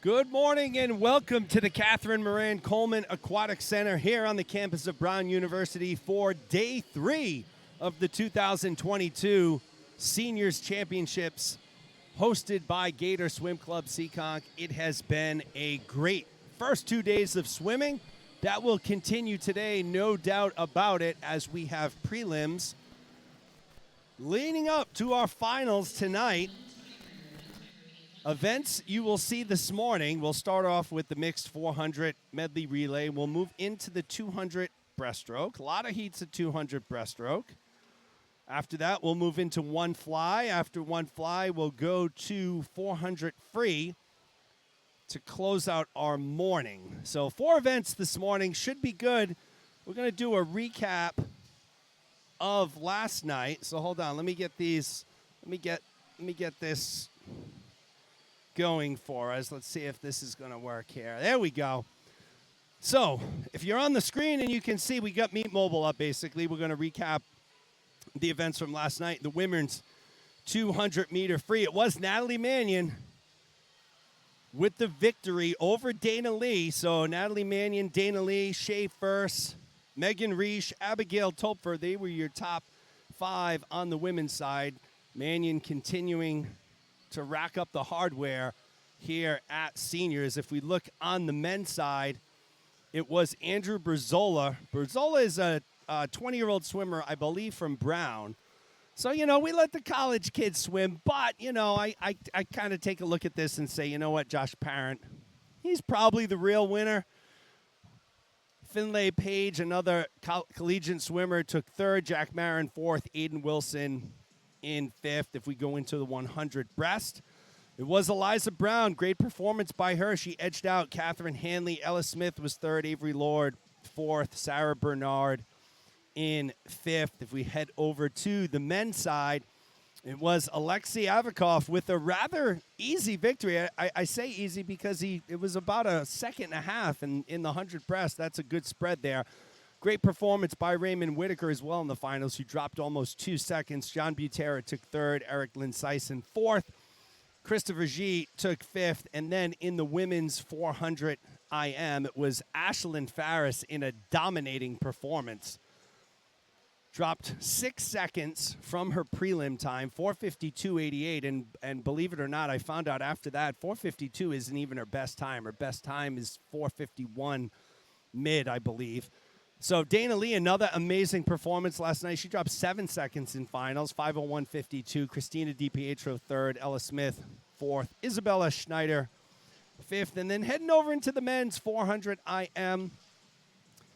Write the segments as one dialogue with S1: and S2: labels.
S1: Good morning and welcome to the Catherine Moran Coleman Aquatic Center here on the campus of Brown University for day 3 of the 2022 Seniors Championships hosted by Gator Swim Club Seekonk. It has been a great first 2 days of swimming. That will continue today, no doubt about it, as we have prelims leading up to our finals tonight. Events you will see this morning, we'll start off with the mixed 400 medley relay. We'll move into the 200 breaststroke. A lot of heats at 200 breaststroke. After that, we'll move into one fly. After one fly, we'll go to 400 free to close out our morning. So 4 events this morning should be good. We're going to do a recap of last night. So hold on, let me get these. Let me get this going for us. Let's see if this is going to work here. There we go. So if you're on the screen and you can see, we got Meet Mobile up basically. We're going to recap the events from last night. The women's 200 meter free. It was Natalie Mannion with the victory over Dana Lee. So Natalie Mannion, Dana Lee, Shea First, Megan Reish, Abigail Topfer. They were your top 5 on the women's side. Mannion continuing to rack up the hardware here at seniors. If we look on the men's side, it was Andrew Berzola. Berzola is a 20-year-old swimmer, I believe, from Brown. So, we let the college kids swim, but, I kind of take a look at this and say, you know what, Josh Parent, he's probably the real winner. Finlay Page, another collegiate swimmer, took 3rd. Jack Marin 4th. Aiden Wilson in 5th. If we go into the 100 breast, it was Eliza Brown. Great performance by her. She edged out Catherine Hanley. Ella Smith was 3rd. Avery Lord 4th. Sarah Bernard in 5th. If we head over to the men's side, it was Alexei Avakov with a rather easy victory. I say easy because it was about a second and a half in the 100 breast. That's a good spread there. Great performance by Raymond Whitaker as well in the finals, who dropped almost 2 seconds. John Butera took 3rd. Eric Linsyson 4th. Christopher G took 5th. And then in the women's 400 IM, it was Ashlyn Farris in a dominating performance. Dropped 6 seconds from her prelim time, 4:52.88. And believe it or not, I found out after that, 4:52 isn't even her best time. Her best time is 4:51 mid, I believe. So Dana Lee, another amazing performance last night. She dropped 7 seconds in finals, 5:01.52. Christina DiPietro 3rd, Ella Smith 4th, Isabella Schneider 5th. And then heading over into the men's 400 IM,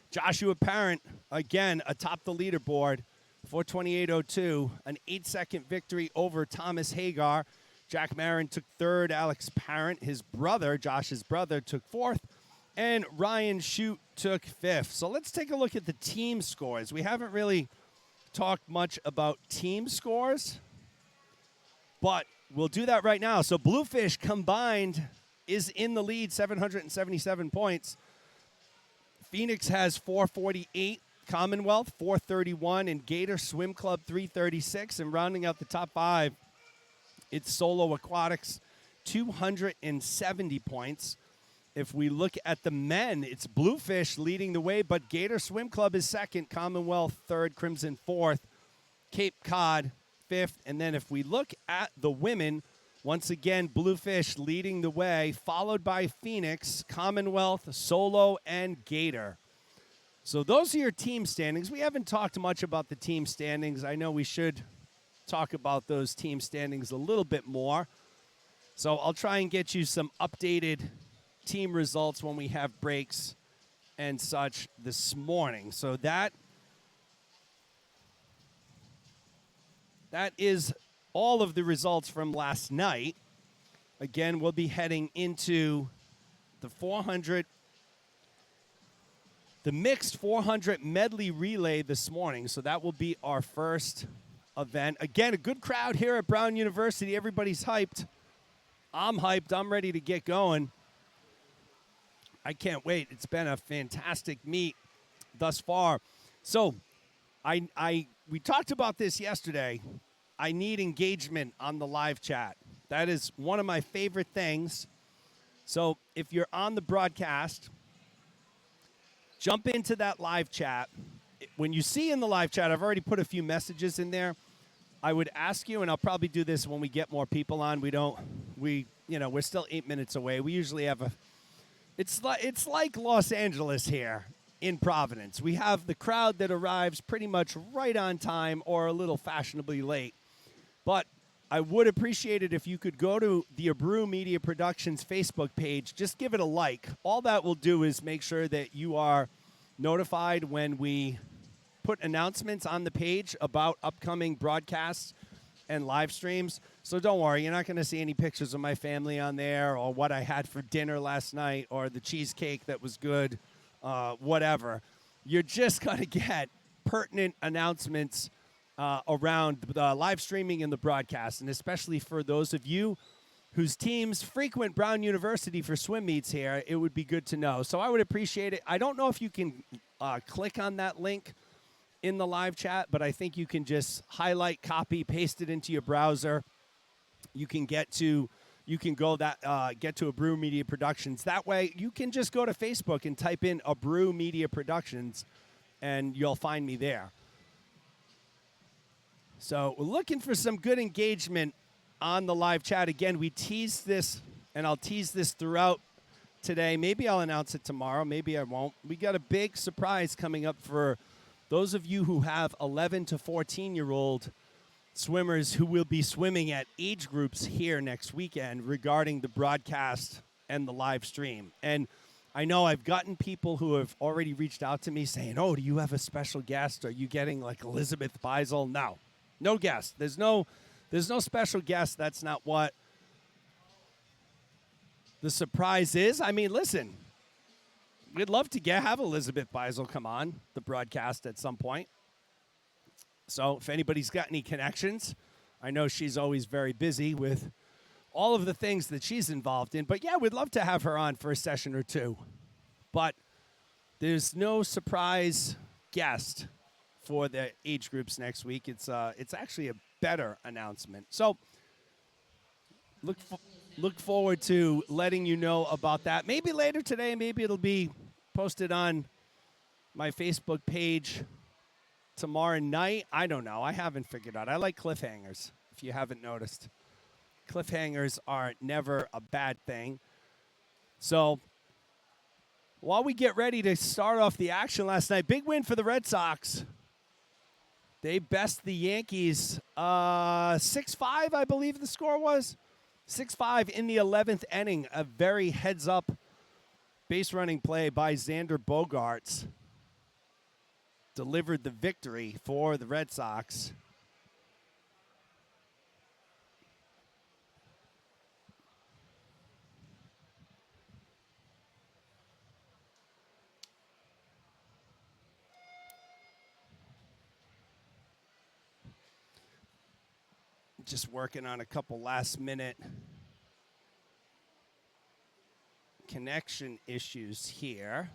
S1: Joshua Parent, again, atop the leaderboard, 4:28.02, an 8-second victory over Thomas Hagar. Jack Marin took 3rd. Alex Parent, his brother, Josh's brother, took 4th. And Ryan Shute took 5th. So let's take a look at the team scores. We haven't really talked much about team scores, but we'll do that right now. So Bluefish combined is in the lead, 777 points. Phoenix has 448, Commonwealth 431, and Gator Swim Club 336. And rounding out the top 5, it's Solo Aquatics, 270 points. If we look at the men, it's Bluefish leading the way, but Gator Swim Club is 2nd, Commonwealth 3rd, Crimson 4th, Cape Cod 5th. And then if we look at the women, once again, Bluefish leading the way, followed by Phoenix, Commonwealth, Solo, and Gator. So those are your team standings. We haven't talked much about the team standings. I know we should talk about those team standings a little bit more. So I'll try and get you some updated team results when we have breaks and such this morning. So that is all of the results from last night. Again, we'll be heading into the 400, the mixed 400 medley relay this morning. So that will be our first event. Again, a good crowd here at Brown University. Everybody's hyped. I'm hyped. I'm ready to get going. I can't wait. It's been a fantastic meet thus far. So we talked about this yesterday. I need engagement on the live chat. That is one of my favorite things. So if you're on the broadcast, jump into that live chat. When you see in the live chat, I've already put a few messages in there. I would ask you, and I'll probably do this when we get more people on. We're still 8 minutes away. We usually have it's like Los Angeles here in Providence. We have the crowd that arrives pretty much right on time or a little fashionably late. But I would appreciate it if you could go to the Abreu Media Productions Facebook page. Just give it a like. All that will do is make sure that you are notified when we put announcements on the page about upcoming broadcasts and live streams. So don't worry, you're not going to see any pictures of my family on there or what I had for dinner last night or the cheesecake that was good, whatever. You're just going to get pertinent announcements around the live streaming and the broadcast, and especially for those of you whose teams frequent Brown University for swim meets here, it would be good to know. So I would appreciate it. I don't know if you can click on that link in the live chat, but I think you can just highlight, copy, paste it into your browser. You can get to Abreu Media Productions. That way, you can just go to Facebook and type in Abreu Media Productions, and you'll find me there. So we're looking for some good engagement on the live chat. Again, we teased this, and I'll tease this throughout today. Maybe I'll announce it tomorrow. Maybe I won't. We got a big surprise coming up for those of you who have 11 to 14-year-old swimmers who will be swimming at age groups here next weekend regarding the broadcast and the live stream. And I know I've gotten people who have already reached out to me saying, oh, do you have a special guest? Are you getting like Elizabeth Beisel? No guest. There's no special guest. That's not what the surprise is. I mean, listen, we'd love to have Elizabeth Beisel come on the broadcast at some point. So if anybody's got any connections, I know she's always very busy with all of the things that she's involved in. But yeah, we'd love to have her on for a session or two. But there's no surprise guest for the age groups next week. It's actually a better announcement. So look forward to letting you know about that. Maybe later today, maybe it'll be posted on my Facebook page tomorrow night. I don't know. I haven't figured out. I like cliffhangers, if you haven't noticed. Cliffhangers are never a bad thing. So while we get ready to start off the action last night, big win for the Red Sox. They best the Yankees 6-5, I believe the score was. 6-5 in the 11th inning. A very heads-up base running play by Xander Bogaerts delivered the victory for the Red Sox. Just working on a couple last-minute connection issues here.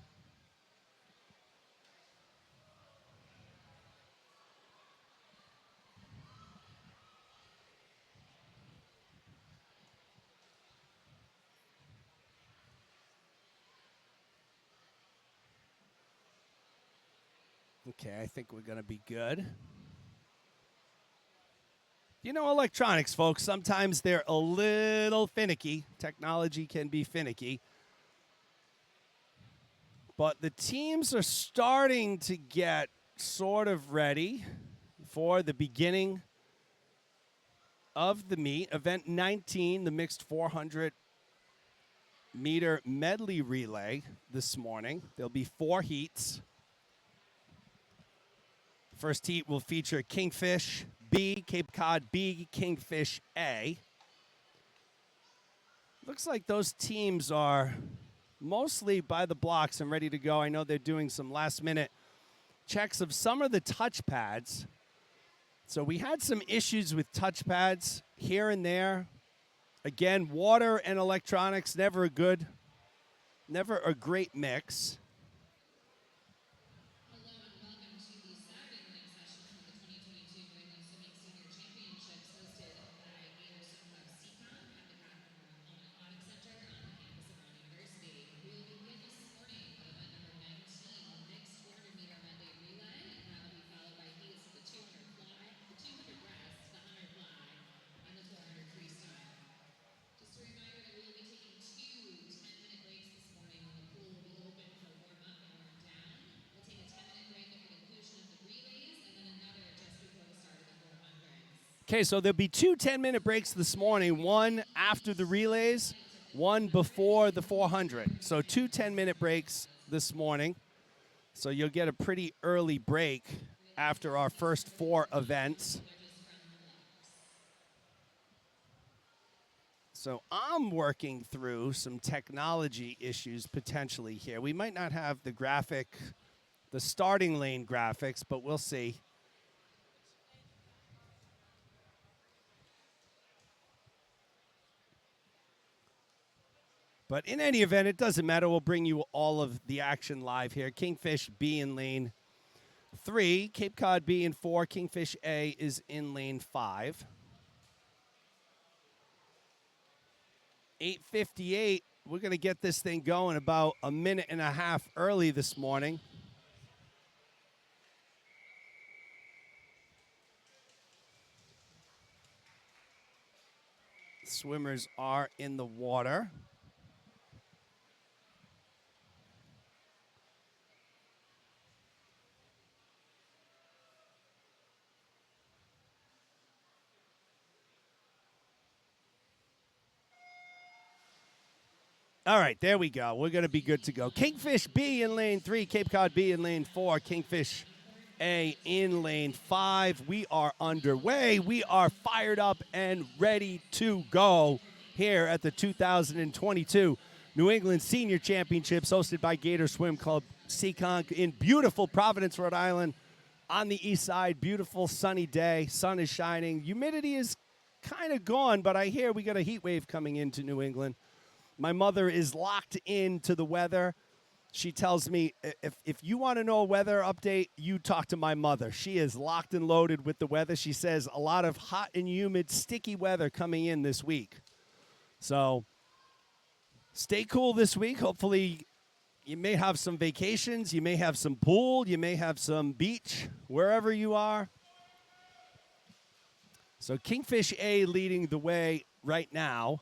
S1: Okay, I think we're going to be good. You know, electronics, folks, sometimes they're a little finicky. Technology can be finicky. But the teams are starting to get sort of ready for the beginning of the meet. Event 19, the mixed 400-meter medley relay this morning. There'll be 4 heats. First heat will feature Kingfish B, Cape Cod B, Kingfish A. Looks like those teams are mostly by the blocks and ready to go. I know they're doing some last-minute checks of some of the touch pads. So we had some issues with touch pads here and there. Again, water and electronics, never a great mix. Okay, so there'll be 2 10-minute breaks this morning, one after the relays, one before the 400. So 2 10-minute breaks this morning. So you'll get a pretty early break after our first 4 events. So I'm working through some technology issues potentially here. We might not have the starting lane graphics, but we'll see. But in any event, it doesn't matter. We'll bring you all of the action live here. Kingfish B in lane 3, Cape Cod B in 4, Kingfish A is in lane 5. 8:58, we're going to get this thing going about a minute and a half early this morning. Swimmers are in the water. All right, there we go. We're going to be good to go. Kingfish B in lane 3, Cape Cod B in lane 4, Kingfish A in lane 5. We are underway. We are fired up and ready to go here at the 2022 New England Senior Championships hosted by Gator Swim Club Seekonk in beautiful Providence, Rhode Island. On the east side, beautiful sunny day. Sun is shining. Humidity is kind of gone, but I hear we got a heat wave coming into New England. My mother is locked into the weather. She tells me, if you want to know a weather update, you talk to my mother. She is locked and loaded with the weather. She says a lot of hot and humid, sticky weather coming in this week. So stay cool this week. Hopefully you may have some vacations. You may have some pool. You may have some beach, wherever you are. So Kingfish A leading the way right now.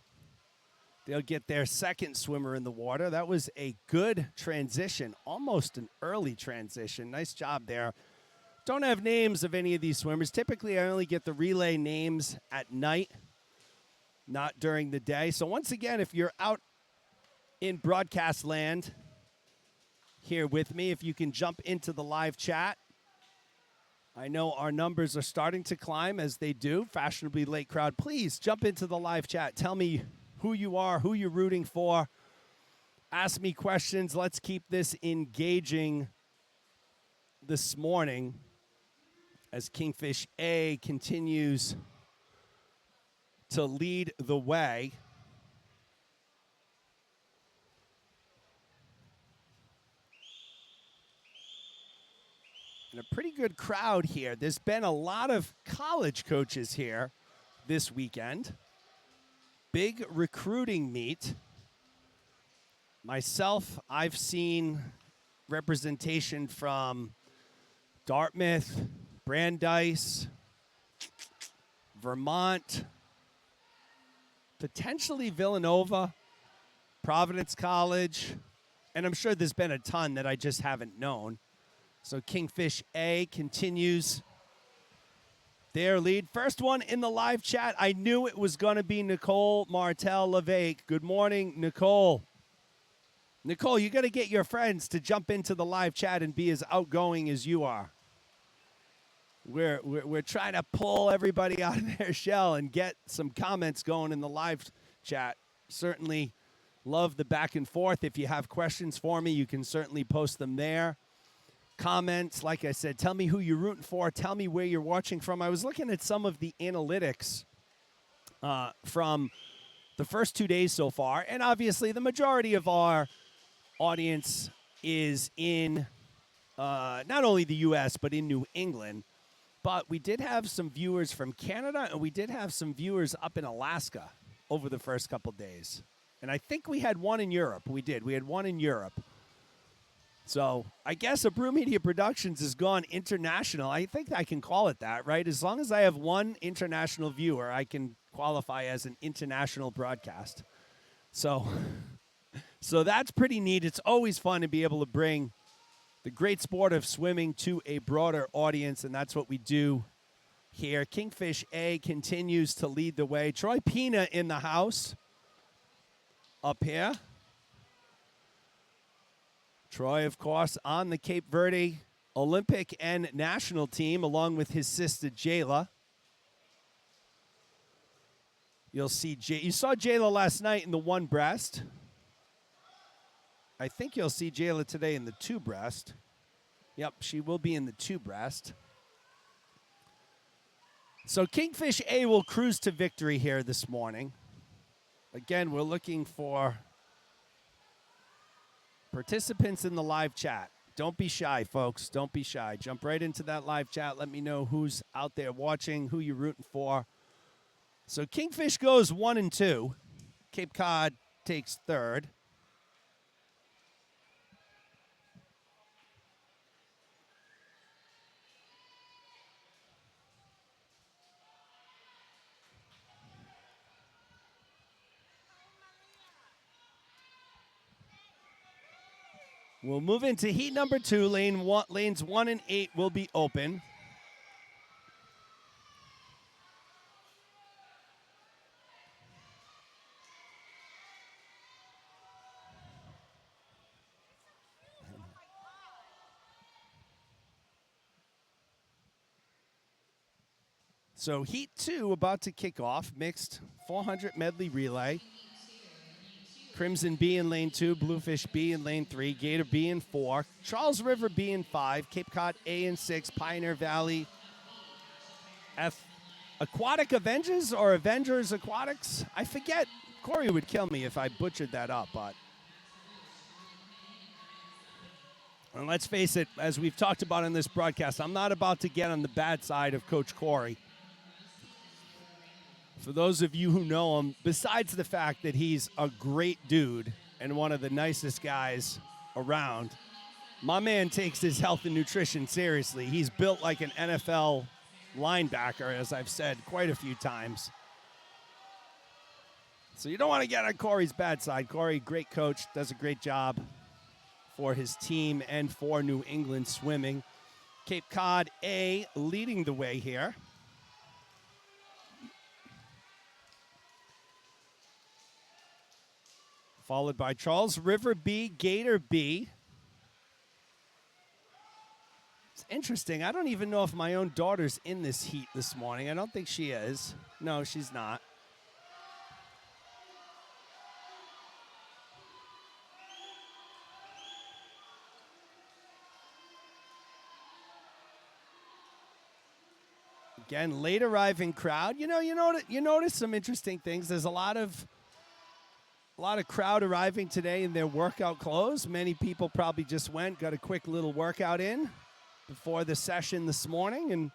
S1: They'll get their second swimmer in the water. That was a good transition, almost an early transition. Nice job there. Don't have names of any of these swimmers. Typically, I only get the relay names at night, not during the day. So once again, if you're out in broadcast land here with me, if you can jump into the live chat. I know our numbers are starting to climb as they do. Fashionably late crowd. Please jump into the live chat. Tell me who you are, who you're rooting for. Ask me questions. Let's keep this engaging this morning as Kingfish A continues to lead the way. And a pretty good crowd here. There's been a lot of college coaches here this weekend. Big recruiting meet. Myself, I've seen representation from Dartmouth, Brandeis, Vermont, potentially Villanova, Providence College, and I'm sure there's been a ton that I just haven't known. So Kingfish A continues their lead. First one in the live chat. I knew it was going to be Nicole Martel-Levake. Good morning, Nicole. Nicole, you got to get your friends to jump into the live chat and be as outgoing as you are. We're trying to pull everybody out of their shell and get some comments going in the live chat. Certainly love the back and forth. If you have questions for me, you can certainly post them there. Comments, like I said, tell me who you're rooting for. Tell me where you're watching from. I was looking at some of the analytics from the first 2 days so far, and obviously the majority of our audience is in not only the U.S., but in New England. But we did have some viewers from Canada, and we did have some viewers up in Alaska over the first couple days. And I think we had one in Europe. We did. We had one in Europe. So I guess a Brew Media Productions has gone international. I think I can call it that, right? As long as I have one international viewer, I can qualify as an international broadcast. So that's pretty neat. It's always fun to be able to bring the great sport of swimming to a broader audience, and that's what we do here. Kingfish A continues to lead the way. Troy Pina in the house up here. Troy, of course, on the Cape Verde Olympic and national team, along with his sister Jayla. You'll see you saw Jayla last night in the one breast. I think you'll see Jayla today in the two breast. Yep, she will be in the two breast. So Kingfish A will cruise to victory here this morning. Again, we're looking for participants in the live chat. Don't be shy, folks. Don't be shy. Jump right into that live chat. Let me know who's out there watching, who you're rooting for. So Kingfish goes 1 and 2. Cape Cod takes third. We'll move into heat number 2. Lanes 1 and 8 will be open. So heat 2 about to kick off. Mixed 400 medley relay. Crimson B in lane 2, Bluefish B in lane 3, Gator B in 4, Charles River B in 5, Cape Cod A in 6, Pioneer Valley Aquatic Avengers or Avengers Aquatics? I forget. Corey would kill me if I butchered that up, but. And let's face it, as we've talked about in this broadcast, I'm not about to get on the bad side of Coach Corey. For those of you who know him, besides the fact that he's a great dude and one of the nicest guys around, my man takes his health and nutrition seriously. He's built like an NFL linebacker, as I've said quite a few times. So you don't want to get on Corey's bad side. Corey, great coach, does a great job for his team and for New England swimming. Cape Cod A leading the way here. Followed by Charles River B, Gator B. It's interesting. I don't even know if my own daughter's in this heat this morning. I don't think she is. No, she's not. Again, late arriving crowd. You notice some interesting things. There's a lot of crowd arriving today in their workout clothes. Many people probably just went, got a quick little workout in before the session this morning, and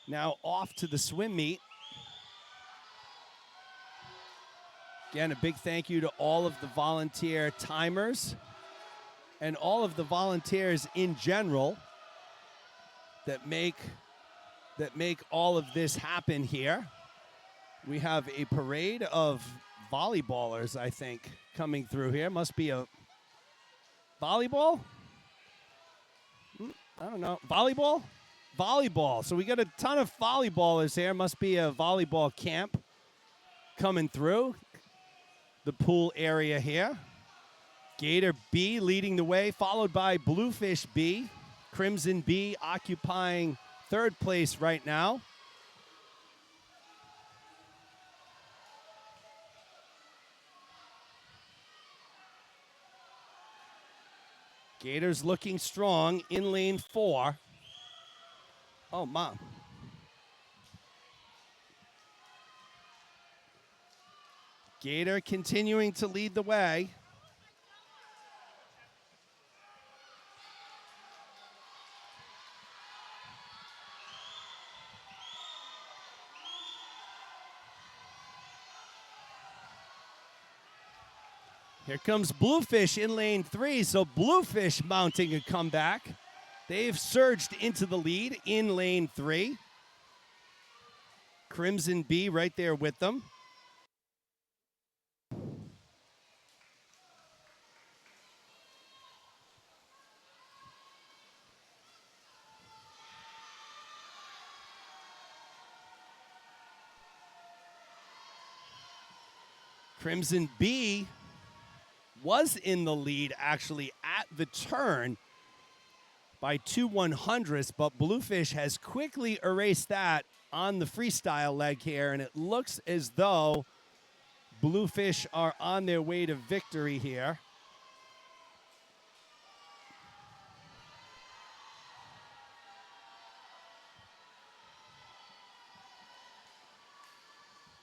S1: now off to the swim meet. Again, a big thank you to all of the volunteer timers and all of the volunteers in general that make all of this happen here. We have a parade of volleyballers, I think, coming through here. Must be a volleyball? I don't know. Volleyball? Volleyball. So we got a ton of volleyballers here. Must be a volleyball camp coming through the pool area here. Gator B leading the way, followed by Bluefish B. Crimson B occupying third place right now. Gators looking strong in lane 4. Oh, Mom. Gator continuing to lead the way. Here comes Bluefish in lane 3, so Bluefish mounting a comeback. They've surged into the lead in lane 3. Crimson B right there with them. Crimson B was in the lead actually at the turn by 2/100ths, but Bluefish has quickly erased that on the freestyle leg here, and it looks as though Bluefish are on their way to victory here.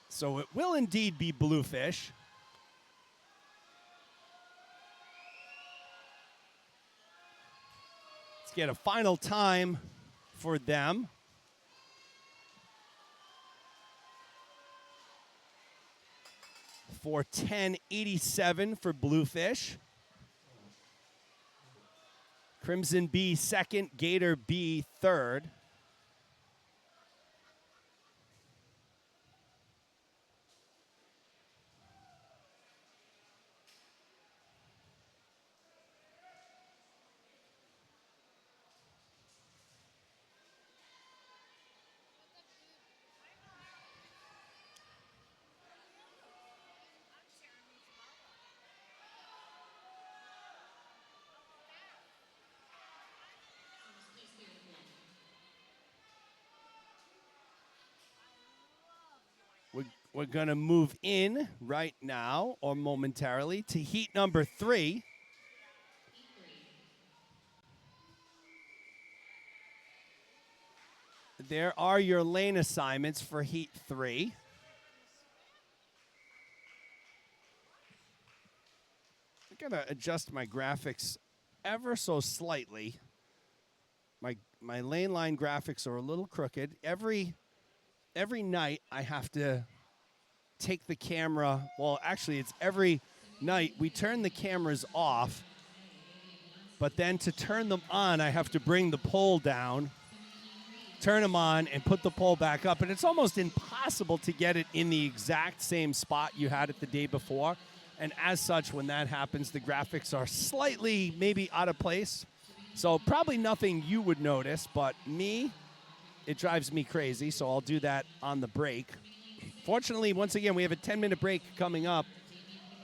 S1: So it will indeed be Bluefish. Let's get a final time for them. For 10:87 for Bluefish. Crimson B second, Gator B third. We're going to move in right now or momentarily to heat number 3. There are your lane assignments for heat 3. I'm going to adjust my graphics ever so slightly. My lane line graphics are a little crooked. Every night I have to take the camera. Well, actually, it's every night we turn the cameras off, but then to turn them on, I have to bring the pole down, turn them on, and put the pole back up. And it's almost impossible to get it in the exact same spot you had it the day before. And as such, when that happens, the graphics are slightly maybe out of place. So probably nothing you would notice, but me, it drives me crazy. So I'll do that on the break. Fortunately, once again, we have a 10-minute break coming up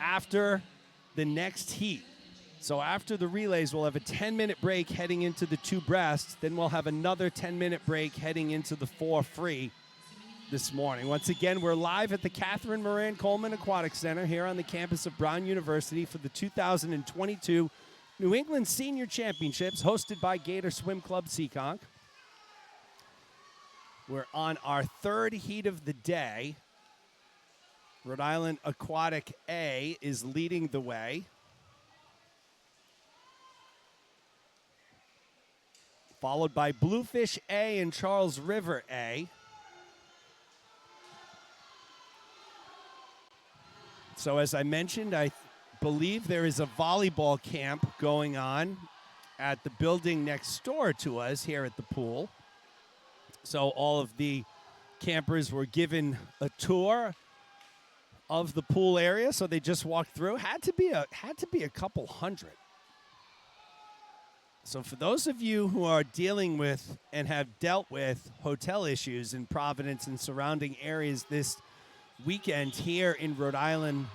S1: after the next heat. So after the relays, we'll have a 10-minute break heading into the 2 breasts. Then we'll have another 10-minute break heading into the 4 free this morning. Once again, we're live at the Catherine Moran Coleman Aquatic Center here on the campus of Brown University for the 2022 New England Senior Championships hosted by Gator Swim Club Seekonk. We're on our 3rd heat of the day. Rhode Island Aquatic A is leading the way. Followed by Bluefish A and Charles River A. So as I mentioned, I believe there is a volleyball camp going on at the building next door to us here at the pool. So all of the campers were given a tour of the pool area, so they just walked through. Had to be a couple hundred. So for those of you who are dealing with and have dealt with hotel issues in Providence and surrounding areas this weekend here in Rhode Island,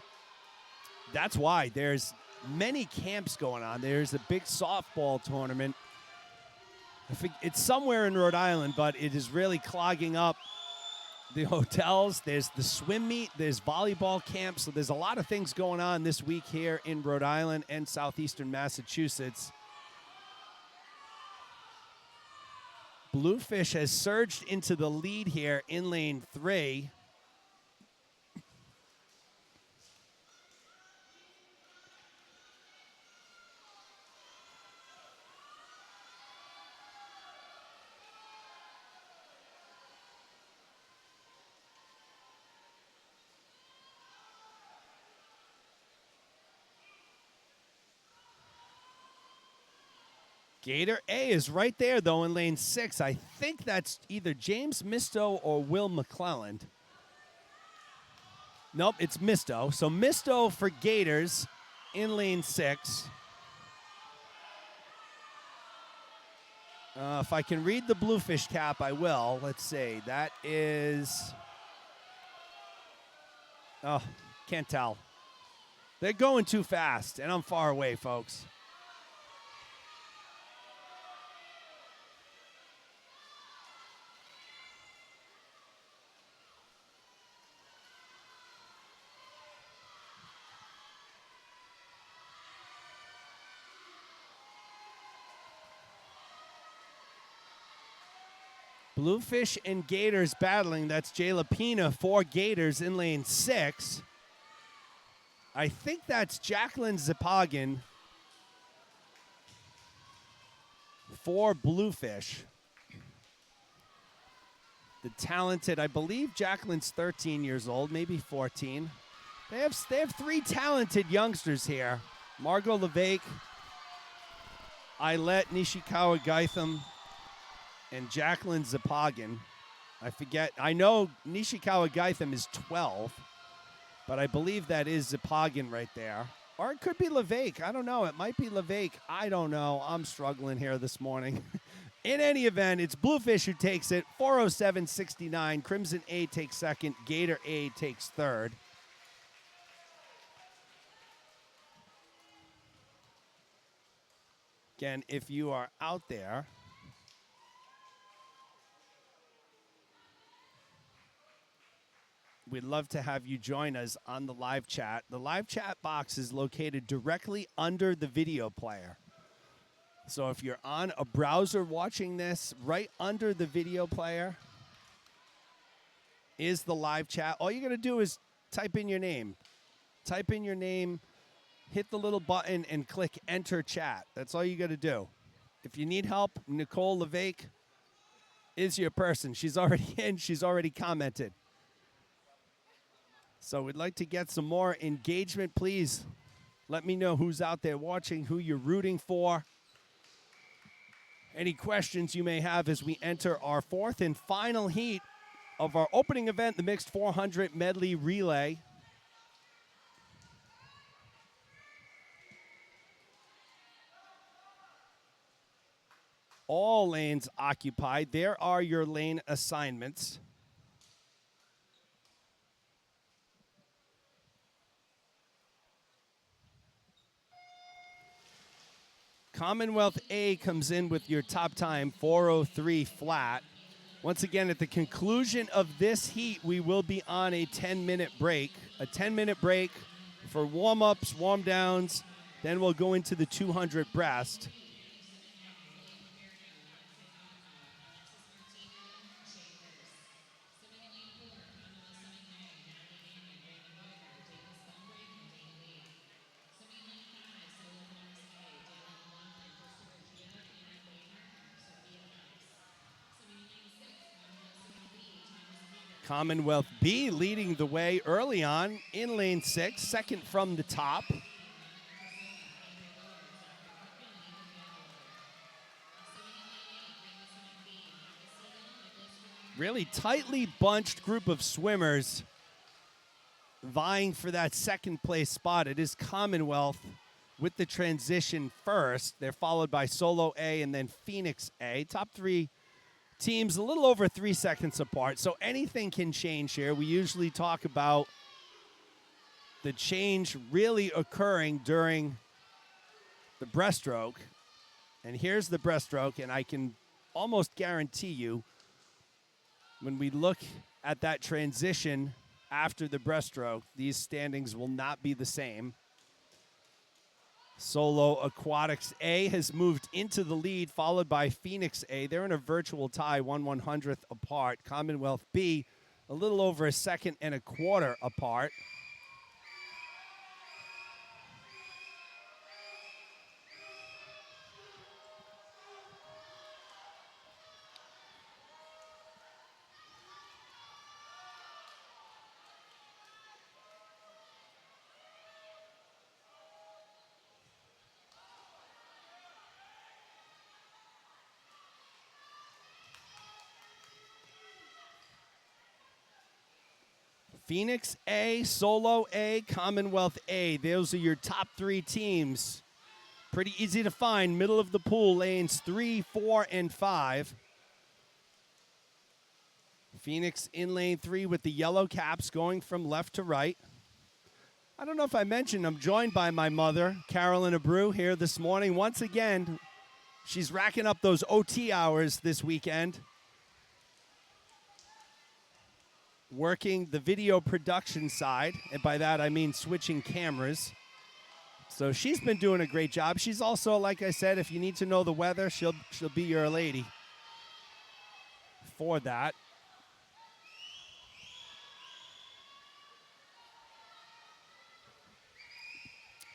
S1: that's why there's many camps going on. There's a big softball tournament. I think it's somewhere in Rhode Island, but it is really clogging up the hotels. There's the swim meet. There's volleyball camps. So there's a lot of things going on this week here in Rhode Island and southeastern Massachusetts. Bluefish has surged into the lead here in lane 3. Gator A is right there, though, in lane 6. I think that's either James Misto or Will McClelland. Nope, it's Misto. So Misto for Gators in lane 6. If I can read the Bluefish cap, I will. Let's see. That is... Oh, can't tell. They're going too fast, and I'm far away, folks. Bluefish and Gators battling. That's Jay Lapina for Gators in lane 6. I think that's Jacqueline Zipagin for Bluefish. The talented, I believe Jacqueline's 13 years old, maybe 14. They have 3 talented youngsters here. Margot LeVake, Ailette Nishikawa Gaitham, and Jacqueline Zipagin. I forget. I know Nishikawa Gaitham is 12, but I believe that is Zipagin right there. Or it could be LeVake. I don't know. It might be LeVake. I don't know. I'm struggling here this morning. In any event, it's Bluefish who takes it. 407.69. Crimson A takes second. Gator A takes third. Again, if you are out there, we'd love to have you join us on the live chat. The live chat box is located directly under the video player. So if you're on a browser watching this, right under the video player is the live chat. All you got to do is type in your name. Type in your name, hit the little button, and click enter chat. That's all you got to do. If you need help, Nicole LeVake is your person. She's already in. She's already commented. So we'd like to get some more engagement. Please let me know who's out there watching, who you're rooting for. Any questions you may have as we enter our 4th and final heat of our opening event, the mixed 400 medley relay. All lanes occupied. There are your lane assignments. Commonwealth A comes in with your top time, 4:03 flat. Once again, at the conclusion of this heat, we will be on a 10-minute break. A 10-minute break for warm-ups, warm-downs. Then we'll go into the 200 breast. Commonwealth B leading the way early on in lane 6, second from the top. Really tightly bunched group of swimmers vying for that second place spot. It is Commonwealth with the transition first. They're followed by Solo A and then Phoenix A. Top 3 teams a little over 3 seconds apart, so anything can change here. We usually talk about the change really occurring during the breaststroke. And here's the breaststroke, and I can almost guarantee you when we look at that transition after the breaststroke, these standings will not be the same. Solo Aquatics A has moved into the lead, followed by Phoenix A. They're in a virtual tie, 1/100th apart. Commonwealth B, a little over a second and a quarter apart. Phoenix A, Solo A, Commonwealth A. Those are your top 3 teams. Pretty easy to find. Middle of the pool, lanes 3, 4, and 5. Phoenix in lane 3 with the yellow caps going from left to right. I don't know if I mentioned, I'm joined by my mother, Carolyn Abreu, here this morning. Once again, she's racking up those OT hours this weekend, working the video production side, and by that I mean switching cameras. So she's been doing a great job. She's also, like I said, if you need to know the weather, she'll be your lady for that.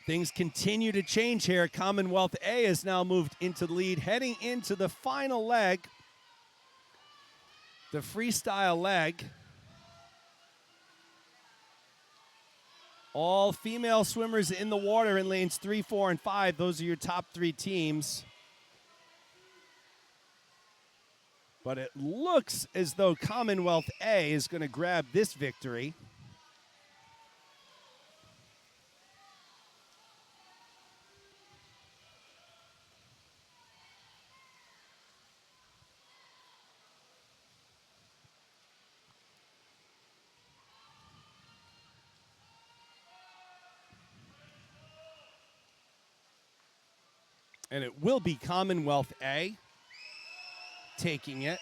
S1: Things continue to change here. Commonwealth A has now moved into the lead, heading into the final leg, the freestyle leg. All female swimmers in the water in lanes 3, 4, and 5. Those are your top 3 teams. But it looks as though Commonwealth A is going to grab this victory. And it will be Commonwealth A taking it.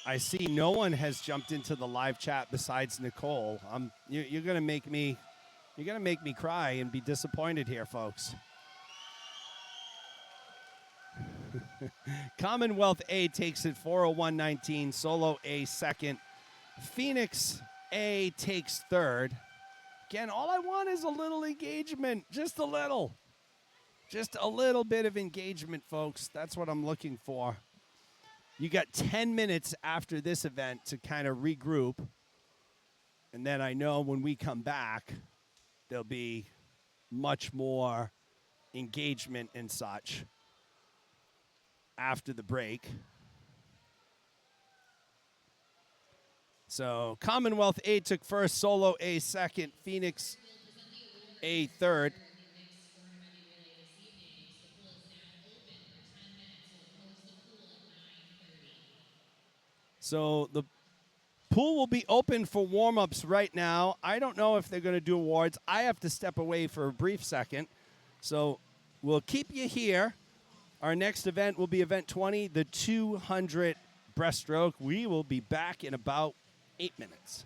S1: I see no one has jumped into the live chat besides Nicole. You're gonna make me cry and be disappointed here, folks. Commonwealth A takes it 4:01:19. Solo A second. Phoenix A takes third. Again, all I want is a little engagement, just a little. Just a little bit of engagement, folks. That's what I'm looking for. You got 10 minutes after this event to kind of regroup. And then I know when we come back, there'll be much more engagement and such after the break. So Commonwealth A took first, Solo A second, Phoenix A third. So the pool will be open for warm-ups right now. I don't know if they're going to do awards. I have to step away for a brief second. So we'll keep you here. Our next event will be event 20, the 200 breaststroke. We will be back in about 8 minutes.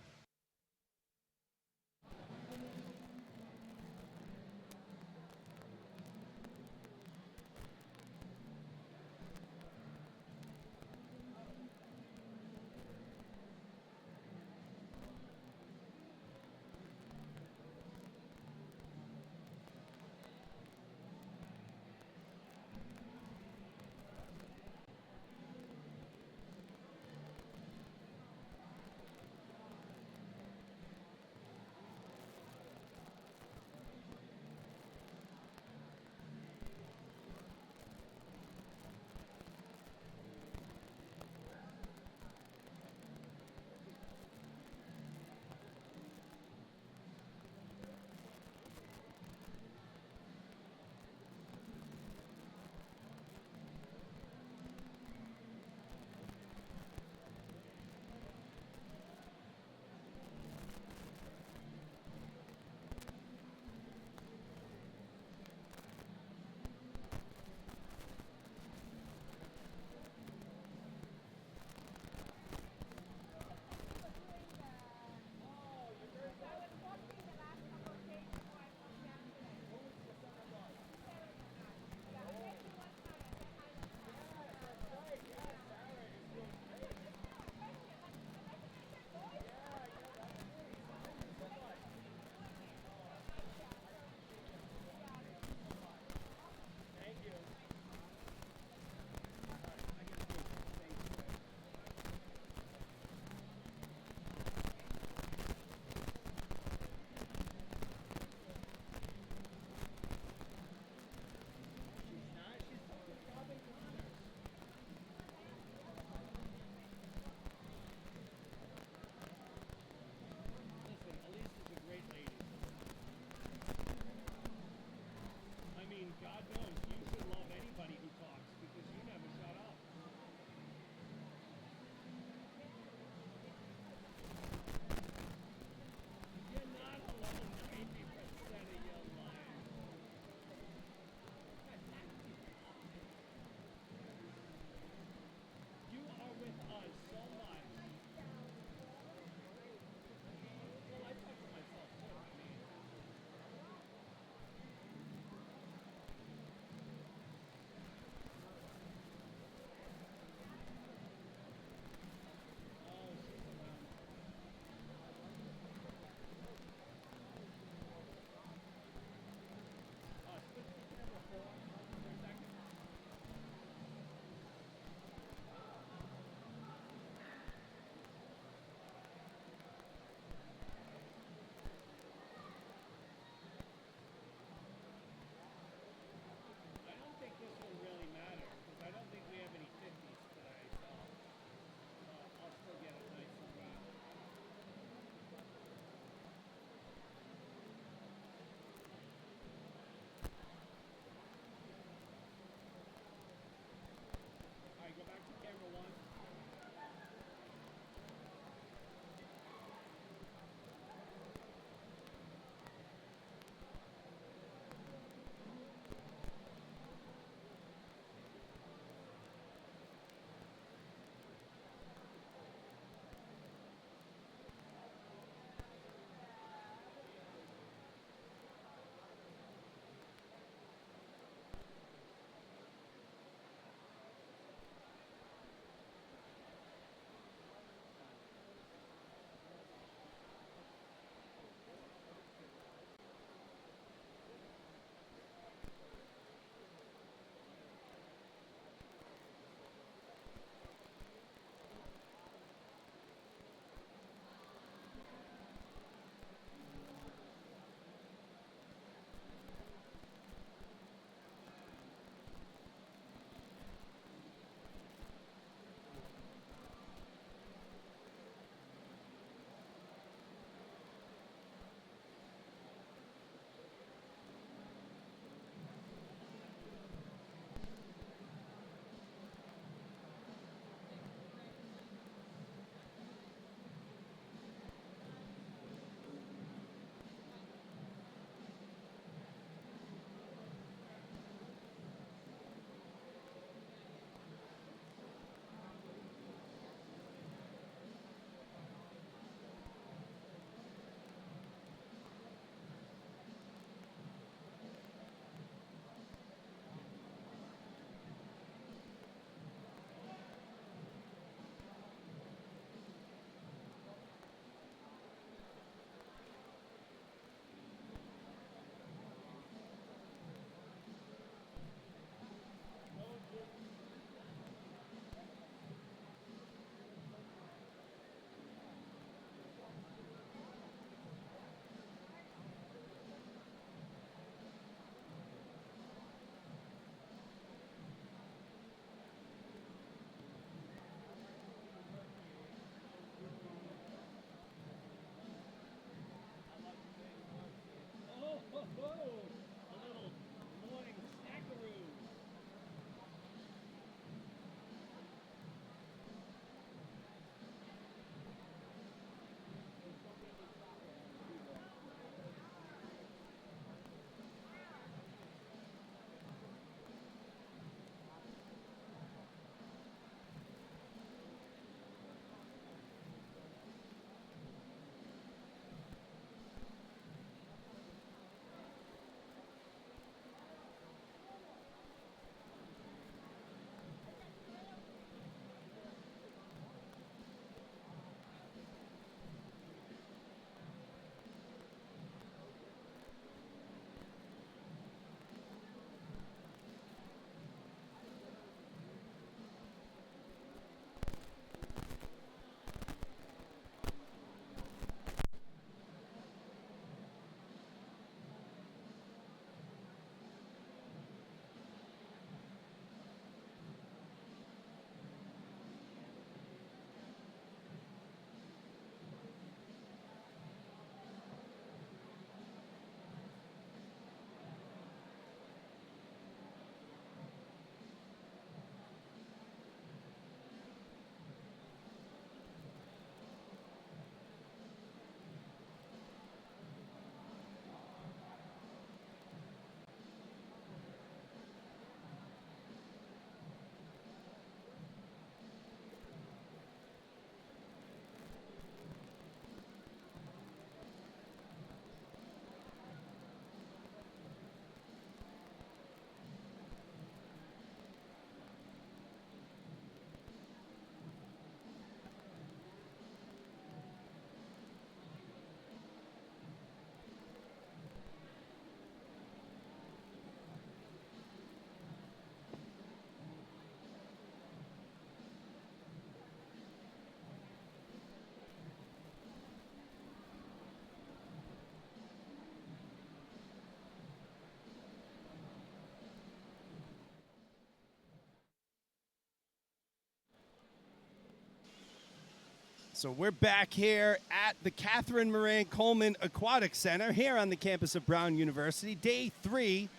S1: So we're back here at the Catherine Moran Coleman Aquatic Center here on the campus of Brown University. Day 3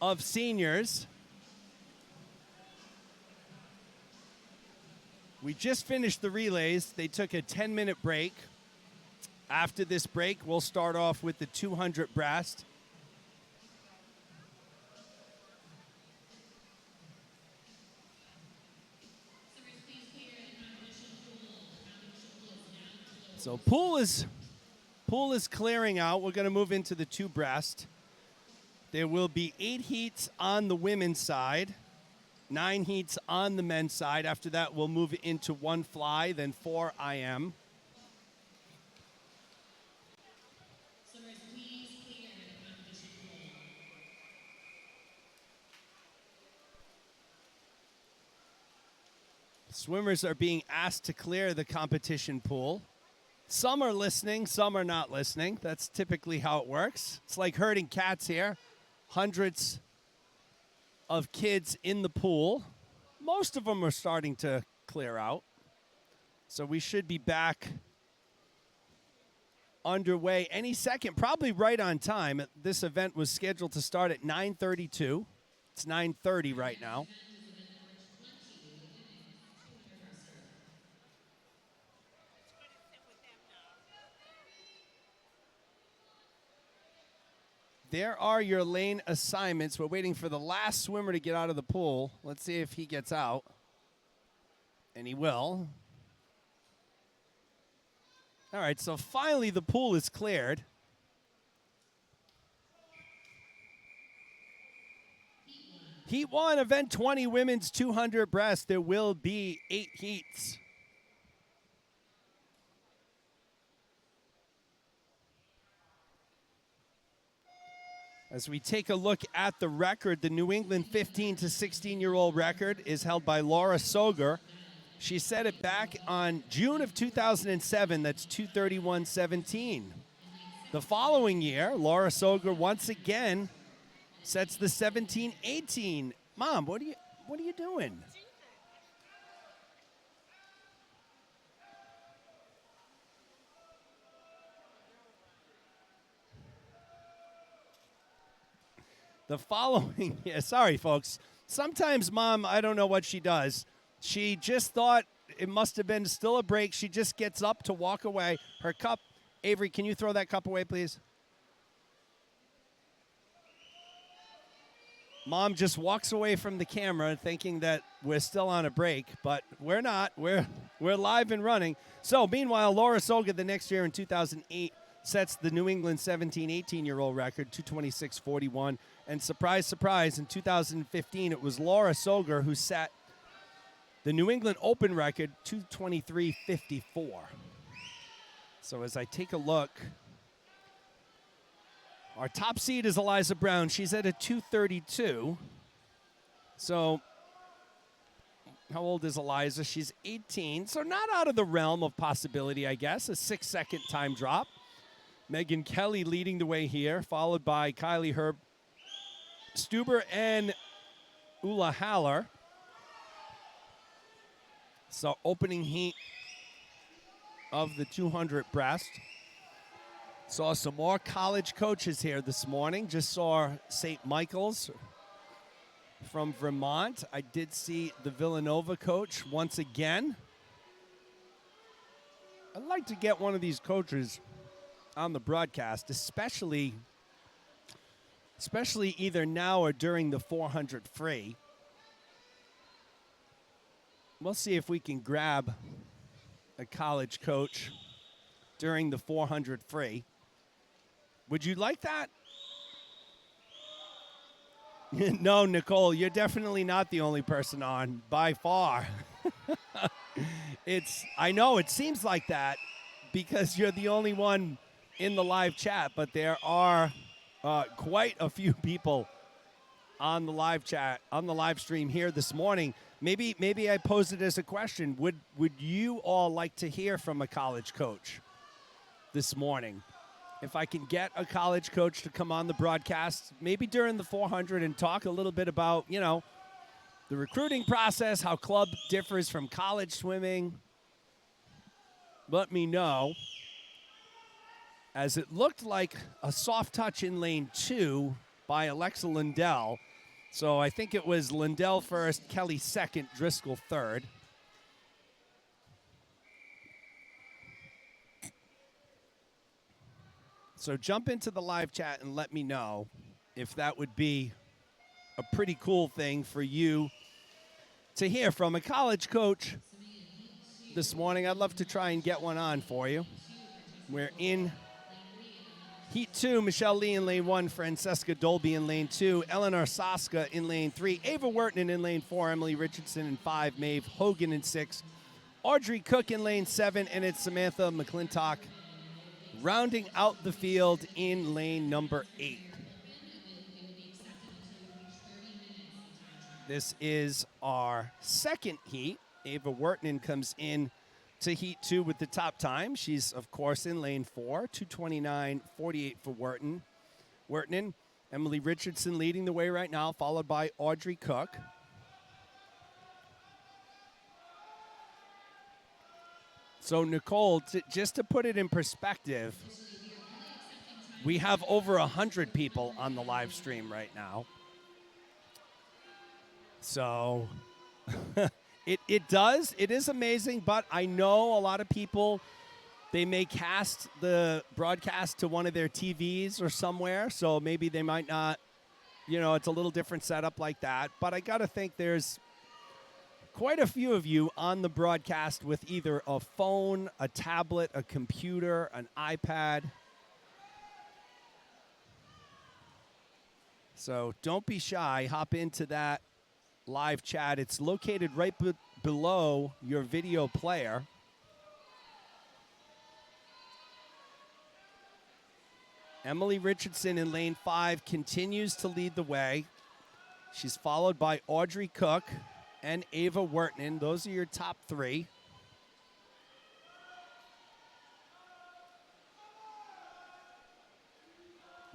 S1: of seniors. We just finished the relays. They took a 10-minute break. After this break, we'll start off with the 200 breast. So pool is clearing out. We're going to move into the 2 breast. There will be 8 heats on the women's side, 9 heats on the men's side. After that, we'll move into 1 fly, then 4 IM. Swimmers are being asked to clear the competition pool. Some are listening, some are not listening. That's typically how it works. It's like herding cats here. Hundreds of kids in the pool. Most of them are starting to clear out. So we should be back underway any second, probably right on time. This event was scheduled to start at 9:32. It's 9:30 right now. There are your lane assignments. We're waiting for the last swimmer to get out of the pool. Let's see if he gets out. And he will. All right, so finally the pool is cleared. Heat 1, event 20, women's 200 breast. There will be 8 heats. As we take a look at the record, the New England 15 to 16-year-old record is held by Laura Soger. She set it back on June of 2007. That's 2:31.17. The following year, Laura Soger once again sets the 17-18. Mom, what are you doing? The following, yeah, sorry, folks. Sometimes Mom, I don't know what she does. She just thought it must have been still a break. She just gets up to walk away. Her cup, Avery, can you throw that cup away, please? Mom just walks away from the camera thinking that we're still on a break, but we're not. We're live and running. So, meanwhile, Laura Soger the next year in 2008 sets the New England 17, 18-year-old record, 226.41. And surprise, surprise, in 2015, it was Laura Soger who set the New England Open record, 223.54. So as I take a look, our top seed is Eliza Brown. She's at a 232. So how old is Eliza? She's 18. So not out of the realm of possibility, I guess. A 6-second time drop. Megan Kelly leading the way here, followed by Kylie Herb Stuber and Ula Haller. So opening heat of the 200 breast. Saw some more college coaches here this morning. Just saw St. Michael's from Vermont. I did see the Villanova coach once again. I'd like to get one of these coaches on the broadcast, especially either now or during the 400 free. We'll see if we can grab a college coach during the 400 free. Would you like that? No, Nicole, you're definitely not the only person on, by far. I know it seems like that because you're the only one in the live chat, but there are quite a few people on the live chat, on the live stream here this morning. Maybe I pose it as a question. Would you all like to hear from a college coach this morning? If I can get a college coach to come on the broadcast, maybe during the 400 and talk a little bit about, the recruiting process, how club differs from college swimming. let me know, as it looked like a soft touch in lane 2 by Alexa Lindell. So I think it was Lindell first, Kelly second, Driscoll third. So jump into the live chat and let me know if that would be a pretty cool thing for you to hear from a college coach this morning. I'd love to try and get one on for you. We're in Heat 2, Michelle Lee in lane 1, Francesca Dolby in lane 2, Eleanor Saska in lane 3, Ava Wertnen in lane 4, Emily Richardson in 5, Maeve Hogan in 6, Audrey Cook in lane 7, and it's Samantha McClintock rounding out the field in lane number 8. This is our second heat. Ava Wertnen comes in to Heat 2 with the top time. She's, of course, in lane 4, 2:29.48 for Wertnen. Emily Richardson leading the way right now, followed by Audrey Cook. So, Nicole, just to put it in perspective, we have over 100 people on the live stream right now. So it is amazing, but I know a lot of people, they may cast the broadcast to one of their TVs or somewhere, so maybe they might not, it's a little different setup like that. But I got to think there's quite a few of you on the broadcast with either a phone, a tablet, a computer, an iPad. So don't be shy. Hop into that live chat. It's located right below your video player. Emily Richardson in lane 5 continues to lead the way. She's followed by Audrey Cook and Ava Wertnen. Those are your top 3.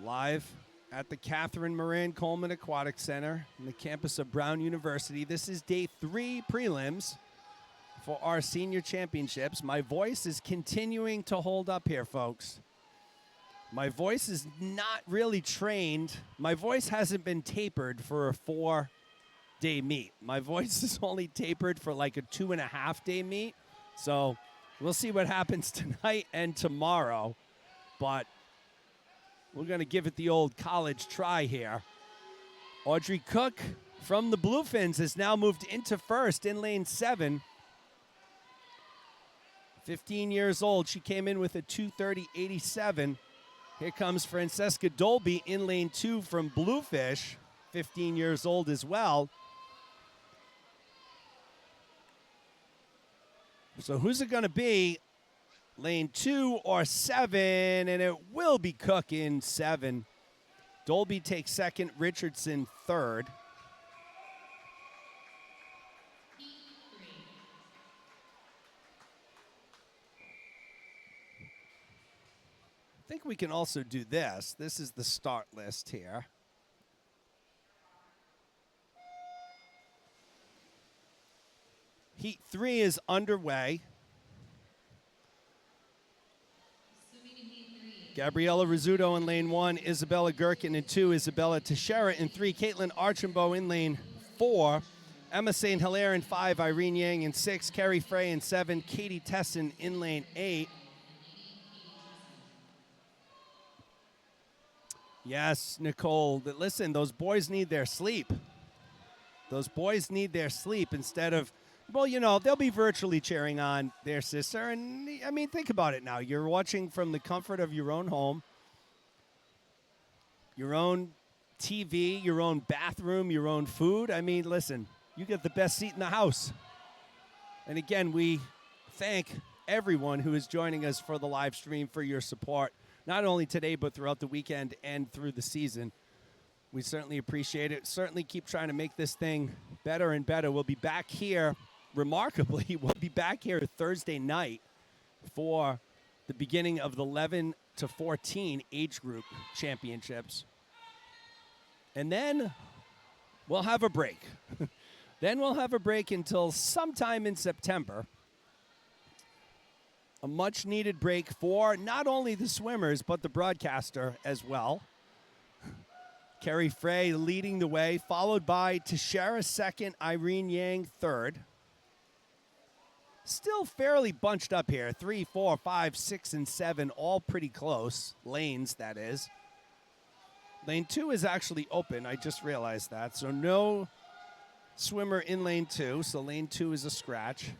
S1: Live at the Catherine Moran Coleman Aquatic Center on the campus of Brown University. This is day 3 prelims for our senior championships. My voice is continuing to hold up here, folks. My voice is not really trained. My voice hasn't been tapered for a 4-day meet. My voice is only tapered for like a 2.5-day meet. So we'll see what happens tonight and tomorrow. But we're going to give it the old college try here. Audrey Cook from the Bluefins has now moved into first in lane 7. 15 years old. She came in with a 2:30.87. Here comes Francesca Dolby in lane 2 from Bluefish, 15 years old as well. So who's it going to be? Lane 2 or 7, and it will be Cook in 7. Dolby takes second, Richardson third. I think we can also do this. This is the start list here. Heat 3 is underway. Gabriella Rizzuto in lane 1, Isabella Gherkin in 2, Isabella Teixeira in 3, Caitlin Archambault in lane 4, Emma St. Hilaire in 5, Irene Yang in 6, Carrie Frey in 7, Katie Tesson in lane 8. Yes, Nicole, listen, those boys need their sleep. Those boys need their sleep instead of, well, they'll be virtually cheering on their sister. And, I mean, think about it now. You're watching from the comfort of your own home, your own TV, your own bathroom, your own food. I mean, listen, you get the best seat in the house. And, again, we thank everyone who is joining us for the live stream for your support, not only today but throughout the weekend and through the season. We certainly appreciate it. Certainly keep trying to make this thing better and better. We'll be back here. Remarkably, we'll be back here Thursday night for the beginning of the 11 to 14 age group championships. And then we'll have a break. Then we'll have a break until sometime in September. A much-needed break for not only the swimmers, but the broadcaster as well. Carrie Frey leading the way, followed by Teixeira second, Irene Yang third. Still fairly bunched up here. 3, 4, 5, 6, and 7, all pretty close. Lanes, that is. Lane 2 is actually open. I just realized that. So no swimmer in lane 2. So lane 2 is a scratch.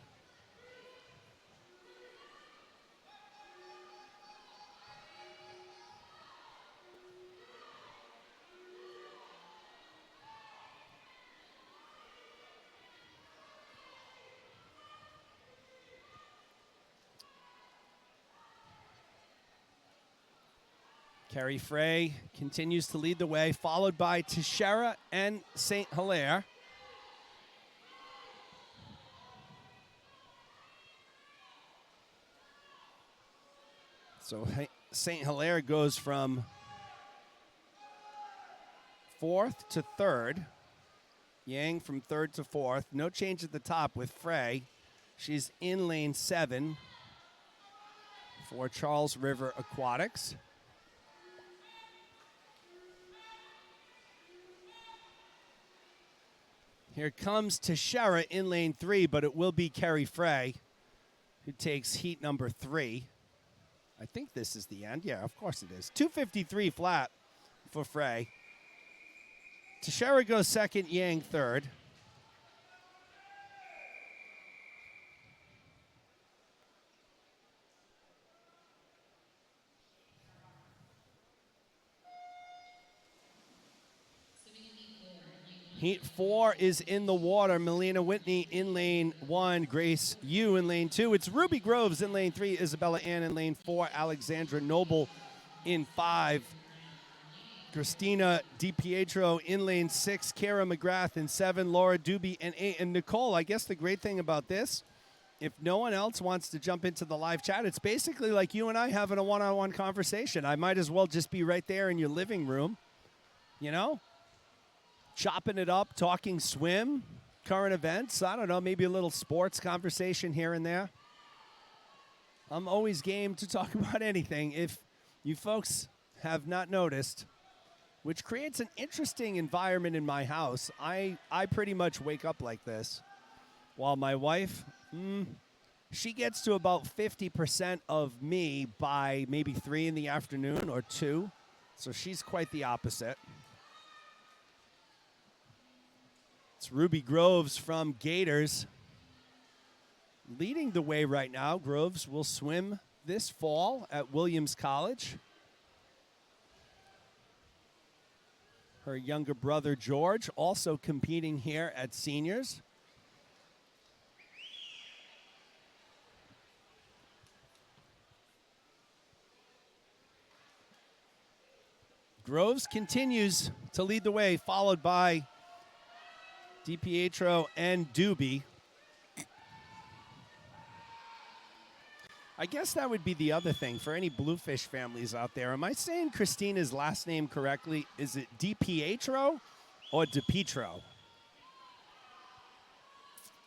S1: Carrie Frey continues to lead the way, followed by Teixeira and St. Hilaire. So St. Hilaire goes from 4th to 3rd. Yang from 3rd to 4th. No change at the top with Frey. She's in lane 7 for Charles River Aquatics. Here comes Teixeira in lane 3, but it will be Carrie Frey who takes heat number 3. I think this is the end. Yeah, of course it is. 2:53 flat for Frey. Teixeira goes second, Yang third. Heat 4 is in the water. Melina Whitney in lane 1. Grace Yu in lane 2. It's Ruby Groves in lane 3. Isabella Ann in lane 4. Alexandra Noble in 5. Christina DiPietro in lane 6. Kara McGrath in 7. Laura Doobie in 8. And Nicole, I guess the great thing about this, if no one else wants to jump into the live chat, it's basically like you and I having a one-on-one conversation. I might as well just be right there in your living room, you know? Chopping it up, talking swim, current events. I don't know, maybe a little sports conversation here and there. I'm always game to talk about anything. If you folks have not noticed, which creates an interesting environment in my house, I pretty much wake up like this. While my wife, she gets to about 50% of me by maybe 3 in the afternoon or 2. So she's quite the opposite. It's Ruby Groves from Gators leading the way right now. Groves will swim this fall at Williams College. Her younger brother, George, also competing here at seniors. Groves continues to lead the way, followed by DiPietro and Doobie. I guess that would be the other thing for any Bluefish families out there. Am I saying Christina's last name correctly? Is it DiPietro or DiPietro?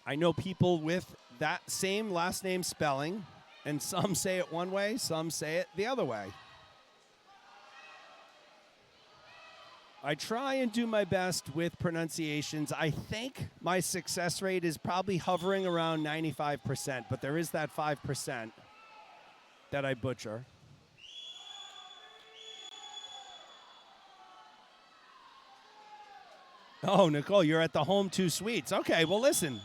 S1: I know people with that same last name spelling, and some say it one way, some say it the other way. I try and do my best with pronunciations. I think my success rate is probably hovering around 95%, but there is that 5% that I butcher. Oh, Nicole, you're at the Home 2 Suites. Okay, well, listen,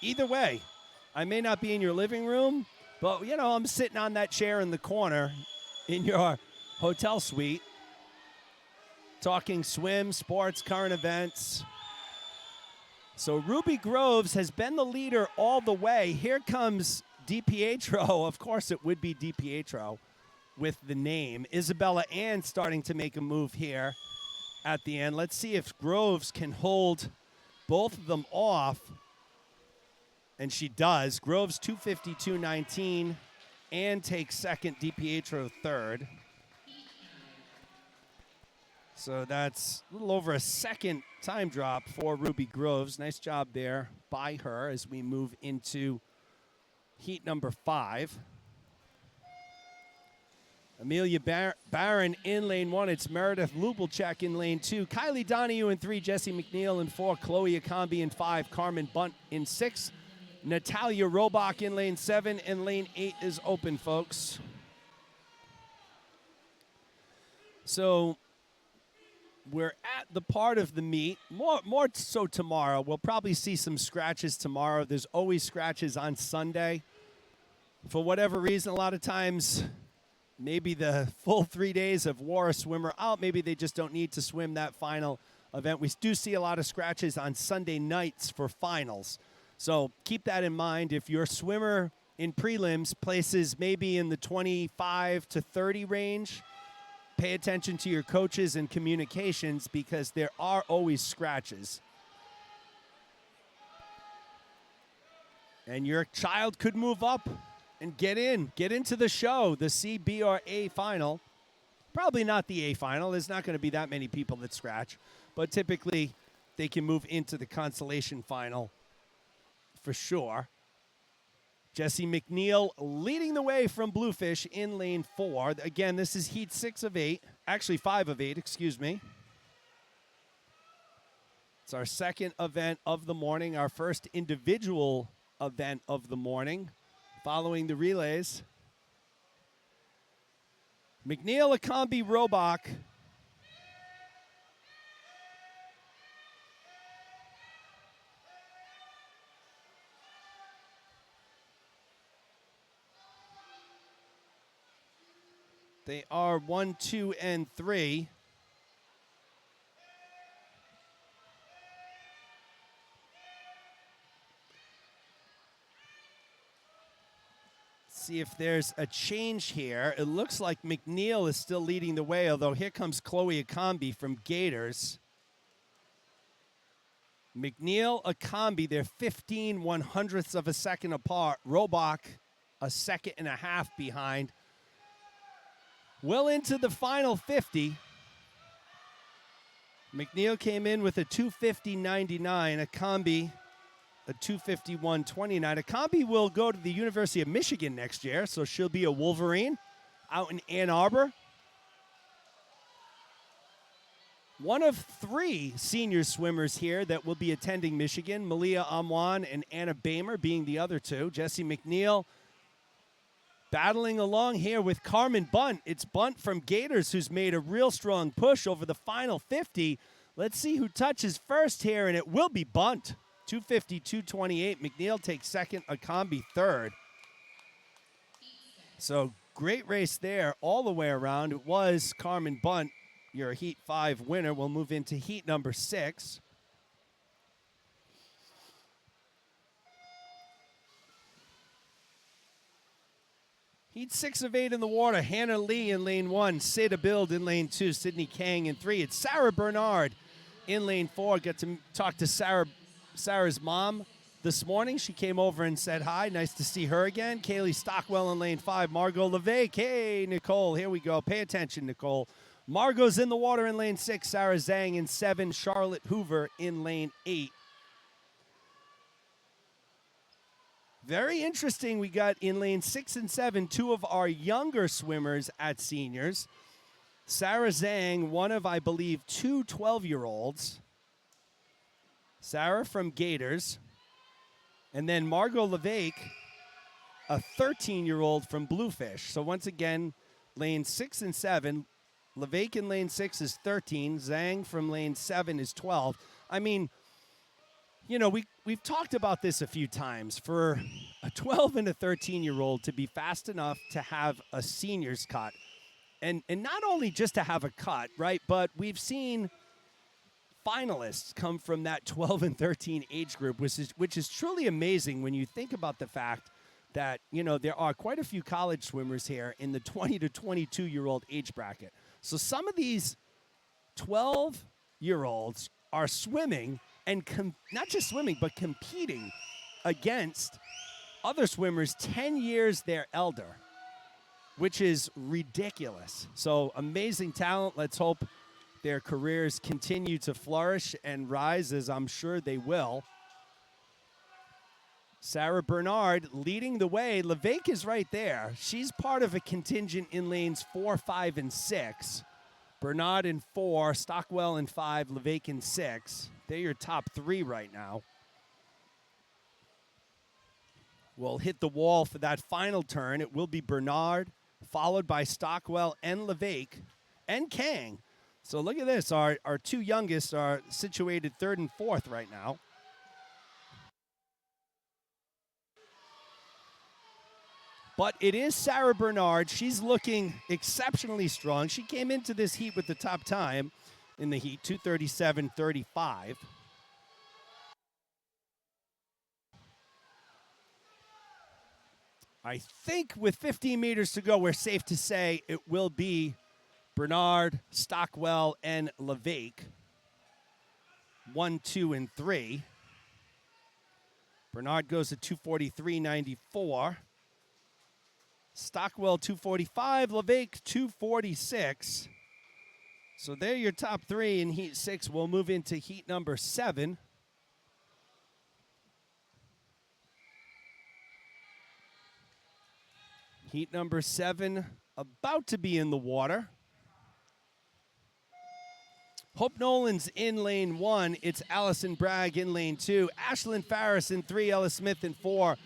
S1: either way, I may not be in your living room, but, you know, I'm sitting on that chair in the corner in your hotel suite, talking swim, sports, current events. So Ruby Groves has been the leader all the way. Here comes DiPietro. Of course it would be DiPietro with the name. Isabella Ann starting to make a move here at the end. Let's see if Groves can hold both of them off. And she does. Groves 252.19 and takes second, DiPietro third. So that's a little over a second time drop for Ruby Groves. Nice job there by her as we move into heat number 5. Amelia Barron in lane 1. It's Meredith Lubelchek in lane 2. Kylie Donahue in 3. Jessie McNeil in 4. Chloe Akambi in 5. Carmen Bunt in 6. Natalia Robach in lane 7. And lane 8 is open, folks. So we're at the part of the meet. More so tomorrow. We'll probably see some scratches tomorrow. There's always scratches on Sunday. For whatever reason, a lot of times, maybe the full 3 days have wore a swimmer out. Maybe they just don't need to swim that final event. We do see a lot of scratches on Sunday nights for finals. So keep that in mind. If your swimmer in prelims places maybe in the 25 to 30 range, pay attention to your coaches and communications because there are always scratches. And your child could move up and get into the show, the C, B, or A final. Probably not the A final. There's not going to be that many people that scratch. But typically, they can move into the consolation final for sure. Jessie McNeil leading the way from Bluefish in lane 4. Again, this is heat 6 of 8. Actually, 5 of 8, excuse me. It's our second event of the morning, our first individual event of the morning, following the relays. McNeil, Akambi, Robach. They are 1, 2, and 3. See if there's a change here. It looks like McNeil is still leading the way, although here comes Chloe Akambi from Gators. McNeil, Akambi, they're 15 100ths of a second apart. Robach, a second and a half behind. Well into the final 50. McNeil came in with a 250.99. Akambi, a 251.29. Akambi will go to the University of Michigan next year, so she'll be a Wolverine out in Ann Arbor. One of 3 senior swimmers here that will be attending Michigan, Malia Amwan and Anna Bamer being the other 2. Jessie McNeil battling along here with Carmen Bunt. It's Bunt from Gators who's made a real strong push over the final 50. Let's see who touches first here, and it will be Bunt. 250.228. McNeil takes second, Akambi third. So great race there all the way around. It was Carmen Bunt, your Heat 5 winner. We'll move into Heat number 6. Heat 6 of 8 in the water. Hannah Lee in lane 1. Seda Bild in lane 2. Sydney Kang in 3. It's Sarah Bernard in lane 4. Got to talk to Sarah's mom this morning. She came over and said hi. Nice to see her again. Kaylee Stockwell in lane 5. Margot LeVay. Hey, Nicole. Here we go. Pay attention, Nicole. Margot's in the water in lane 6. Sarah Zhang in 7. Charlotte Hoover in lane 8. Very interesting. We got in lane 6 and 7, 2 of our younger swimmers at seniors. Sarah Zhang, one of, I believe, 2 12-year-olds. Sarah from Gators. And then Margot LeVake, a 13-year-old from Bluefish. So once again, lane 6 and 7. LeVake in lane 6 is 13. Zhang from lane 7 is 12. I mean, you know, we've talked about this a few times. For a 12 and a 13-year-old to be fast enough to have a senior's cut, and not only just to have a cut, right, but we've seen finalists come from that 12 and 13 age group, which is truly amazing when you think about the fact that, you know, there are quite a few college swimmers here in the 20 to 22-year-old age bracket. So some of these 12-year-olds are swimming and not just swimming, but competing against other swimmers 10 years their elder, which is ridiculous. So amazing talent. Let's hope their careers continue to flourish and rise, as I'm sure they will. Sarah Bernard leading the way. LeVake is right there. She's part of a contingent in lanes 4, 5, and 6. Bernard in 4, Stockwell in 5, LeVake in 6. They're your top 3 right now. Will hit the wall for that final turn. It will be Bernard, followed by Stockwell and LeVake and Kang. So look at this. Our 2 youngest are situated 3rd and 4th right now. But it is Sarah Bernard. She's looking exceptionally strong. She came into this heat with the top time in the heat, 2:37.35. I think with 15 meters to go, we're safe to say it will be Bernard, Stockwell, and LeVake. 1, 2, and 3. Bernard goes at 2:43.94. Stockwell 2:45, LeVake 2:46. So they're your top 3 in heat 6. We'll move into heat number 7. Heat number 7 about to be in the water. Hope Nolan's in lane 1. It's Allison Bragg in lane 2. Ashlyn Farris in 3. Ella Smith in 4.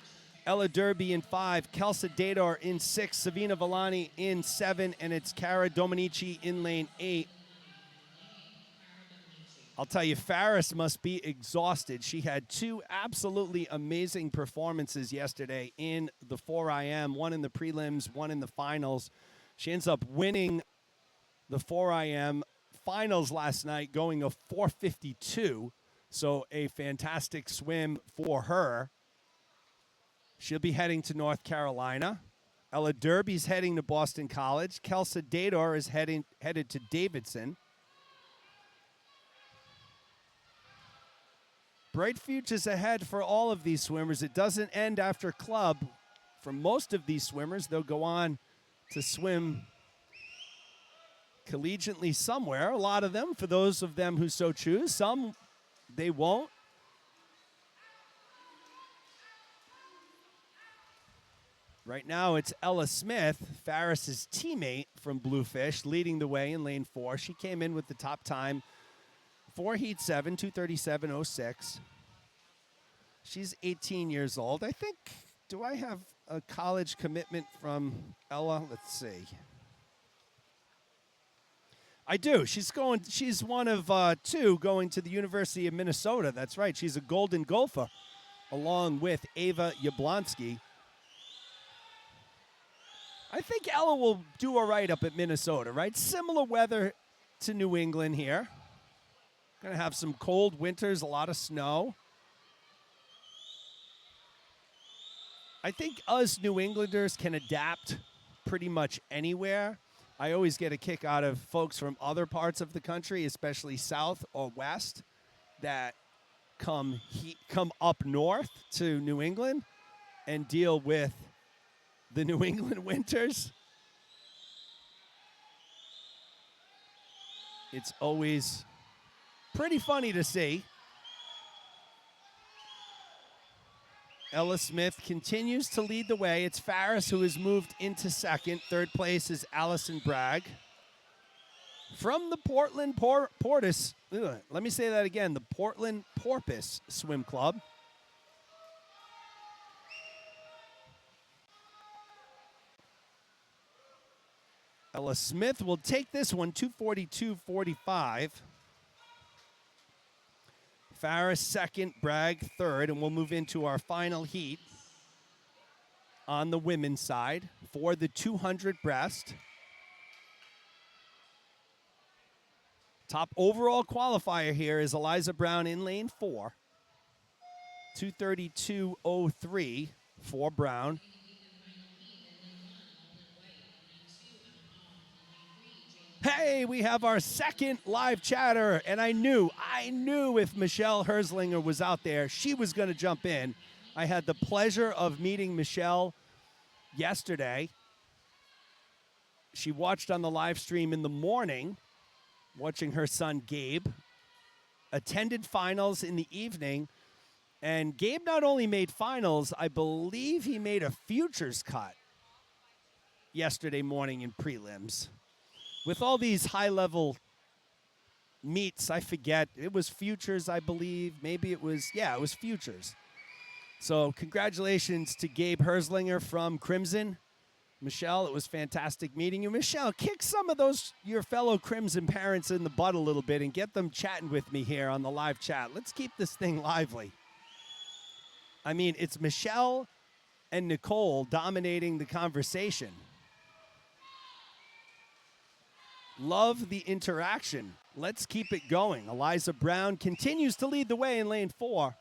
S1: Ella Derby in 5. Kelsa Dador in 6. Savina Villani in 7. And it's Cara Dominici in lane 8. I'll tell you, Farris must be exhausted. She had 2 absolutely amazing performances yesterday in the 4IM, one in the prelims, one in the finals. She ends up winning the 4IM finals last night, going a 4:52. So a fantastic swim for her. She'll be heading to North Carolina. Ella Derby's heading to Boston College. Kelsa Dador is headed to Davidson. Bright futures ahead for all of these swimmers. It doesn't end after club. For most of these swimmers, they'll go on to swim collegiately somewhere. A lot of them, for those of them who so choose. Some, they won't. Right now, it's Ella Smith, Farris's teammate from Bluefish, leading the way in lane 4. She came in with the top time for heat 7, 2:37.06. She's 18 years old. I think, do I have a college commitment from Ella? Let's see. I do. She's one of 2 going to the University of Minnesota. That's right. She's a Golden Gopher, along with Ava Yablonsky. I think Ella will do all right up at Minnesota, right? Similar weather to New England here. Going to have some cold winters, a lot of snow. I think us New Englanders can adapt pretty much anywhere. I always get a kick out of folks from other parts of the country, especially south or west, that come up north to New England and deal with the New England winters. It's always pretty funny to see. Ella Smith continues to lead the way. It's Farris who has moved into second. Third place is Allison Bragg. From the Portland Porpoise, let me say that again, the Portland Porpoise Swim Club. Ella Smith will take this one, 2:42.45. Farris second, Bragg third, and we'll move into our final heat on the women's side for the 200 breast. Top overall qualifier here is Eliza Brown in lane 4. 2:32.03 for Brown. Hey, we have our second live chatter, and I knew if Michelle Herzlinger was out there, she was going to jump in. I had the pleasure of meeting Michelle yesterday. She watched on the live stream in the morning, watching her son Gabe, attended finals in the evening, And Gabe not only made finals, I believe he made a futures cut yesterday morning in prelims. With all these high-level meets, I forget. It was futures, I believe. Maybe it was, yeah, it was futures. So congratulations to Gabe Herzlinger from Crimson. Michelle, it was fantastic meeting you. Michelle, kick some of those, your fellow Crimson parents in the butt a little bit and get them chatting with me here on the live chat. Let's keep this thing lively. I mean, it's Michelle and Nicole dominating the conversation. Love the interaction. Let's keep it going. Eliza Brown continues to lead the way in lane 4.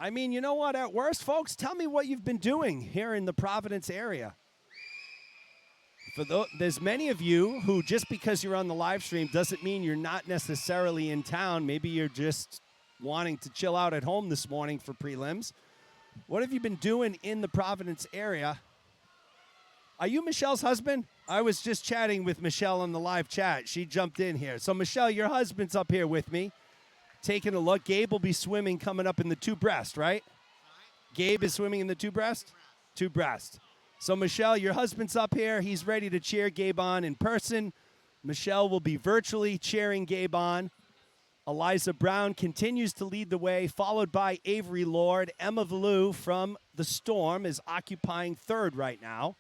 S1: I mean, you know what? At worst, folks, tell me what you've been doing here in the Providence area. There's many of you who, just because you're on the live stream doesn't mean you're not necessarily in town. Maybe you're just wanting to chill out at home this morning for prelims. What have you been doing in the Providence area? Are you Michelle's husband? I was just chatting with Michelle on the live chat. She jumped in here. So, Michelle, your husband's up here with me, taking a look. Gabe will be swimming coming up in the 2-breast, right? Gabe is swimming in the 2-breast? 2-breast. So, Michelle, your husband's up here. He's ready to cheer Gabe on in person. Michelle will be virtually cheering Gabe on. Eliza Brown continues to lead the way, followed by Avery Lord. Emma Valou from the Storm is occupying 3rd right now.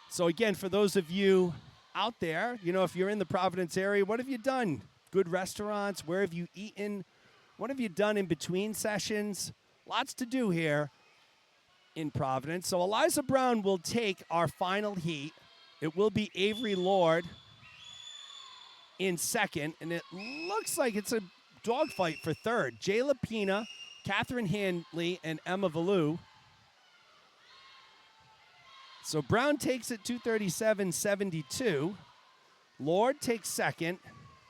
S1: So, again, for those of you out there, you know, if you're in the Providence area, what have you done? Good restaurants? Where have you eaten? What have you done in between sessions? Lots to do here in Providence. So, Eliza Brown will take our final heat. It will be Avery Lord in 2nd, and it looks like it's a dogfight for 3rd. Jayla Pina, Catherine Handley, and Emma Valou. So Brown takes it 237.72. Lord takes 2nd,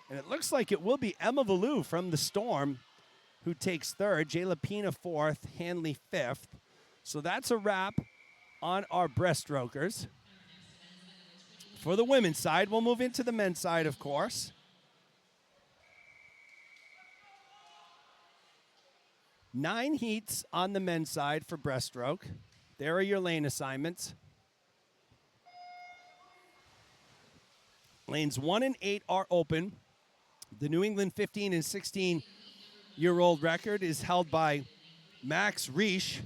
S1: and it looks like it will be Emma Valou from the Storm who takes 3rd. Jayla Pina 4th, Handley 5th. So that's a wrap on our breaststrokers. For the women's side, we'll move into the men's side, of course. Nine heats on the men's side for breaststroke. There are your lane assignments. Lanes 1 and 8 are open. The New England 15 and 16-year-old record is held by Max Riesch.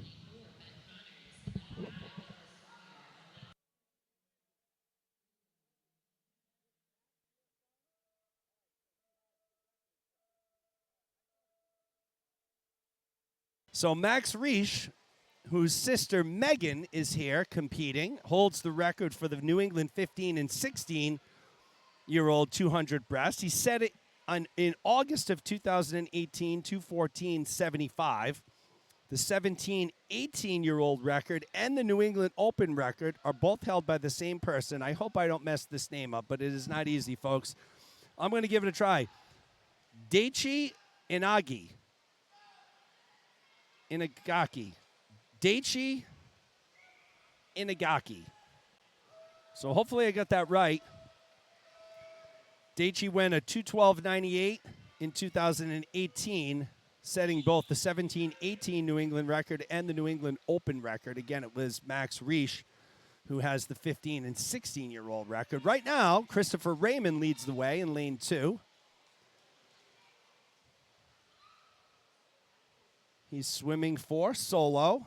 S1: So Max Riesch, whose sister Megan is here competing, holds the record for the New England 15 and 16-year-old 200 breast. He set it in August of 2018, 2:14.75. The 17-18-year-old record and the New England Open record are both held by the same person. I hope I don't mess this name up, but it is not easy, folks. I'm going to give it a try. Daichi Inagaki. Daichi Inagaki. So hopefully I got that right. Daichi went a 2:12.98 in 2018, setting both the 17-18 New England record and the New England Open record. Again, it was Max Riesch who has the 15 and 16-year-old record. Right now, Christopher Raymond leads the way in lane 2. He's swimming for solo.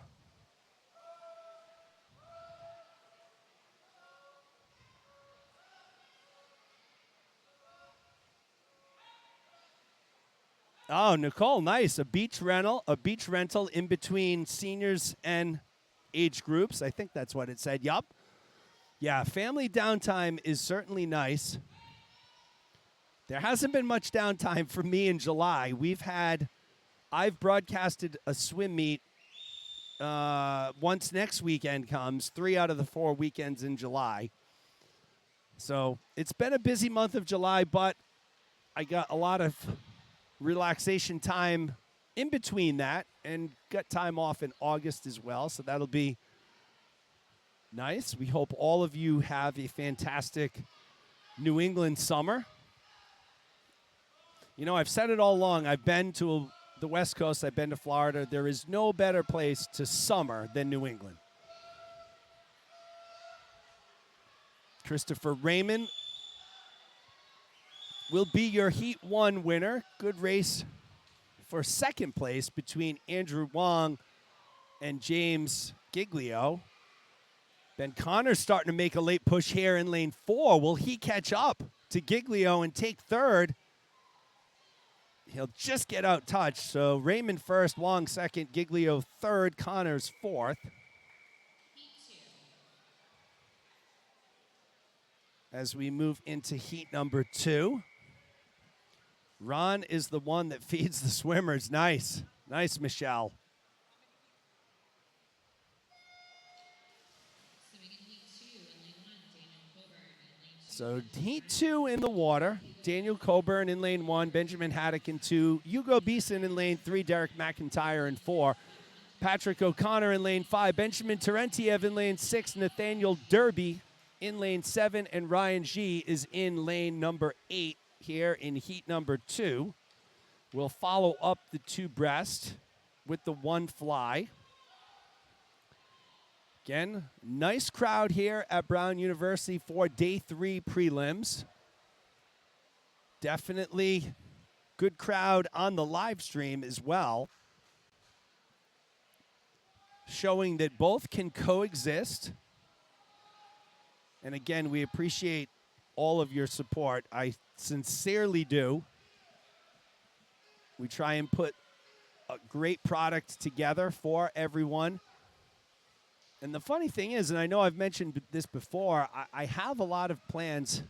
S1: Oh, Nicole, nice. A beach rental in between seniors and age groups. I think that's what it said. Yup. Yeah, family downtime is certainly nice. There hasn't been much downtime for me in July. I've broadcasted a swim meet once next weekend comes, 3 out of the 4 weekends in July. So it's been a busy month of July, but I got a lot of relaxation time in between that and got time off in August as well. So that'll be nice. We hope all of you have a fantastic New England summer. You know, I've said it all along. I've been to the West Coast. I've been to Florida. There is no better place to summer than New England. Christopher Raymond will be your Heat 1 winner. Good race for second place between Andrew Wong and James Giglio. Ben Connor's starting to make a late push here in lane 4. Will he catch up to Giglio and take third? He'll just get out touched. So Raymond first, Wong second, Giglio third, Connors fourth. As we move into heat number 2. Ron is the one that feeds the swimmers. Nice. Nice, Michelle. So heat 2 in the water. Daniel Coburn in lane 1, Benjamin Haddock in 2, Hugo Beeson in lane 3, Derek McIntyre in 4, Patrick O'Connor in lane 5, Benjamin Terentiev in lane 6, Nathaniel Derby in lane 7, and Ryan G is in lane number 8 here in heat number 2. We'll follow up the 2 breast with the 1 fly. Again, nice crowd here at Brown University for day 3 prelims. Definitely good crowd on the live stream as well, showing that both can coexist. And again, we appreciate all of your support. I sincerely do. We try and put a great product together for everyone. And the funny thing is, and I know I've mentioned this before, I have a lot of plans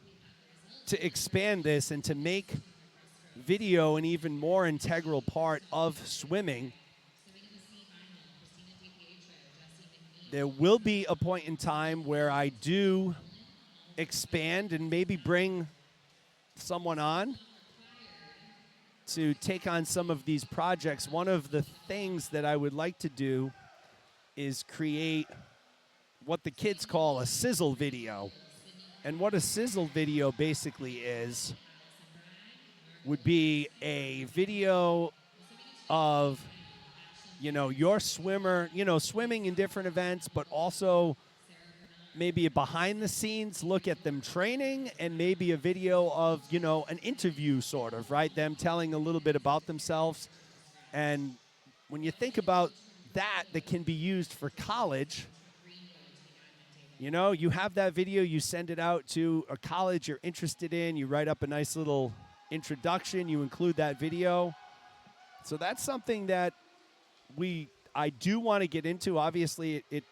S1: to expand this and to make video an even more integral part of swimming. There will be a point in time where I do expand and maybe bring someone on to take on some of these projects. One of the things that I would like to do is create what the kids call a sizzle video. And what a sizzle video basically would be a video of, your swimmer, swimming in different events, but also maybe a behind the scenes look at them training, and maybe a video of, an interview sort of, right? Them telling a little bit about themselves. And when you think about that can be used for college, you have that video, you send it out to a college you're interested in, you write up a nice little introduction, you include that video. So that's something that I do want to get into. Obviously, it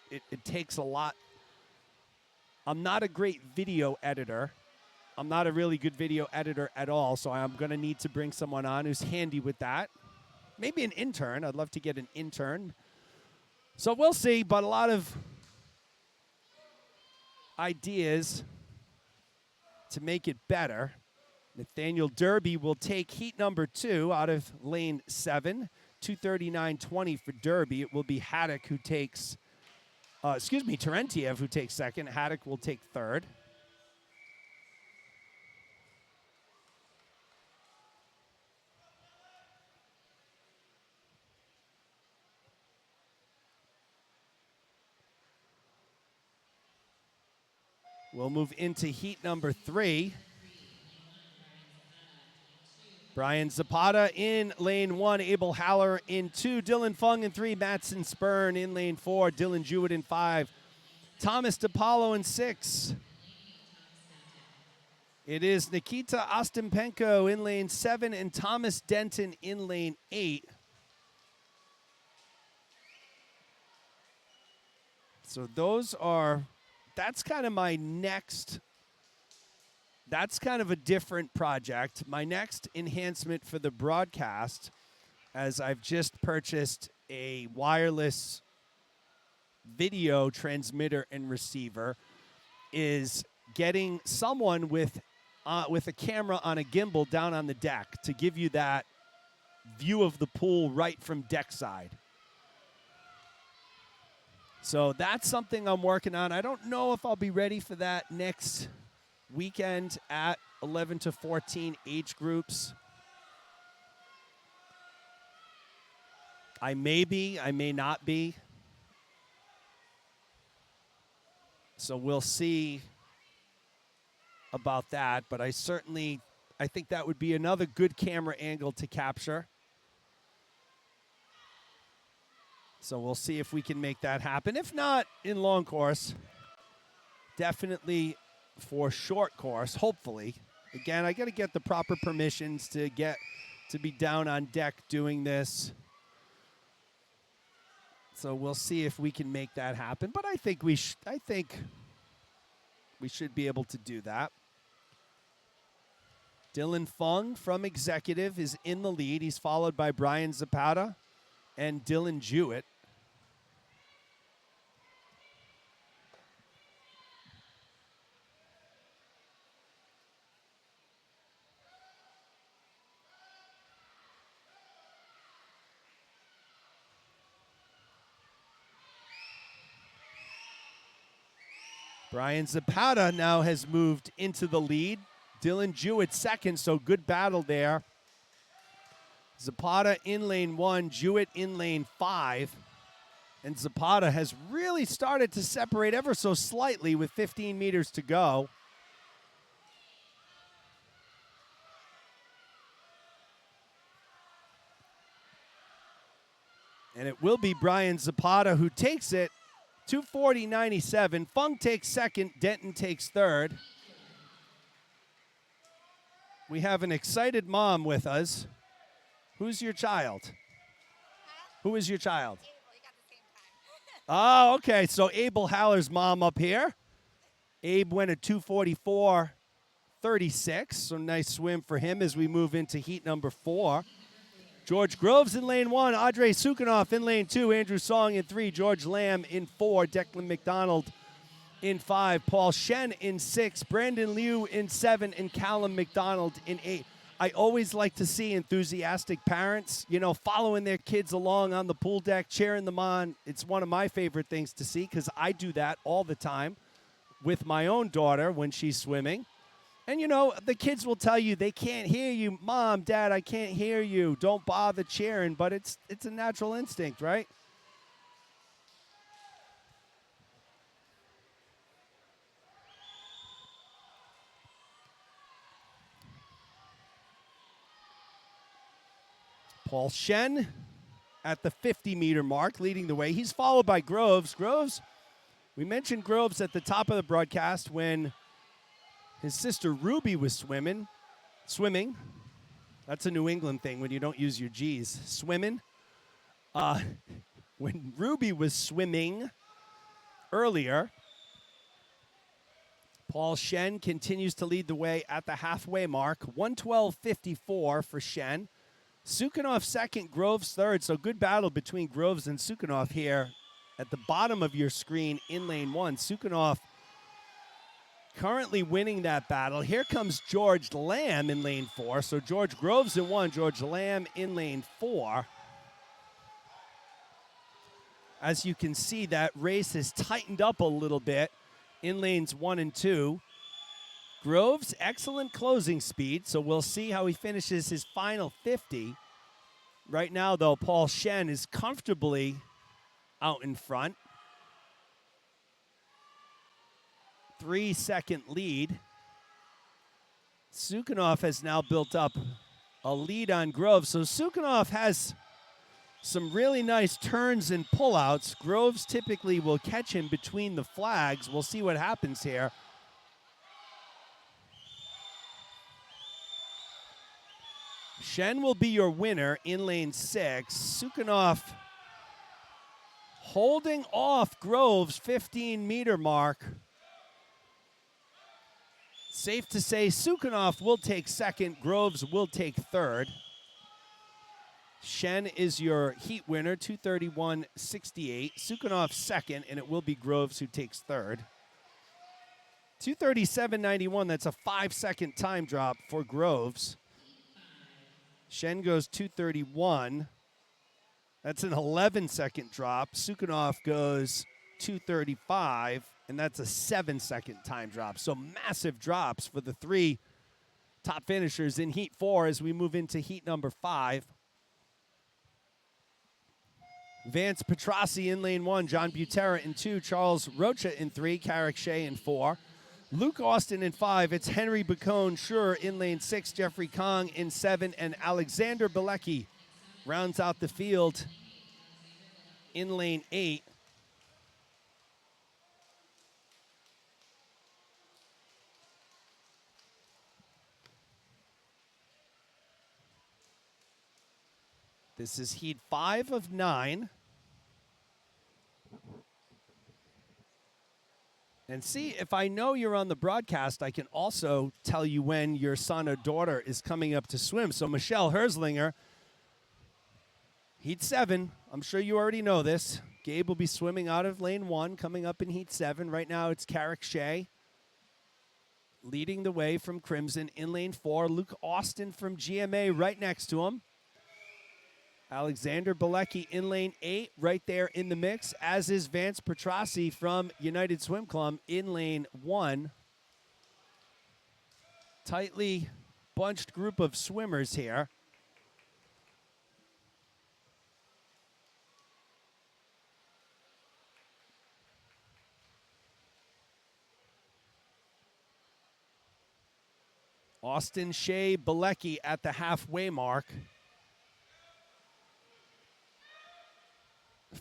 S1: takes a lot. I'm not a great video editor. I'm not a really good video editor at all, so I'm going to need to bring someone on who's handy with that. Maybe an intern. I'd love to get an intern. So we'll see, but a lot of ideas to make it better. Nathaniel Derby will take heat number 2 out of lane 7, 2:39.20 for Derby. It will be Haddock who takes, Terentiev who takes second. Haddock will take third. We'll move into heat number 3. Brian Zapata in lane 1, Abel Haller in 2, Dylan Fung in 3, Matson Spurn in lane 4, Dylan Jewett in 5, Thomas DePaulo in 6. It is Nikita Ostempenko in lane 7 and Thomas Denton in lane 8. So that's kind of my next. That's kind of a different project. My next enhancement for the broadcast, as I've just purchased a wireless video transmitter and receiver, is getting someone with a camera on a gimbal down on the deck to give you that view of the pool right from deck side. So that's something I'm working on. I don't know if I'll be ready for that next weekend at 11 to 14 age groups. I may be, I may not be. So we'll see about that, but I think that would be another good camera angle to capture. So we'll see if we can make that happen. If not, in long course, definitely for short course, hopefully. Again, I got to get the proper permissions to be down on deck doing this. So we'll see if we can make that happen. But I think we should be able to do that. Dylan Fung from Executive is in the lead. He's followed by Brian Zapata and Dylan Jewett. Brian Zapata now has moved into the lead. Dylan Jewett second, so good battle there. Zapata in lane 1, Jewett in lane 5. And Zapata has really started to separate ever so slightly with 15 meters to go. And it will be Brian Zapata who takes it. 240.97. Fung takes second. Denton takes third. We have an excited mom with us. Who's your child? Who is your child?
S2: Abel, he got the same time.
S1: Oh, okay. So Abel Haller's mom up here. Abe went at 244.36. So nice swim for him as we move into heat number 4. George Groves in lane 1, Audrey Sukanoff in lane 2, Andrew Song in 3, George Lamb in 4, Declan McDonald in 5, Paul Shen in 6, Brandon Liu in 7, and Callum McDonald in 8. I always like to see enthusiastic parents, following their kids along on the pool deck, cheering them on. It's one of my favorite things to see because I do that all the time with my own daughter when she's swimming. And, the kids will tell you they can't hear you. Mom, Dad, I can't hear you. Don't bother cheering. But it's a natural instinct, right? Paul Shen at the 50-meter mark, leading the way. He's followed by Groves. We mentioned Groves at the top of the broadcast when his sister Ruby was swimming. That's a New England thing when you don't use your G's. Swimming. When Ruby was swimming earlier, Paul Shen continues to lead the way at the halfway mark. 112.54 for Shen. Sukanoff second, Groves third. So good battle between Groves and Sukanoff here at the bottom of your screen in lane 1. Sukanoff currently winning that battle. Here comes George Lamb in lane 4. So George Groves in 1, George Lamb in lane 4. As you can see, that race has tightened up a little bit in lanes 1 and 2. Groves, excellent closing speed, so we'll see how he finishes his final 50. Right now, though, Paul Shen is comfortably out in front. 3-second lead. Sukanoff has now built up a lead on Groves. So Sukanoff has some really nice turns and pullouts. Groves typically will catch him between the flags. We'll see what happens here. Shen will be your winner in lane 6. Sukanoff holding off Groves' 15-meter mark. Safe to say Sukanoff will take second, Groves will take third. Shen is your heat winner, 231.68. Sukanoff second, and it will be Groves who takes third. 237.91, that's a 5-second time drop for Groves. Shen goes 231. That's an 11-second drop. Sukanoff goes 235. And that's a 7-second time drop. So massive drops for the 3 top finishers in Heat 4 as we move into Heat number 5. Vance Petrossi in lane 1, John Butera in 2, Charles Rocha in 3, Carrick Shea in 4, Luke Austin in 5. It's Henry Bacone Sure in lane 6, Jeffrey Kong in 7, and Alexander Bilecki rounds out the field in lane 8. This is heat 5 of 9. And see, if I know you're on the broadcast, I can also tell you when your son or daughter is coming up to swim. So Michelle Herzlinger, heat 7. I'm sure you already know this. Gabe will be swimming out of lane 1, coming up in heat 7. Right now it's Carrick Shea leading the way from Crimson in lane 4. Luke Austin from GMA right next to him. Alexander Bilecki in lane 8, right there in the mix, as is Vance Petrossi from United Swim Club in lane 1. Tightly bunched group of swimmers here. Austin, Shea, Bilecki at the halfway mark.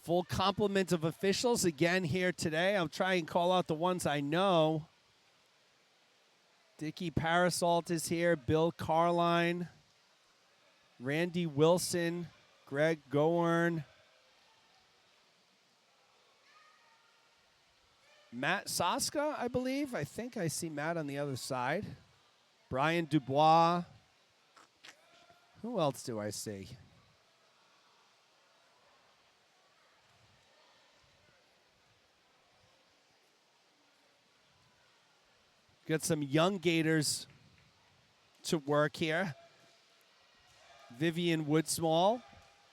S1: Full complement of officials again here today. I'll try and call out the ones I know. Dickie Parasault is here. Bill Carline. Randy Wilson. Greg Goern. Matt Soska, I believe. I think I see Matt on the other side. Brian Dubois. Who else do I see? Got some young Gators to work here. Vivian Woodsmall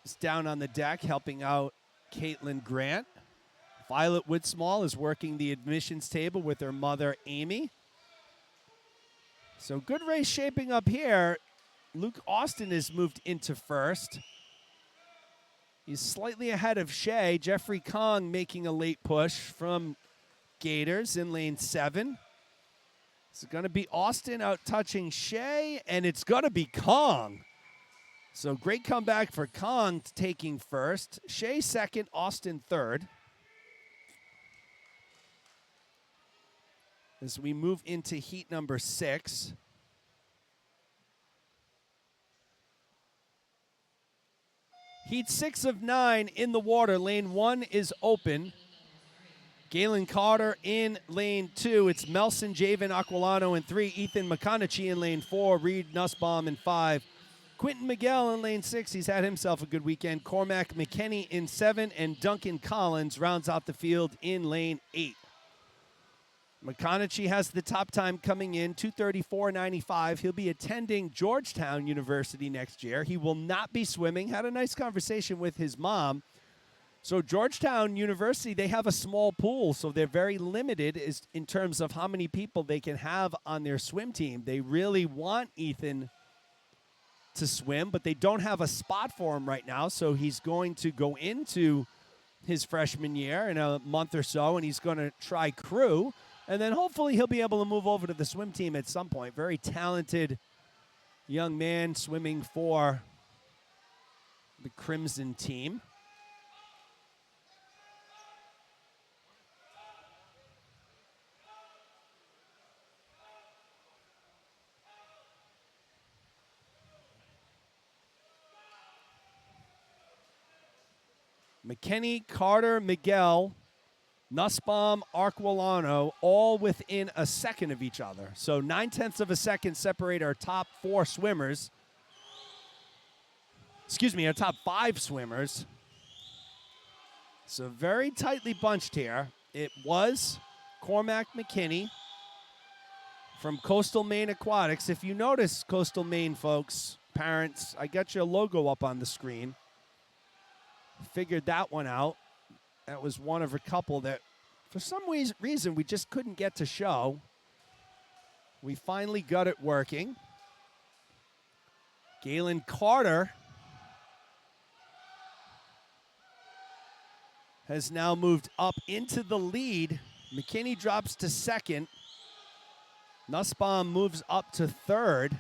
S1: is down on the deck helping out Caitlin Grant. Violet Woodsmall is working the admissions table with her mother, Amy. So good race shaping up here. Luke Austin has moved into first. He's slightly ahead of Shea. Jeffrey Kong making a late push from Gators in lane 7. It's going to be Austin out touching Shea, and it's going to be Kong. So great comeback for Kong taking first. Shea second, Austin third. As we move into heat number 6. Heat 6 of 9 in the water. Lane 1 is open. Galen Carter in lane 2. It's Melson, Javen Aquilano in 3. Ethan McConaughey in lane 4. Reed Nussbaum in 5. Quentin Miguel in lane 6. He's had himself a good weekend. Cormac McKinney in 7. And Duncan Collins rounds out the field in lane 8. McConaughey has the top time coming in, 2:34.95. He'll be attending Georgetown University next year. He will not be swimming. Had a nice conversation with his mom. So Georgetown University, they have a small pool, so they're very limited in terms of how many people they can have on their swim team. They really want Ethan to swim, but they don't have a spot for him right now, so he's going to go into his freshman year in a month or so, and he's going to try crew, and then hopefully he'll be able to move over to the swim team at some point. Very talented young man swimming for the Crimson team. McKinney, Carter, Miguel, Nussbaum, Aquilano, all within a second of each other. So 9/10 of a second separate our top 4 swimmers. Excuse me, our top 5 swimmers. So very tightly bunched here. It was Cormac McKinney from Coastal Maine Aquatics. If you notice, Coastal Maine folks, parents, I got your logo up on the screen. Figured that one out. That was one of a couple that, for some reason, we just couldn't get to show. We finally got it working. Galen Carter has now moved up into the lead. McKinney drops to second. Nussbaum moves up to third.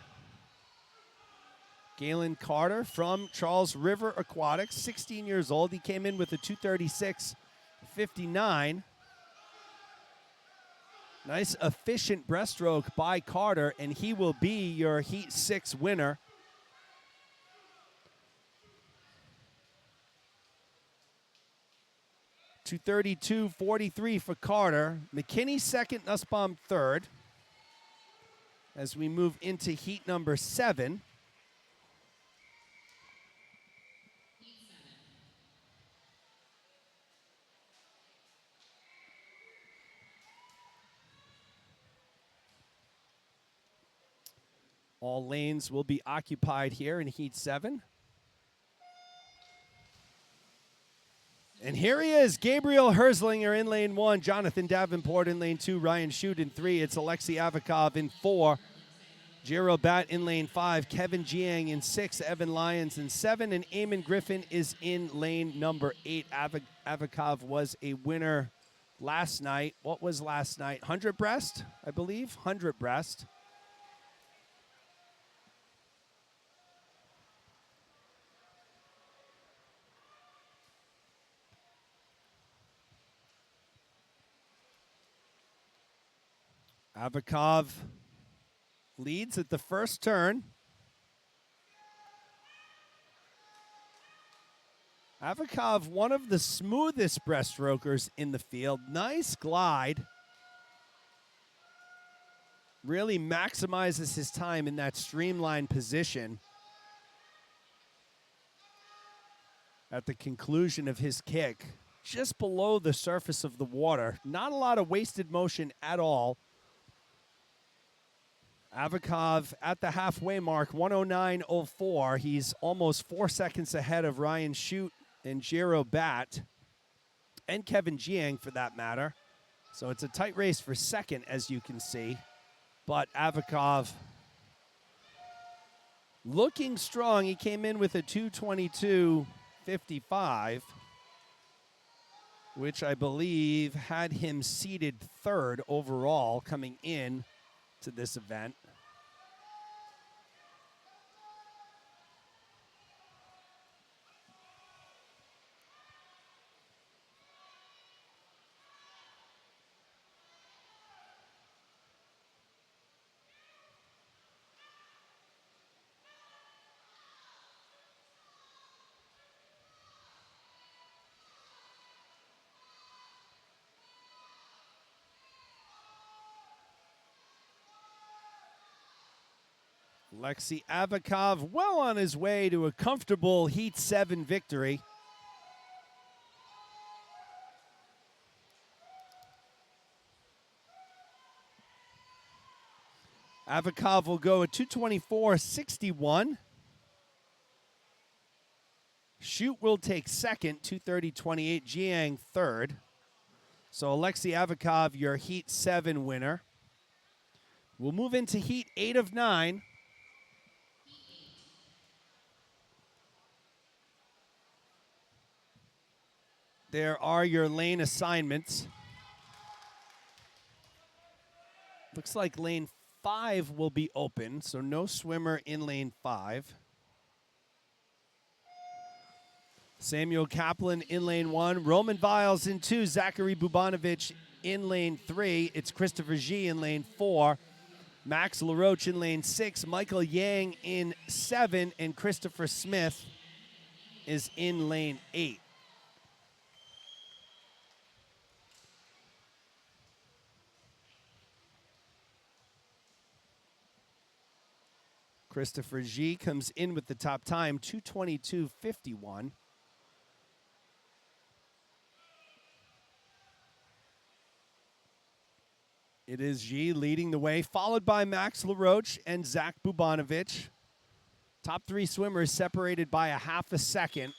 S1: Galen Carter from Charles River Aquatics, 16 years old. He came in with a 236.59. Nice efficient breaststroke by Carter, and he will be your Heat 6 winner. .232.43 for Carter. McKinney second, Nussbaum third. As we move into heat number 7. All lanes will be occupied here in heat 7. And here he is, Gabriel Herzlinger in lane 1, Jonathan Davenport in lane 2, Ryan Shute in 3. It's Alexei Avakov in 4, Jiro Bat in lane 5, Kevin Jiang in 6, Evan Lyons in 7, and Eamon Griffin is in lane number 8. Avakov was a winner last night. What was last night? 100 breast, I believe? 100 breast. Avakov leads at the first turn. Avakov, one of the smoothest breaststrokers in the field. Nice glide. Really maximizes his time in that streamlined position. At the conclusion of his kick, just below the surface of the water. Not a lot of wasted motion at all. Avakov at the halfway mark, 109.04. He's almost 4 seconds ahead of Ryan Shute and Jiro Bat, and Kevin Jiang for that matter. So it's a tight race for second, as you can see. But Avakov looking strong. He came in with a 222.55, which I believe had him seated third overall coming in to this event. Alexei Avakov well on his way to a comfortable Heat 7 victory. Avakov will go at 224.61. Shute will take second, 230.28. Jiang third. So Alexei Avakov, your Heat 7 winner. We'll move into Heat 8 of 9. There are your lane assignments. Looks like lane 5 will be open, so no swimmer in lane 5. Samuel Kaplan in lane 1. Roman Viles in 2. Zachary Bubanovic in lane 3. It's Christopher G in lane 4. Max LaRoche in lane 6. Michael Yang in 7. And Christopher Smith is in lane 8. Christopher G comes in with the top time, 222.51. It is G leading the way, followed by Max LaRoche and Zach Bubanovic. Top 3 swimmers separated by a half a second.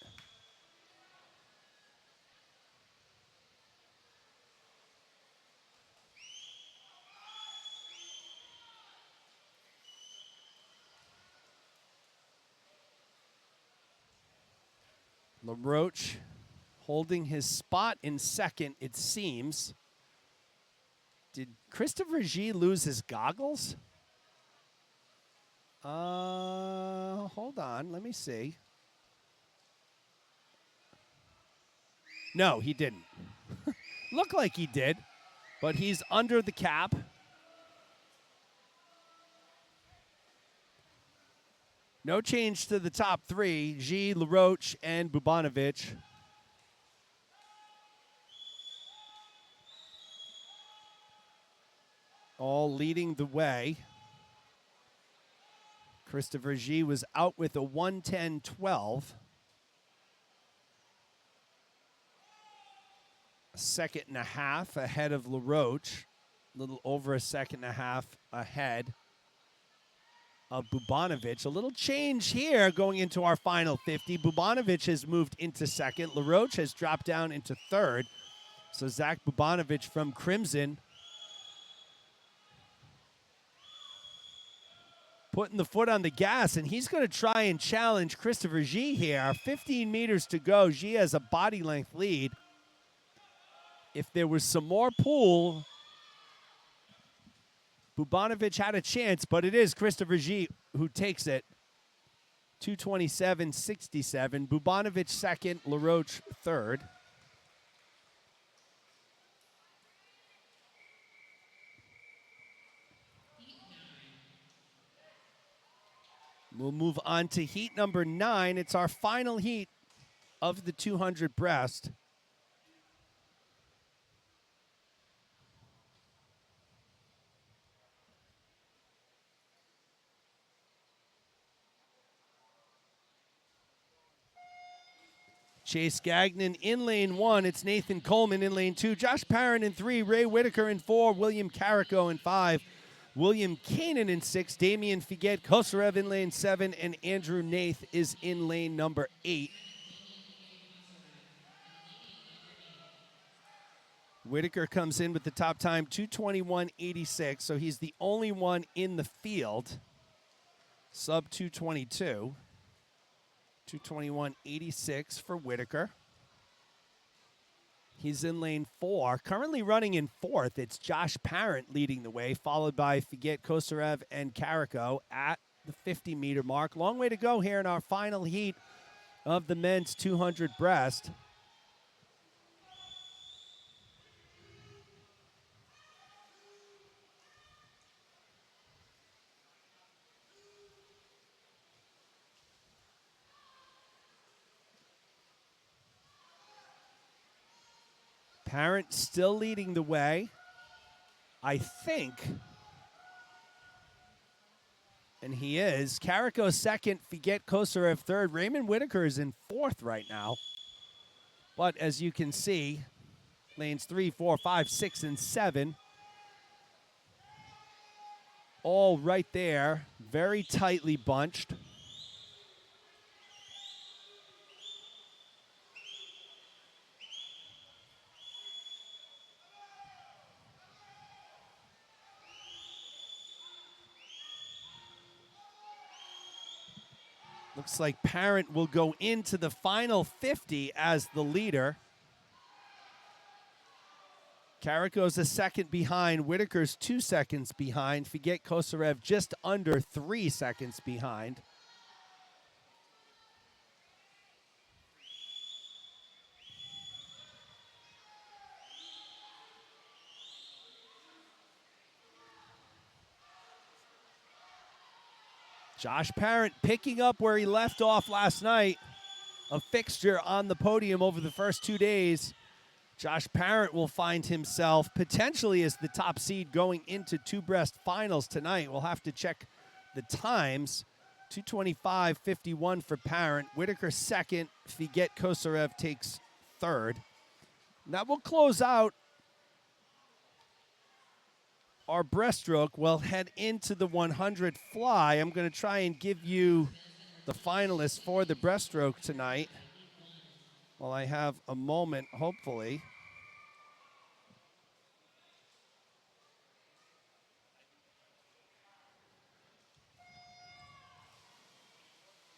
S1: LaRoche holding his spot in second, it seems. Did Christopher G lose his goggles? Hold on. Let me see. No, he didn't. Looked like he did, but he's under the cap. No change to the top three. G, LaRoche, and Bubanovic. All leading the way. Christopher G was out with a 1:10.12. A second and a half ahead of LaRoche. A little over a second and a half ahead of Bubanovic. A little change here going into our final 50. Bubanovic has moved into second. LaRoche has dropped down into third. So Zach Bubanovic from Crimson putting the foot on the gas, and he's going to try and challenge Christopher G here. 15 meters to go. G has a body length lead. If there was some more pool, Bubanovic had a chance, but it is Christopher G who takes it. 2:27.67. Bubanovic second, LaRoche third. We'll move on to heat number 9. It's our final heat of the 200 breast. Chase Gagnon in lane 1. It's Nathan Coleman in lane 2. Josh Parent in 3. Ray Whitaker in 4. William Carrico in 5. William Kanan in 6. Damian Figuet Kosarev in lane 7. And Andrew Nath is in lane number 8. Whitaker comes in with the top time, 2:21.86. So he's the only one in the field. Sub 2:22. 2:21.86 for Whitaker. He's in lane 4. Currently running in 4th. It's Josh Parent leading the way, followed by Figuet, Kosarev, and Carrico at the 50-meter mark. Long way to go here in our final heat of the men's 200 breast. Parent still leading the way, I think. And he is. Carrico second, Figuet Kosarev third. Raymond Whitaker is in 4th right now. But as you can see, lanes 3, 4, 5, 6, and 7. All right there. Very tightly bunched. Looks like Parent will go into the final 50 as the leader. Carrico's a second behind. Whitaker's 2 seconds behind. Figuet Kosarev just under 3 seconds behind. Josh Parent picking up where he left off last night. A fixture on the podium over the first 2 days. Josh Parent will find himself potentially as the top seed going into 2 breast finals tonight. We'll have to check the times. 2:25.51 for Parent. Whitaker second. Figuet Kosarev takes third. That will close out our breaststroke. We'll head into the 100 fly. I'm going to try and give you the finalists for the breaststroke tonight while I have a moment, hopefully.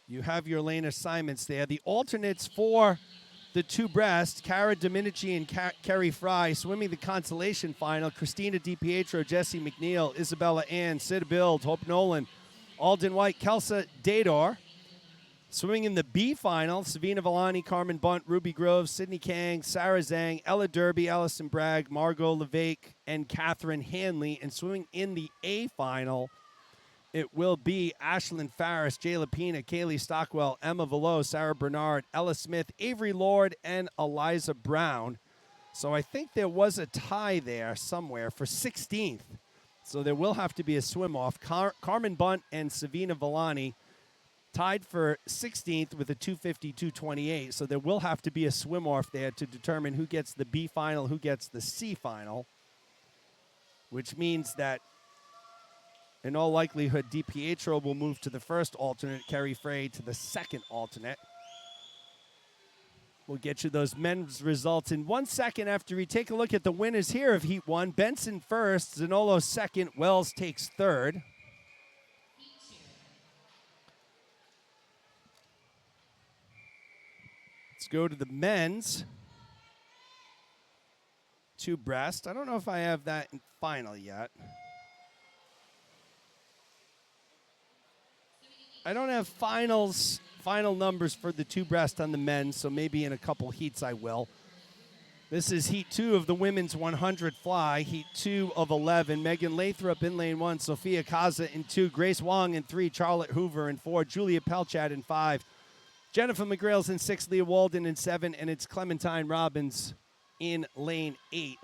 S1: You have your lane assignments there. The alternates for the two breast, Cara Dominici and Kerry Fry swimming the consolation final. Christina DiPietro, Jessie McNeil, Isabella Ann, Sid Bild, Hope Nolan, Alden White, Kelsa Dador. Swimming in the B final, Savina Villani, Carmen Bunt, Ruby Grove, Sydney Kang, Sarah Zhang, Ella Derby, Allison Bragg, Margot Levake, and Catherine Hanley. And swimming in the A final, it will be Ashlyn Farris, Jay Lapina, Kaylee Stockwell, Emma Velo, Sarah Bernard, Ella Smith, Avery Lord, and Eliza Brown. So I think there was a tie there somewhere for 16th. So there will have to be a swim-off. Carmen Bunt and Savina Villani tied for 16th with a 250-228. So there will have to be a swim-off there to determine who gets the B final, who gets the C final, which means that in all likelihood, DiPietro will move to the first alternate, Kerry Frey to the second alternate. We'll get you those men's results in 1 second after we take a look at the winners here of Heat 1. Benson first, Zanolo second, Wells takes third. Let's go to the men's two breast. I don't know if I have that in final yet. I don't have final numbers for the two breast on the men, so maybe in a couple heats I will. This is Heat 2 of the women's 100 fly. Heat 2 of 11. Megan Lathrop in lane 1. Sophia Kaza in 2. Grace Wong in 3. Charlotte Hoover in 4. Julia Pelchat in 5. Jennifer McGrail's in 6. Leah Walden in 7. And it's Clementine Robbins in lane 8.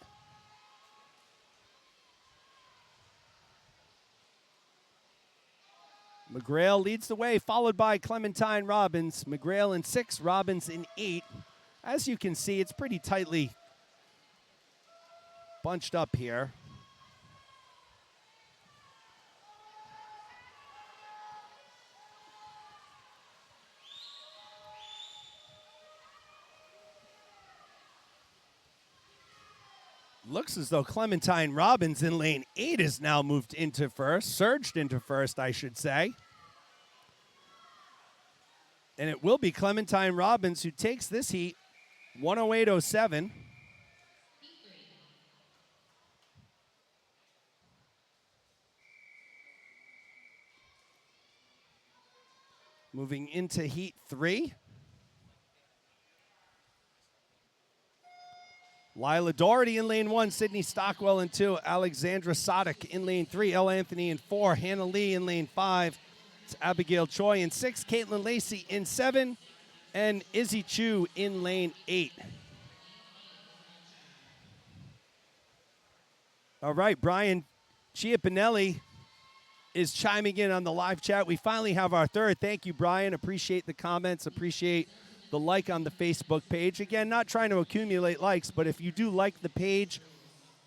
S1: McGrail leads the way, followed by Clementine Robbins. McGrail in 6, Robbins in 8. As you can see, it's pretty tightly bunched up here. Looks as though Clementine Robbins in lane 8 has now moved into first, surged into first, I should say. And it will be Clementine Robbins who takes this heat, 108.07. Moving into Heat 3. Lila Doherty in lane 1, Sydney Stockwell in 2, Alexandra Sadek in lane 3, Elle Anthony in 4, Hannah Lee in lane 5, it's Abigail Choi in 6, Caitlin Lacey in 7, and Izzy Chu in lane 8. All right, Brian Chiapinelli is chiming in on the live chat. We finally have our third. Thank you, Brian. Appreciate the comments. Appreciate the like on the Facebook page. Again, not trying to accumulate likes, but if you do like the page,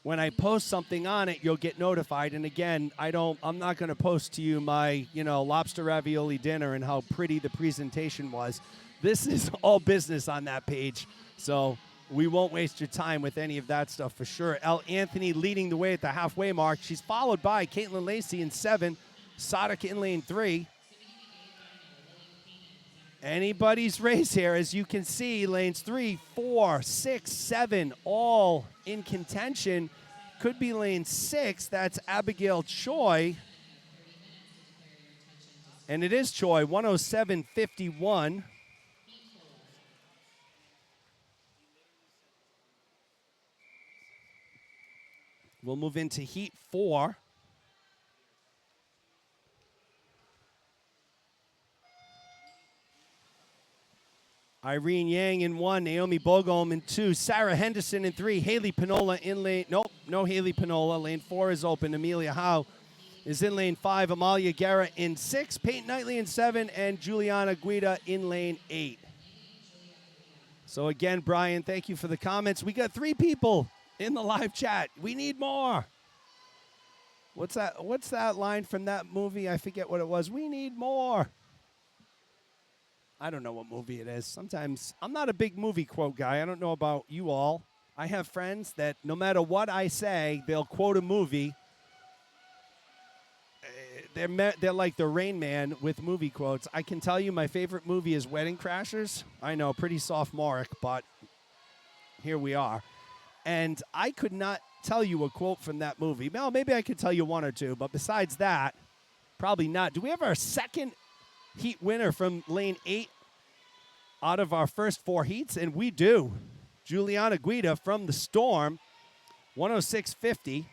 S1: when I post something on it, you'll get notified. And again, I'm not going to post to you my, lobster ravioli dinner and how pretty the presentation was. This is all business on that page. So we won't waste your time with any of that stuff for sure. Elle Anthony leading the way at the halfway mark. She's followed by Caitlin Lacey in 7, Sadek in lane 3. Anybody's race here, as you can see, lanes 3, 4, 6, 7, all in contention. Could be lane 6. That's Abigail Choi. And it is Choi, 107.51. We'll move into Heat 4. Irene Yang in 1, Naomi Bogholm in 2, Sarah Henderson in 3, Haley Pinola in lane, no Haley Pinola, lane 4 is open, Amelia Howe is in lane 5, Amalia Guerra in 6, Peyton Knightley in 7, and Juliana Guida in lane 8. So again, Brian, thank you for the comments. We got 3 people in the live chat. We need more. What's that line from that movie? I forget what it was. We need more. I don't know what movie it is. Sometimes I'm not a big movie quote guy. I don't know about you all. I have friends that no matter what I say, they'll quote a movie. they're like the Rain Man with movie quotes. I can tell you my favorite movie is Wedding Crashers. I know, pretty sophomoric, but here we are. And I could not tell you a quote from that movie. Well, maybe I could tell you one or two, but besides that, probably not. Do we have our second heat winner from lane 8 out of our first 4 heats? And we do. Juliana Guida from the Storm, 106.50.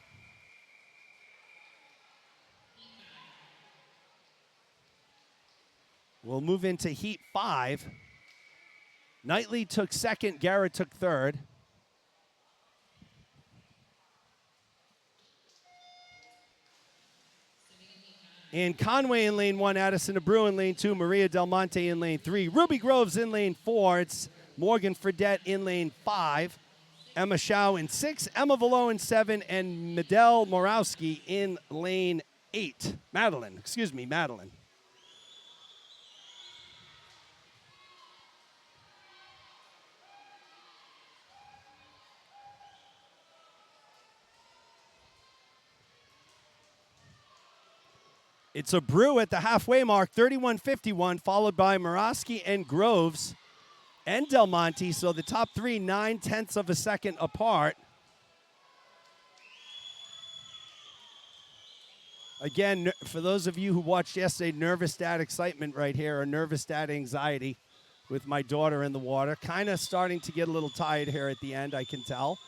S1: We'll move into heat 5. Knightley took second, Garrett took third. And Conway in lane 1, Addison Abreu in lane 2, Maria Del Monte in lane 3, Ruby Groves in lane 4, it's Morgan Fredette in lane 5, Emma Shao in 6, Emma Valo in 7, and Medel Morowski in lane 8. Madeline. It's Abreu at the halfway mark, 31.51, followed by Morowski and Groves and Del Monte. So the top 3, 9/10 of a second apart. Again, for those of you who watched yesterday, nervous dad excitement right here, or nervous dad anxiety with my daughter in the water. Kind of starting to get a little tired here at the end, I can tell.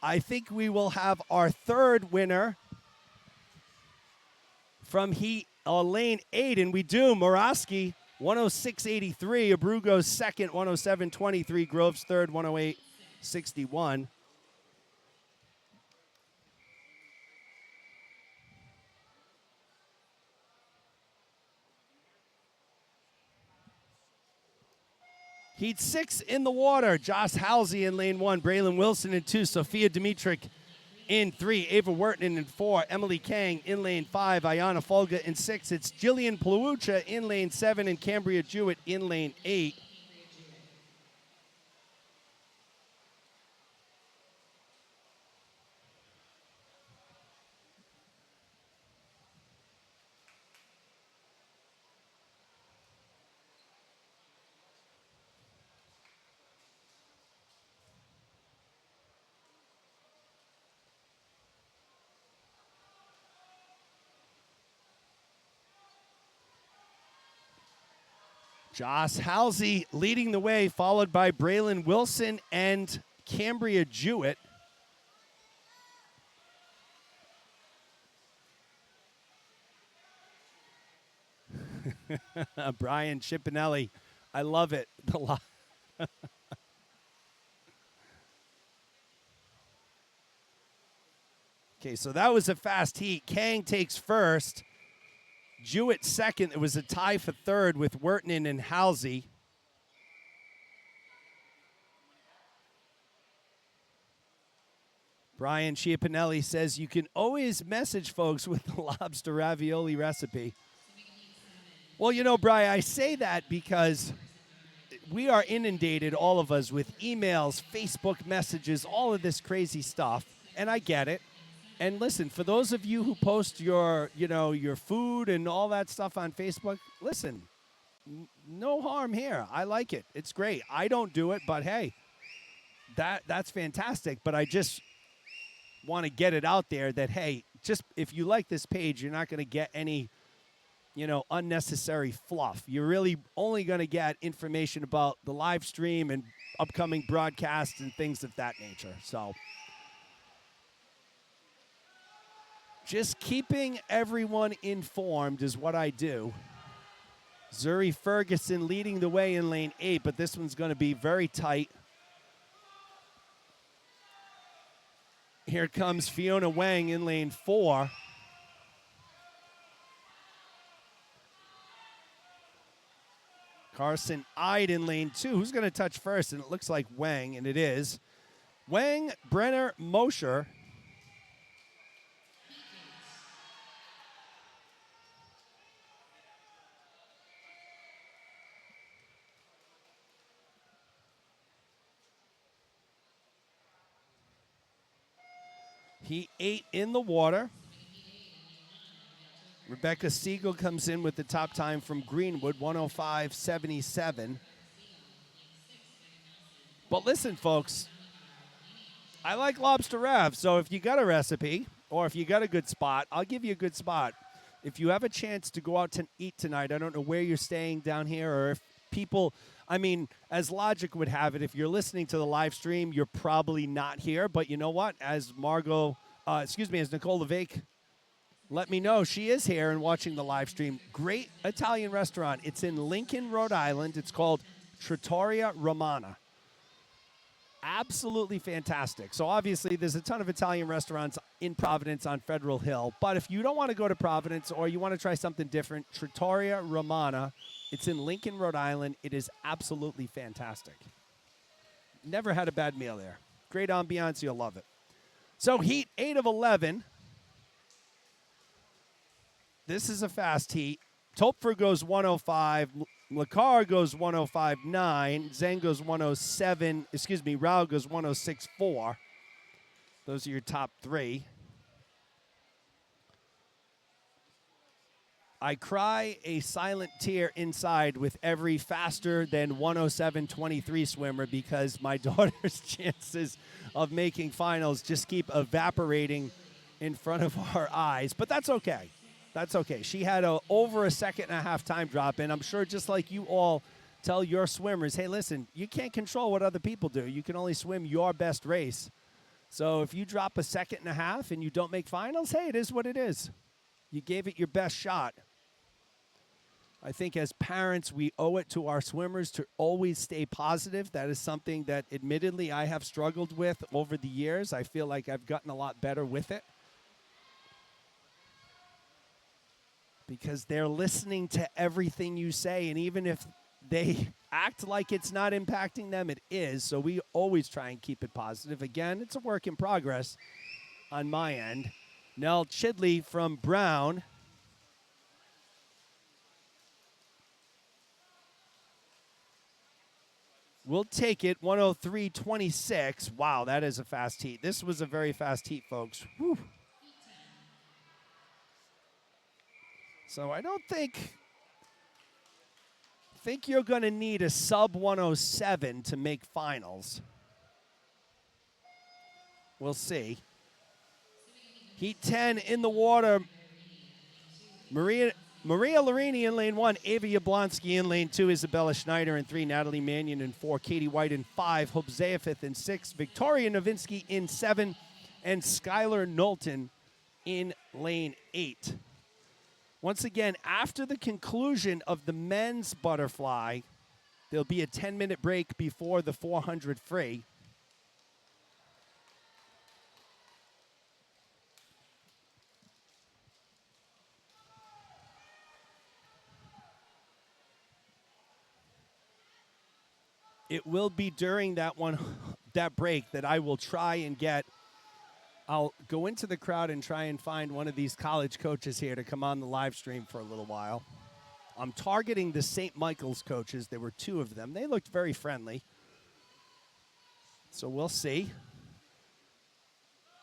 S1: I think we will have our third winner from lane 8, and we do. Morowski, 106.83. Abreu goes second, 107.23. Groves third, 108.61. Heat 6 in the water. Josh Halsey in lane 1. Braylon Wilson in 2. Sophia Dimitrick in 3. Ava Wertman in 4. Emily Kang in lane 5. Ayana Folga in 6. It's Jillian Plucha in lane 7 and Cambria Jewett in lane 8. Josh Halsey leading the way, followed by Braylon Wilson and Cambria Jewett. Brian Chipinelli, I love it. Okay, so that was a fast heat. Kang takes first. Jewett second. It was a tie for third with Wertman and Halsey. Brian Chiapinelli says you can always message folks with the lobster ravioli recipe. Well, you know, Brian, I say that because we are inundated, all of us, with emails, Facebook messages, all of this crazy stuff, and I get it. And listen, for those of you who post your food and all that stuff on Facebook, listen, no harm here. I like it. It's great. I don't do it, but hey, that's fantastic. But I just want to get it out there that, hey, just if you like this page, you're not going to get any, unnecessary fluff. You're really only going to get information about the live stream and upcoming broadcasts and things of that nature. So just keeping everyone informed is what I do. Zuri Ferguson leading the way in lane 8, but this one's going to be very tight. Here comes Fiona Wang in lane 4. Carson Ide in lane 2. Who's going to touch first? And it looks like Wang, and it is. Wang, Brenner, Mosher. Heat 8 in the water. Rebecca Siegel comes in with the top time from Greenwood, 105.77. But listen, folks, I like lobster wrap, so if you got a recipe or if you got a good spot, I'll give you a good spot. If you have a chance to go out to eat tonight, I don't know where you're staying down here or if people, I mean, as logic would have it, if you're listening to the live stream, you're probably not here. But you know what? As Nicole LeVake let me know, she is here and watching the live stream. Great Italian restaurant. It's in Lincoln, Rhode Island. It's called Trattoria Romana. Absolutely fantastic. So obviously there's a ton of Italian restaurants in Providence on Federal Hill. But if you don't want to go to Providence or you want to try something different, Trattoria Romana, it's in Lincoln, Rhode Island. It is absolutely fantastic. Never had a bad meal there. Great ambiance. You'll love it. So Heat 8 of 11. This is a fast heat. Topfer goes 105. Lakar goes 105.9. Zhang goes 107. Rao goes 106.4. Those are your top three. I cry a silent tear inside with every faster than 107.23 swimmer because my daughter's chances of making finals just keep evaporating in front of our eyes. But that's okay. That's okay. She had over a second and a half time drop, and I'm sure just like you all tell your swimmers, hey, listen, you can't control what other people do. You can only swim your best race. So if you drop a second and a half and you don't make finals, hey, it is what it is. You gave it your best shot. I think as parents, we owe it to our swimmers to always stay positive. That is something that admittedly I have struggled with over the years. I feel like I've gotten a lot better with it. Because they're listening to everything you say, and even if they act like it's not impacting them, it is. So we always try and keep it positive. Again, it's a work in progress on my end. Nell Chidley from Brown. We'll take it, 103.26. Wow, that is a fast heat. This was a very fast heat, folks. Whew. So I don't think you're going to need a sub 107 to make finals. We'll see. Heat 10 in the water. Maria Larini in lane 1. Ava Yablonsky in lane 2. Isabella Schneider in 3. Natalie Mannion in 4. Katie White in 5. Hope Zayafith in 6. Victoria Novinsky in 7. And Skylar Knowlton in lane 8. Once again, after the conclusion of the men's butterfly, there'll be a 10-minute break before the 400 free. It will be during that break that I will try and I'll go into the crowd and try and find one of these college coaches here to come on the live stream for a little while. I'm targeting the St. Michael's coaches. There were 2 of them. They looked very friendly. So we'll see.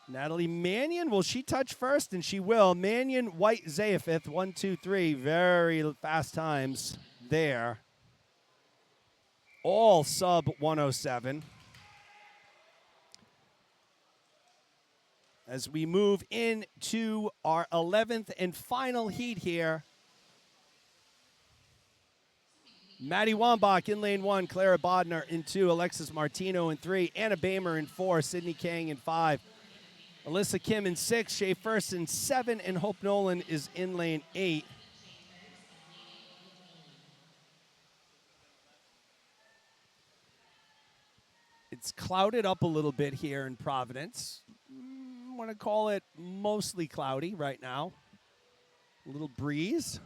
S1: Natalie Mannion, will she touch first? And she will. Mannion, White, Zayafith, 1, 2, 3. Very fast times there. All sub 107. As we move into our 11th and final heat here. Maddie Wambach in lane 1, Clara Bodnar in 2, Alexis Martino in 3, Anna Bamer in 4, Sydney Kang in 5, Alyssa Kim in 6, Shay First in 7, and Hope Nolan is in lane 8. It's clouded up a little bit here in Providence. I want to call it mostly cloudy right now. A little breeze.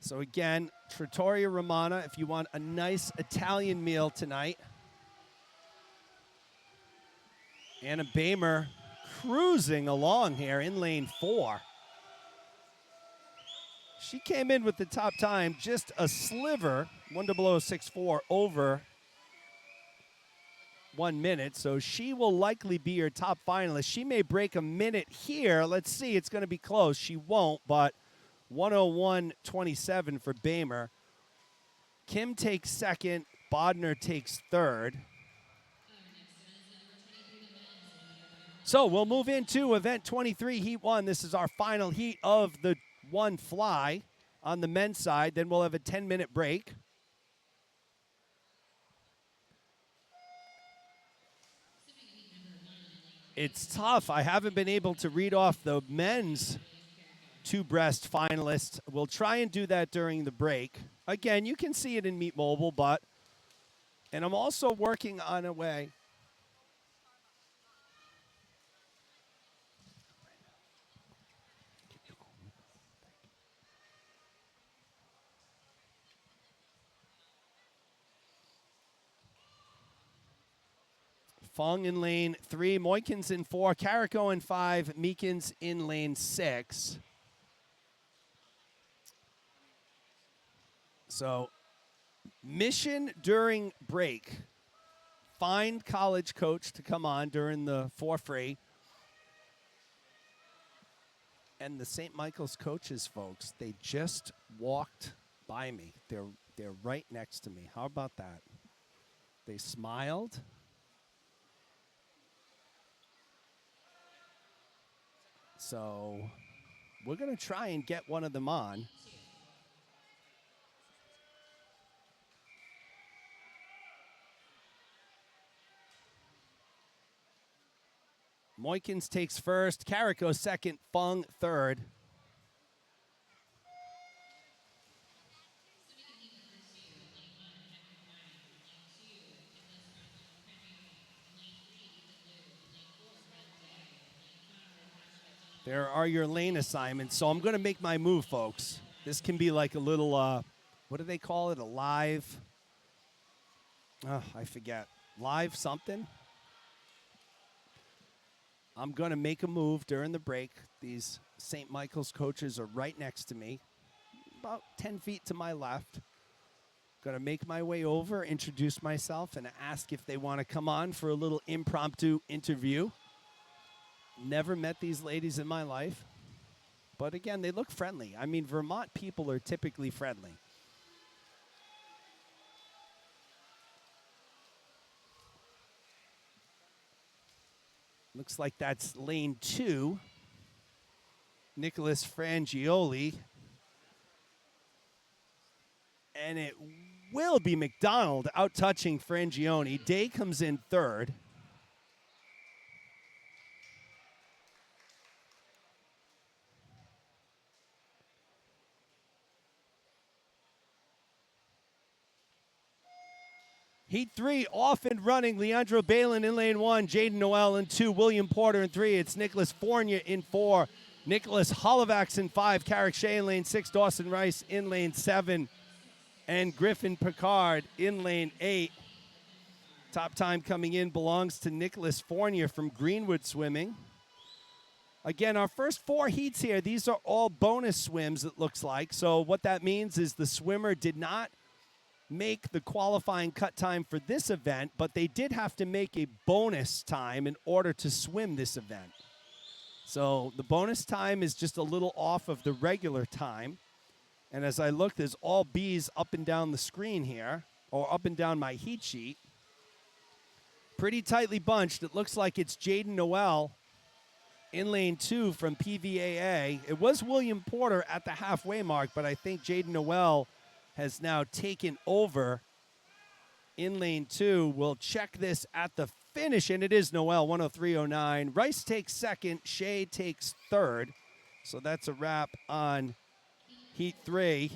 S1: So again, Trattoria Romana, if you want a nice Italian meal tonight. Anna Bamer cruising along here in lane 4. She came in with the top time, just a sliver, 1:00.64 over 1 minute, so she will likely be your top finalist. She may break a minute here. Let's see. It's going to be close. She won't, but 101.27 for Bamer. Kim takes second. Bodner takes third. So we'll move into event 23, heat 1. This is our final heat of the one fly on the men's side. Then we'll have a 10-minute break. It's tough. I haven't been able to read off the men's two-breast finalists. We'll try and do that during the break. Again, you can see it in Meet Mobile, and I'm also working on a way. Fong in lane 3, Moikins in 4, Carrico in 5, Meekins in lane 6. So, mission during break. Find college coach to come on during the for free. And the St. Michael's coaches, folks, they just walked by me. They're right next to me. How about that? They smiled. So we're going to try and get one of them on. Moikins takes first, Carrico second, Fung third. There are your lane assignments. So I'm going to make my move, folks. This can be like a little, what do they call it? A live, I forget. Live something? I'm going to make a move during the break. These St. Michael's coaches are right next to me, about 10 feet to my left. Going to make my way over, introduce myself, and ask if they want to come on for a little impromptu interview. Never met these ladies in my life. But again, they look friendly. I mean, Vermont people are typically friendly. Looks like that's lane 2. Nicholas Frangioli. And it will be McDonald out-touching Frangioni. Day comes in third. Heat 3 off and running. Leandro Balin in lane 1. Jaden Noel in 2. William Porter in 3. It's Nicholas Fournier in 4. Nicholas Holovacs in 5. Carrick Shea in lane 6. Dawson Rice in lane 7. And Griffin Picard in lane 8. Top time coming in belongs to Nicholas Fournier from Greenwood Swimming. Again, our first 4 heats here, these are all bonus swims, it looks like. So what that means is the swimmer did not make the qualifying cut time for this event, but they did have to make a bonus time in order to swim this event. So the bonus time is just a little off of the regular time. And as I look, there's all B's up and down the screen here, or up and down my heat sheet. Pretty tightly bunched. It looks like it's Jaden Noel in lane 2 from PVAA. It was William Porter at the halfway mark, but I think Jaden Noel has now taken over in lane 2. We'll check this at the finish, and it is Noel, 103.09. Rice takes second. Shea takes third. So that's a wrap on heat 3.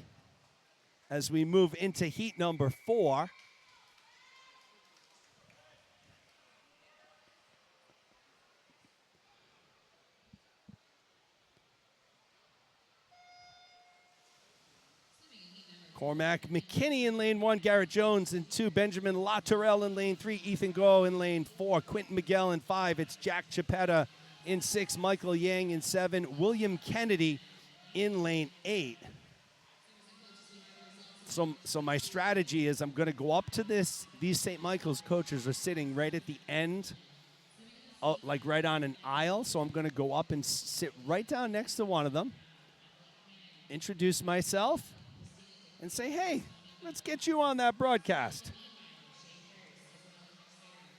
S1: As we move into heat number 4. Cormac McKinney in lane 1, Garrett Jones in 2, Benjamin Latourelle in lane 3, Ethan Go in lane 4, Quentin Miguel in 5, it's Jack Chapetta in 6, Michael Yang in 7, William Kennedy in lane 8. So my strategy is I'm going to go up to this. These St. Michael's coaches are sitting right at the end, like right on an aisle. So I'm going to go up and sit right down next to one of them, introduce myself, and say, hey, let's get you on that broadcast.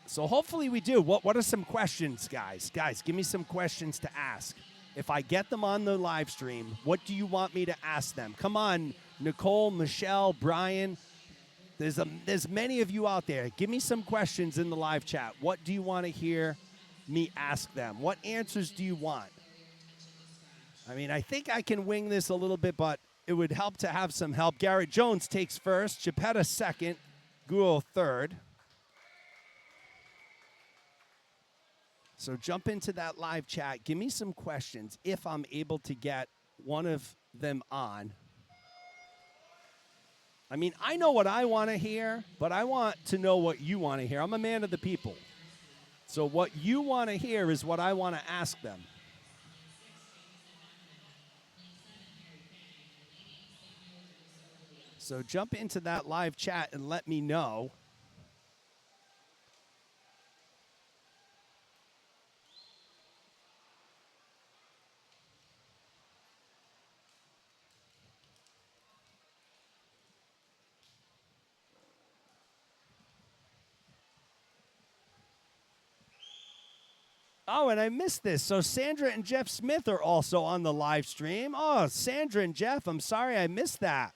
S1: So hopefully we do. What are some questions, guys? Guys, give me some questions to ask. If I get them on the live stream, what do you want me to ask them? Come on, Nicole, Michelle, Brian. There's many of you out there. Give me some questions in the live chat. What do you want to hear me ask them? What answers do you want? I mean, I think I can wing this a little bit, but it would help to have some help. Garrett Jones takes first, Geppetta second, Guo third. So jump into that live chat. Give me some questions if I'm able to get one of them on. I mean, I know what I want to hear, but I want to know what you want to hear. I'm a man of the people. So what you want to hear is what I want to ask them. So jump into that live chat and let me know. Oh, and I missed this. So Sandra and Jeff Smith are also on the live stream. Oh, Sandra and Jeff, I'm sorry I missed that.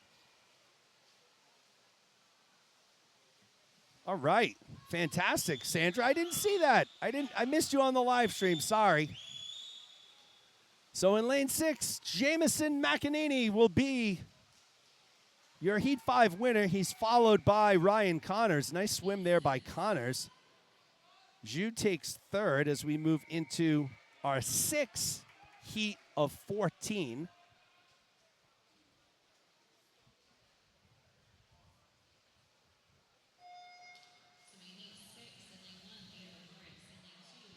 S1: All right. Fantastic, Sandra. I didn't see that. I missed you on the live stream. Sorry. So in lane 6, Jamison McEnany will be your Heat 5 winner. He's followed by Ryan Connors. Nice swim there by Connors. Jude takes third as we move into our 6th heat of 14.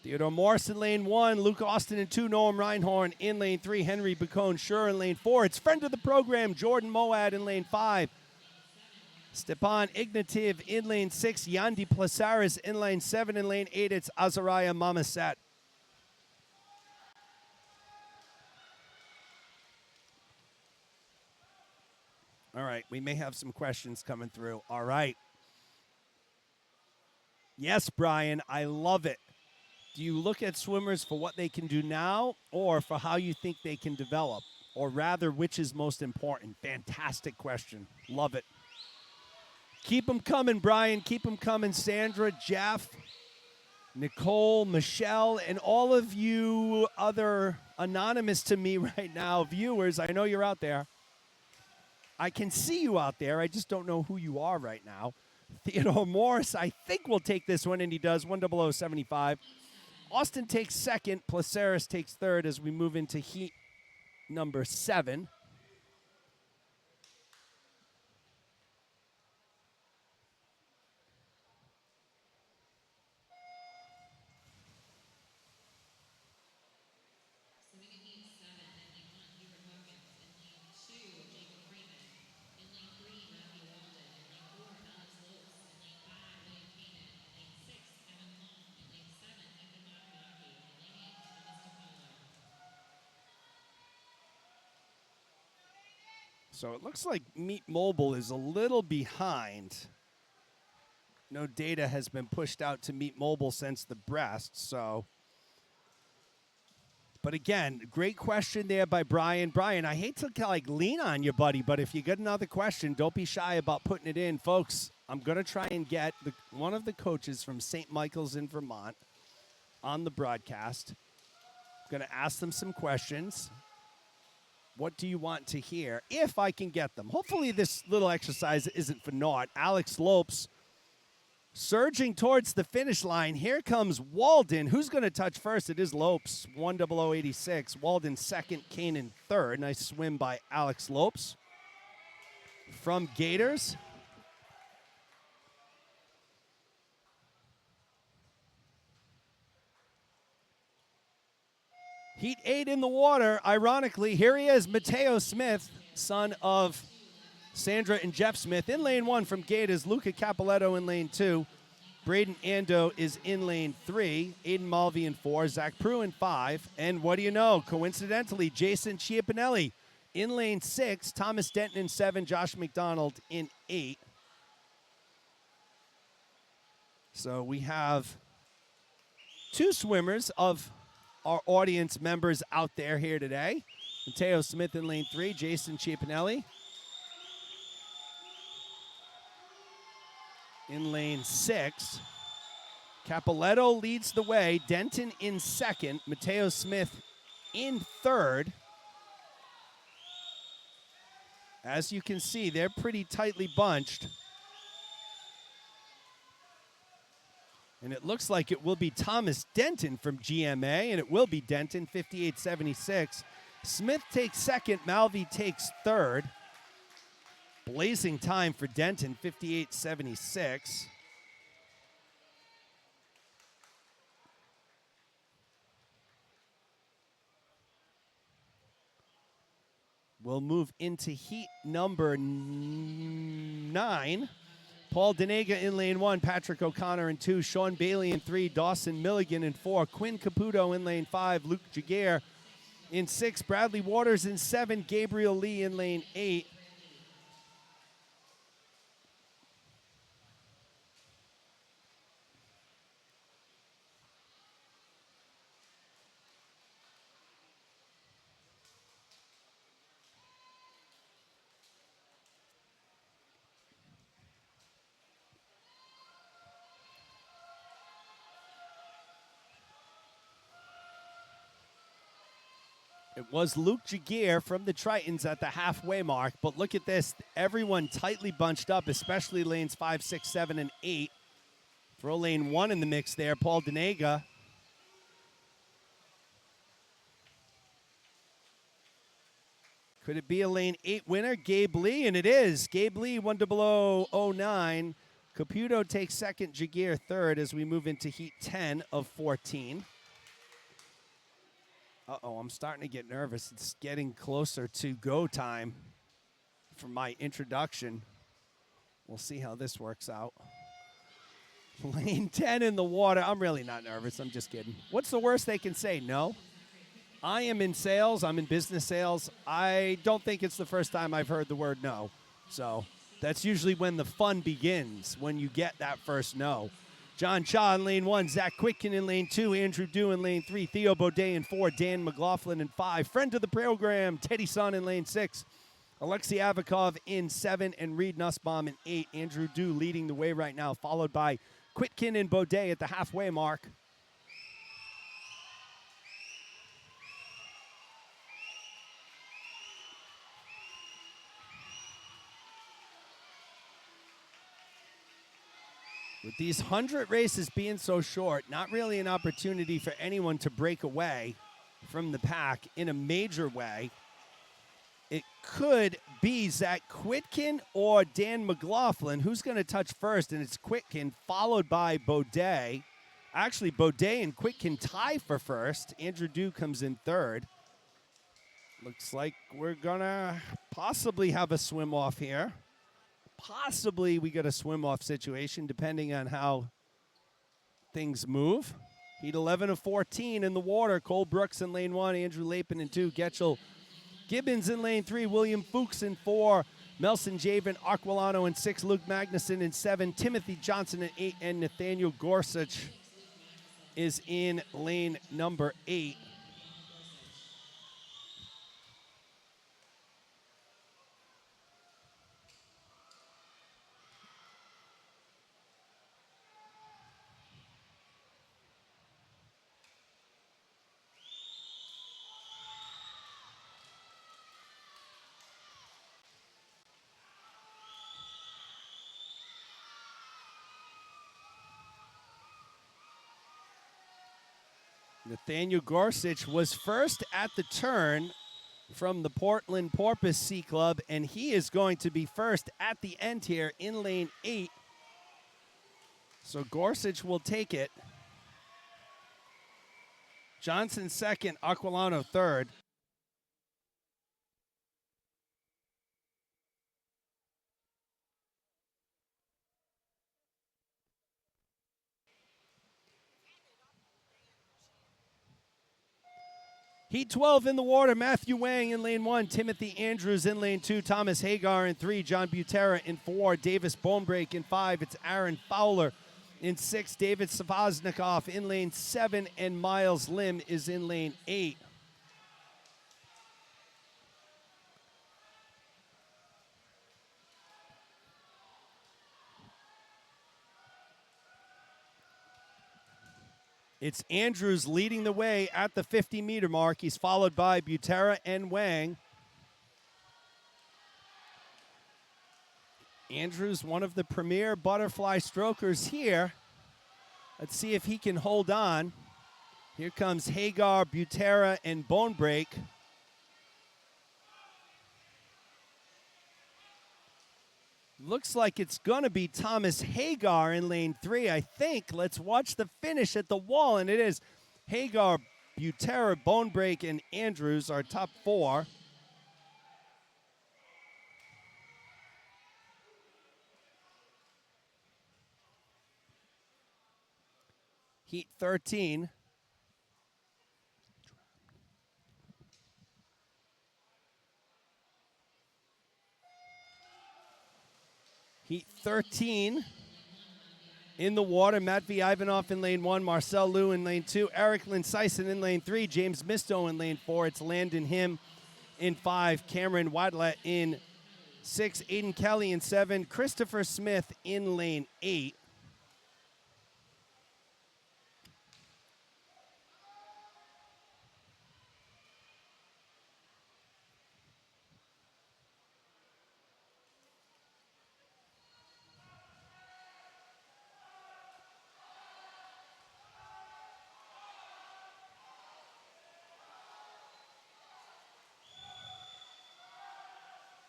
S1: Theodore Morris in lane 1, Luke Austin in 2, Noam Reinhorn in lane 3, Henry Bacone-Schur in lane 4. It's friend of the program, Jordan Moad in lane 5. Stepan Ignativ in lane 6, Yandy Plasaris in lane 7. In lane 8, it's Azariah Mamaset. All right, we may have some questions coming through. All right. Yes, Brian, I love it. Do you look at swimmers for what they can do now or for how you think they can develop? Or rather, which is most important? Fantastic question. Love it. Keep them coming, Brian. Keep them coming. Sandra, Jeff, Nicole, Michelle, and all of you other anonymous to me right now viewers. I know you're out there. I can see you out there. I just don't know who you are right now. Theodore Morris, I think, will take this one, and he does. 10075. Austin takes second. Placeris takes third as we move into heat number 7. So it looks like Meet Mobile is a little behind. No data has been pushed out to Meet Mobile since the breast, so. But again, great question there by Brian. Brian, I hate to lean on you, buddy, but if you get another question, don't be shy about putting it in. Folks, I'm going to try and get one of the coaches from St. Michael's in Vermont on the broadcast. I'm going to ask them some questions. What do you want to hear? If I can get them. Hopefully this little exercise isn't for naught. Alex Lopes surging towards the finish line. Here comes Walden. Who's going to touch first? It is Lopes, 10086. Walden second, Kanan third. Nice swim by Alex Lopes from Gators. Heat 8 in the water. Ironically, here he is, Mateo Smith, son of Sandra and Jeff Smith. In lane 1 from Gate is Luca Capoletto in lane 2. Braden Ando is in lane 3. Aiden Mulvey in 4. Zach Prue in 5. And what do you know? Coincidentally, Jason Chiapinelli in lane 6. Thomas Denton in 7. Josh McDonald in 8. So we have 2 swimmers of our audience members out there here today. Mateo Smith in lane 3. Jason Chiapinelli in lane 6. Capoletto leads the way. Denton in 2nd. Mateo Smith in 3rd. As you can see, they're pretty tightly bunched. And it looks like it will be Thomas Denton from GMA, and it will be Denton, 58.76. Smith takes 2nd. Malvey takes 3rd. Blazing time for Denton, 58.76. We'll move into heat number 9. Paul Denega in lane 1, Patrick O'Connor in 2, Sean Bailey in 3, Dawson Milligan in 4, Quinn Caputo in lane 5, Luke Jaguar in 6, Bradley Waters in 7, Gabriel Lee in lane 8. It was Luke Jaguar from the Tritons at the halfway mark, but look at this. Everyone tightly bunched up, especially lanes 5, 6, 7, and 8. Throw lane 1 in the mix there, Paul Denega. Could it be a lane 8 winner, Gabe Lee? And it is. Gabe Lee, 1:00:09. Caputo takes 2nd, Jaguar 3rd as we move into heat 10 of 14. Uh-oh, I'm starting to get nervous. It's getting closer to go time for my introduction. We'll see how this works out. Lane 10 in the water. I'm really not nervous. I'm just kidding. What's the worst they can say? No. I am in sales. I'm in business sales. I don't think it's the first time I've heard the word no. So that's usually when the fun begins, when you get that first no. John Shaw in lane 1, Zach Quitkin in lane 2, Andrew Dew in lane 3, Theo Baudet in 4, Dan McLaughlin in 5, friend of the program, Teddy Sun in lane 6, Alexei Avakov in 7, and Reed Nussbaum in 8. Andrew Dew leading the way right now, followed by Quitkin and Baudet at the halfway mark. With these 100 races being so short, not really an opportunity for anyone to break away from the pack in a major way. It could be Zach Quitkin or Dan McLaughlin. Who's going to touch first? And it's Quitkin, followed by Baudet. Actually, Baudet and Quitkin tie for first. Andrew Dew comes in 3rd. Looks like we're going to possibly have a swim-off here. Possibly we get a swim-off situation, depending on how things move. Heat 11 of 14 in the water. Cole Brooks in lane 1, Andrew Lapin in 2, Getchell Gibbons in lane 3, William Fuchs in 4, Melson Javen Aquilano in 6, Luke Magnuson in 7, Timothy Johnson in 8, and Nathaniel Gorsuch is in lane number 8. Nathaniel Gorsuch was first at the turn from the Portland Porpoise Sea Club, and he is going to be first at the end here in lane 8. So Gorsuch will take it. Johnson 2nd, Aquilano 3rd. Heat 12 in the water. Matthew Wang in lane 1. Timothy Andrews in lane 2. Thomas Hagar in 3. John Butera in 4. Davis Bonebreak in 5. It's Aaron Fowler in 6. David Savaznikov in lane 7. And Miles Lim is in lane 8. It's Andrews leading the way at the 50-meter mark. He's followed by Butera and Wang. Andrews, one of the premier butterfly strokers here. Let's see if he can hold on. Here comes Hagar, Butera, and Bonebreak. Looks like it's going to be Thomas Hagar in lane 3, I think. Let's watch the finish at the wall, and it is Hagar, Butera, Bonebreak, and Andrews, our top 4. Heat 13. Heat 13 in the water. Matvey Ivanov in lane 1. Marcel Liu in lane 2. Eric Linsyson in lane 3. James Misto in lane 4. It's Landon Him in 5. Cameron Wadlett in 6. Aiden Kelly in 7. Christopher Smith in lane 8.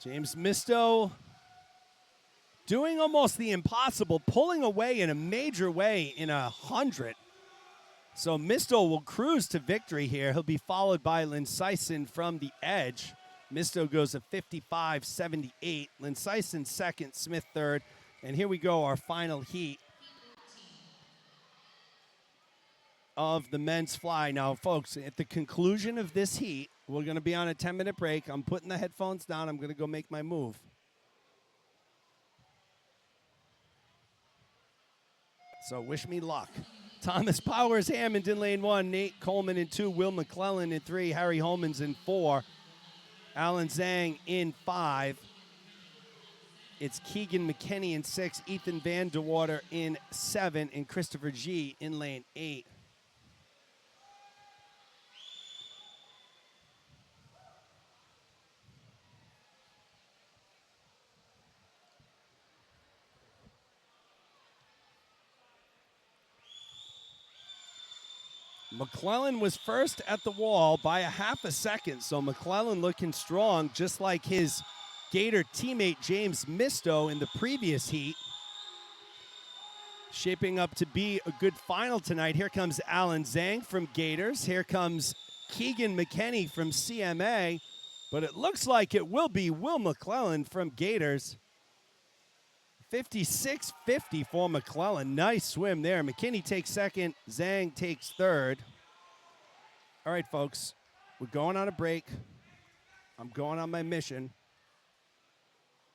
S1: James Misto doing almost the impossible, pulling away in a major way in 100. So Misto will cruise to victory here. He'll be followed by Linsyson from the edge. Misto goes a 55.78. Linsyson second, Smith third. And here we go, our final heat of the men's fly. Now, folks, at the conclusion of this heat, we're going to be on a 10-minute break. I'm putting the headphones down. I'm going to go make my move. So wish me luck. Thomas Powers Hammond in lane 1. Nate Coleman in 2. Will McClellan in 3. Harry Holmans in 4. Alan Zhang in 5. It's Keegan McKinney in 6. Ethan Van De Water in 7. And Christopher G in lane 8. McClellan was first at the wall by a half a second, so McClellan looking strong, just like his Gator teammate James Misto in the previous heat. Shaping up to be a good final tonight. Here comes Alan Zhang from Gators. Here comes Keegan McKinney from CMA, but it looks like it will be Will McClellan from Gators. 56.50 for McClellan. Nice swim there. McKinney takes second. Zhang takes third. All right, folks. We're going on a break. I'm going on my mission.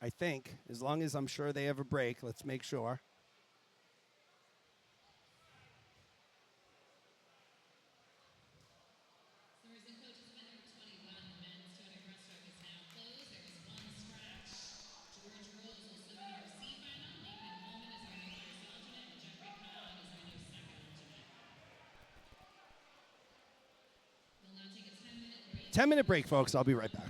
S1: I think, as long as I'm sure they have a break. Let's make sure. Ten-minute break, folks. I'll be right back.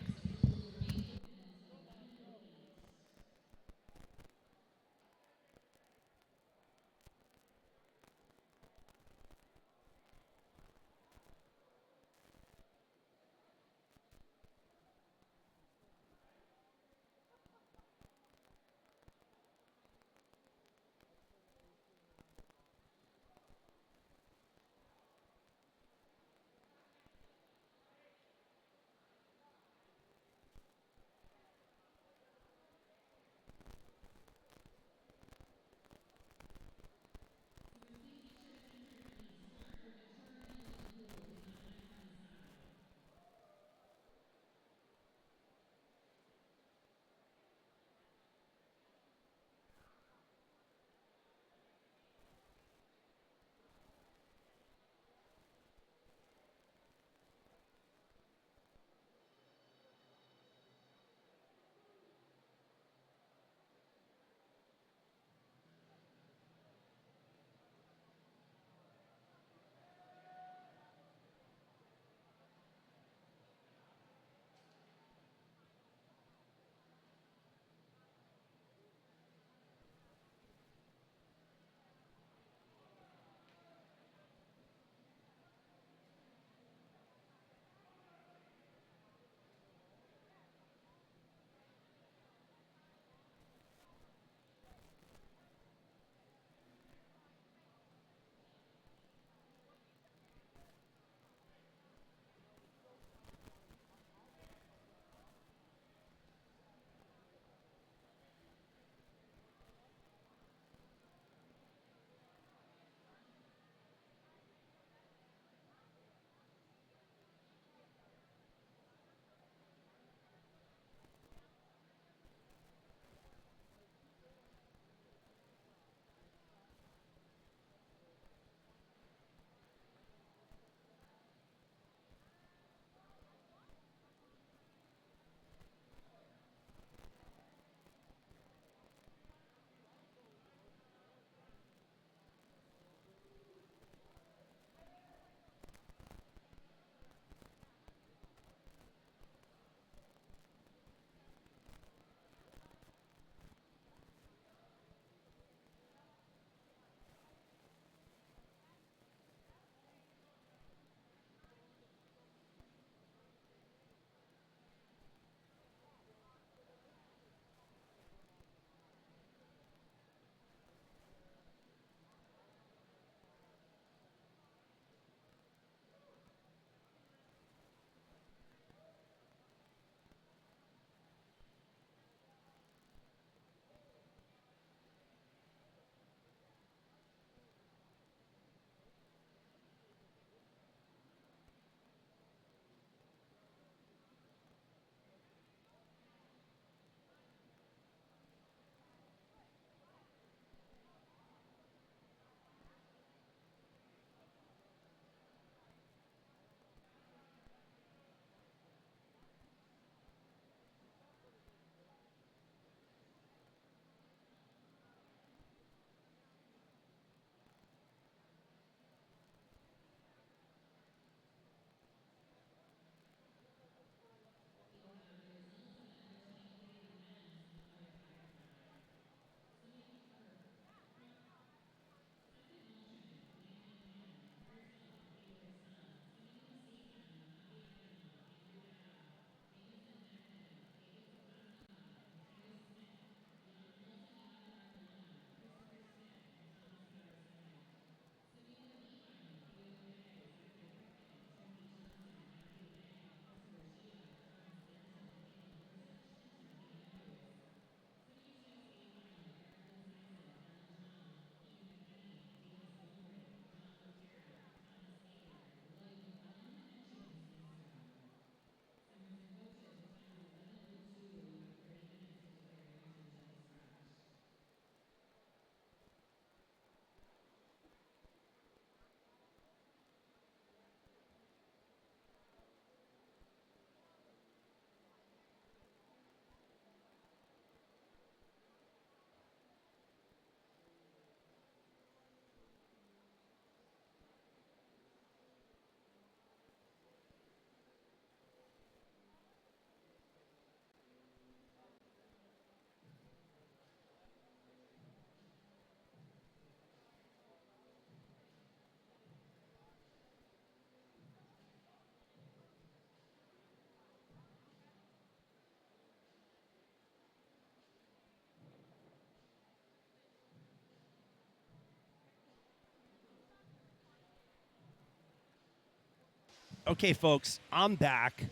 S1: Okay, folks, I'm back.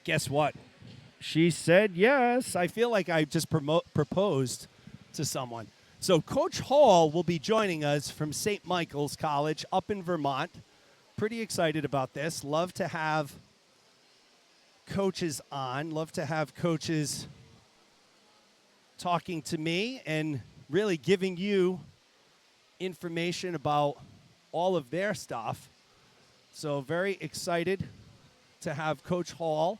S1: Guess what? She said yes. I feel like I just proposed to someone. So, Coach Hall will be joining us from St. Michael's College up in Vermont. Pretty excited about this. Love to have coaches on. Love to have coaches talking to me and really giving you information about all of their stuff. So, very excited to have Coach Hall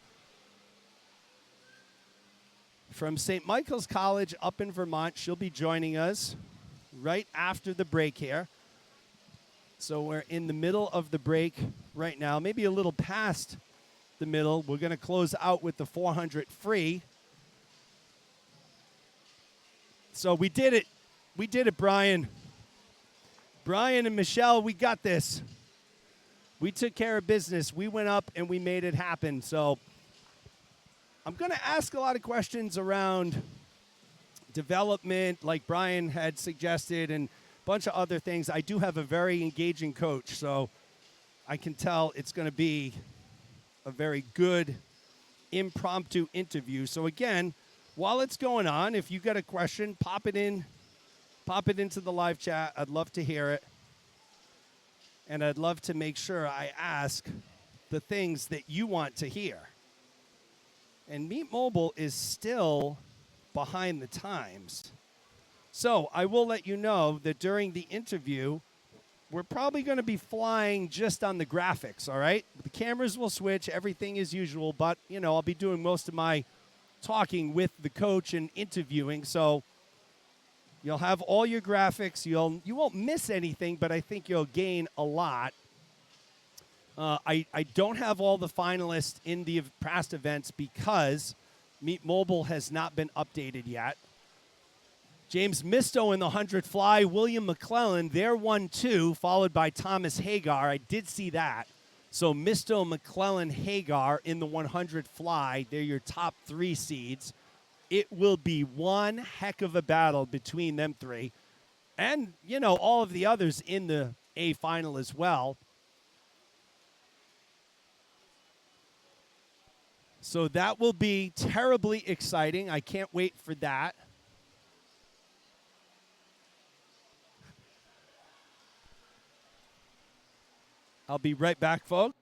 S1: from St. Michael's College up in Vermont. She'll be joining us right after the break here. So we're in the middle of the break right now, maybe a little past the middle. We're going to close out with the 400 free. So we did it. We did it, Brian. Brian and Michelle, we got this. We took care of business. We went up and we made it happen. So I'm going to ask a lot of questions around development, like Brian had suggested, and a bunch of other things. I do have a very engaging coach, so I can tell it's going to be a very good impromptu interview. So again, while it's going on, if you got a question, pop it into the live chat. I'd love to hear it. And I'd love to make sure I ask the things that you want to hear. And Meet Mobile is still behind the times. So I will let you know that during the interview, we're probably going to be flying just on the graphics, all right? The cameras will switch, everything as usual, but, I'll be doing most of my talking with the coach and interviewing. So you'll have all your graphics. You won't miss anything, but I think you'll gain a lot. I don't have all the finalists in the past events because Meet Mobile has not been updated yet. James Misto in the 100 fly, William McClellan, they're 1-2, followed by Thomas Hagar. I did see that. So Misto, McClellan, Hagar in the 100 fly, they're your top 3 seeds. It will be one heck of a battle between them 3. And, all of the others in the A final as well. So that will be terribly exciting. I can't wait for that. I'll be right back, folks.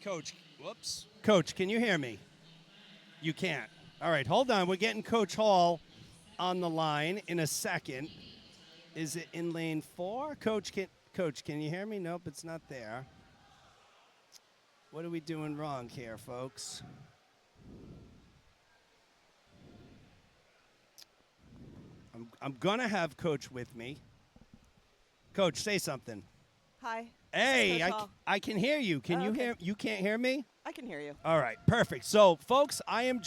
S1: Coach, whoops. Coach, can you hear me? You can't. All right, hold on. We're getting Coach Hall on the line in a second. Is it in lane 4? Coach, can you hear me? Nope, it's not there. What are we doing wrong here, folks? I'm going to have Coach with me. Coach, say something.
S3: Hi.
S1: Hey,
S3: Coach Hall.
S1: I can hear you. Can
S3: Oh,
S1: you
S3: okay.
S1: hear? You can't hear me?
S3: I can hear you.
S1: All right, perfect. So, folks, I have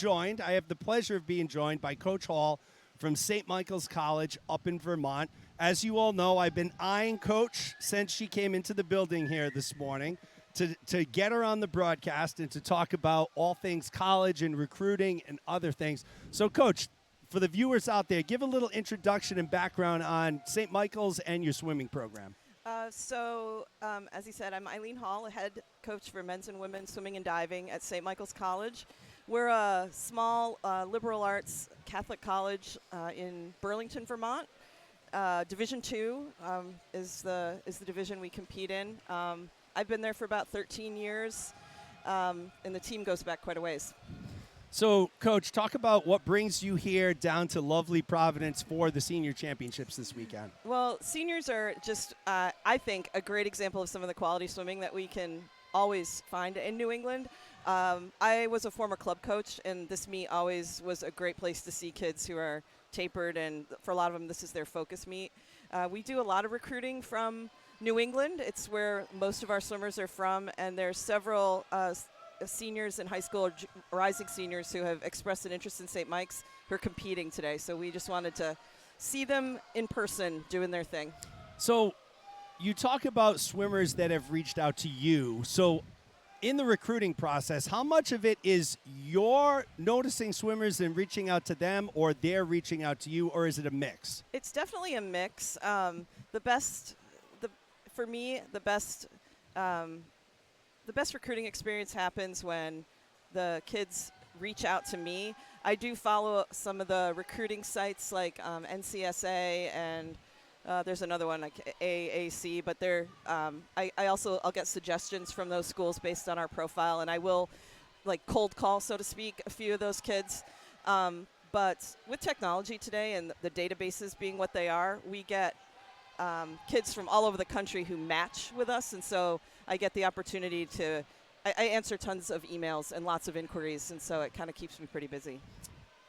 S1: the pleasure of being joined by Coach Hall from St. Michael's College up in Vermont. As you all know, I've been eyeing Coach since she came into the building here this morning to get her on the broadcast and to talk about all things college and recruiting and other things. So, Coach, for the viewers out there, give a little introduction and background on St. Michael's and your swimming program.
S3: As he said, I'm Eileen Hall, a head coach for men's and women's swimming and diving at St. Michael's College. We're a small liberal arts Catholic college in Burlington, Vermont. Division II is the division we compete in. I've been there for about 13 years, and the team goes back quite a ways.
S1: So, Coach, talk about what brings you here down to lovely Providence for the senior championships this weekend.
S3: Well, seniors are just, I think, a great example of some of the quality swimming that we can always find in New England. I was a former club coach, and this meet always was a great place to see kids who are tapered, and for a lot of them, this is their focus meet. We do a lot of recruiting from New England. It's where most of our swimmers are from, and there's several seniors in high school, rising seniors, who have expressed an interest in St. Mike's who are competing today. So we just wanted to see them in person doing their thing.
S1: So you talk about swimmers that have reached out to you. So in the recruiting process, how much of it is you're noticing swimmers and reaching out to them, or they're reaching out to you, or is it a mix?
S3: It's definitely a mix. For me, the best recruiting experience happens when the kids reach out to me. I do follow some of the recruiting sites like NCSA and there's another one like AAC, but I'll get suggestions from those schools based on our profile, and I will like cold call, so to speak, a few of those kids. But with technology today and the databases being what they are, we get kids from all over the country who match with us, and so I get the opportunity to I answer tons of emails and lots of inquiries, and so it kind of keeps me pretty busy.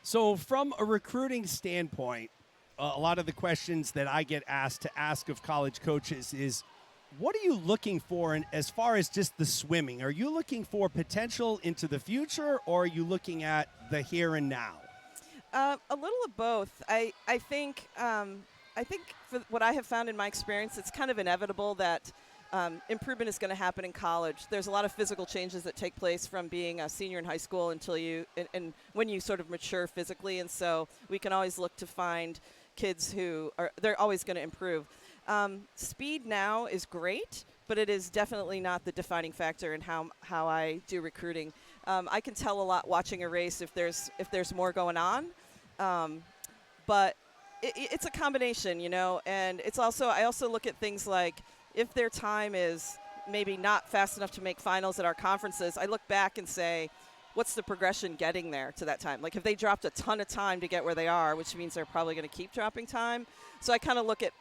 S1: So from a recruiting standpoint, a lot of the questions that I get asked to ask of college coaches is, what are you looking for as far as just the swimming? Are you looking for potential into the future, or are you looking at the here and now?
S3: A little of both. I think for what I have found in my experience, it's kind of inevitable that improvement is going to happen in college. There's a lot of physical changes that take place from being a senior in high school until and when you sort of mature physically, and so we can always look to find kids they're always going to improve. Speed now is great, but it is definitely not the defining factor in how I do recruiting. I can tell a lot watching a race if there's more going on, but it's a combination, and I also look at things like, if their time is maybe not fast enough to make finals at our conferences, I look back and say, what's the progression getting there to that time? Like, if they dropped a ton of time to get where they are, which means they're probably going to keep dropping time. So I kind of look at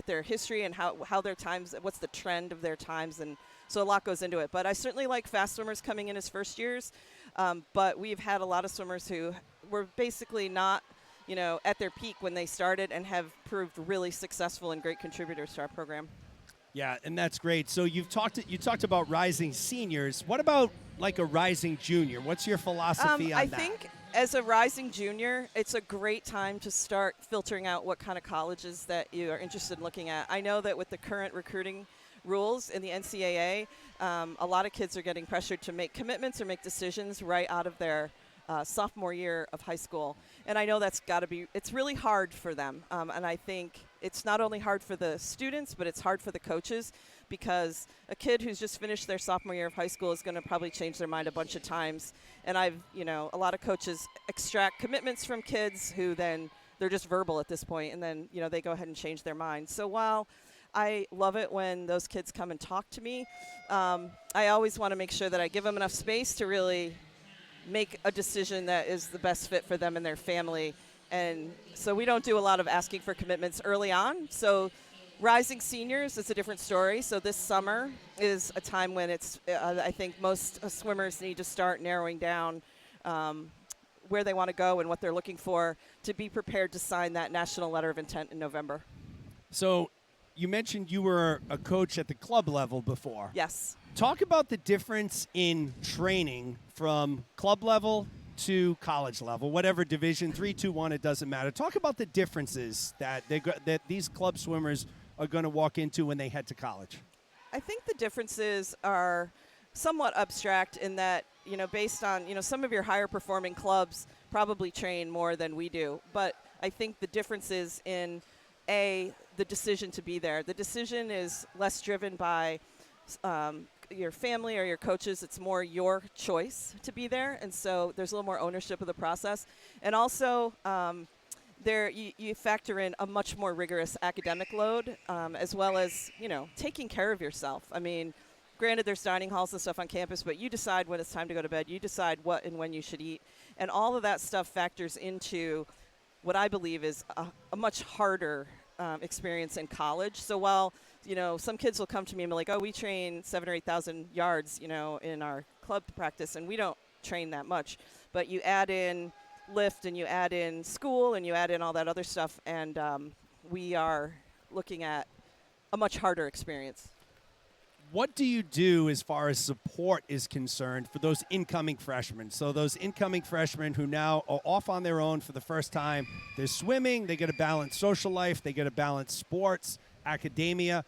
S3: their history and how their times, what's the trend of their times, and so a lot goes into it. But I certainly like fast swimmers coming in as first years, but we've had a lot of swimmers who were basically not at their peak when they started and have proved really successful and great contributors to our program.
S1: Yeah, and that's great. So you talked about rising seniors. What about like a rising junior? What's your philosophy on that?
S3: I think as a rising junior, it's a great time to start filtering out what kind of colleges that you are interested in looking at. I know that with the current recruiting rules in the NCAA, a lot of kids are getting pressured to make commitments or make decisions right out of their sophomore year of high school. And I know it's really hard for them. And I think it's not only hard for the students, but it's hard for the coaches, because a kid who's just finished their sophomore year of high school is going to probably change their mind a bunch of times. And a lot of coaches extract commitments from kids who then they're just verbal at this point, and then, they go ahead and change their mind. So while I love it when those kids come and talk to me. I always want to make sure that I give them enough space to really make a decision that is the best fit for them and their family. And so we don't do a lot of asking for commitments early on. So rising seniors is a different story. So this summer is a time when I think most swimmers need to start narrowing down where they want to go and what they're looking for to be prepared to sign that national letter of intent in November.
S1: So you mentioned you were a coach at the club level before.
S3: Yes.
S1: Talk about the difference in training from club level to college level, whatever division, 3, 2, 1, it doesn't matter. Talk about the differences that that these club swimmers are going to walk into when they head to college.
S3: I think the differences are somewhat abstract in that, based on, some of your higher performing clubs probably train more than we do. But I think the difference is in, the decision to be there. The decision is less driven by your family or your coaches. It's more your choice to be there. And so there's a little more ownership of the process. And also, you factor in a much more rigorous academic load, as well as, taking care of yourself. I mean, granted, there's dining halls and stuff on campus, but you decide when it's time to go to bed. You decide what and when you should eat. And all of that stuff factors into what I believe is a much harder experience in college. So while, some kids will come to me and be like, oh, we train 7,000 or 8,000 yards, in our club practice, and we don't train that much. But you add in lift and you add in school and you add in all that other stuff, and we are looking at a much harder experience.
S1: What do you do as far as support is concerned for those incoming freshmen? So those incoming freshmen who now are off on their own for the first time, they're swimming, they got to balance social life, they got to balance sports, academia.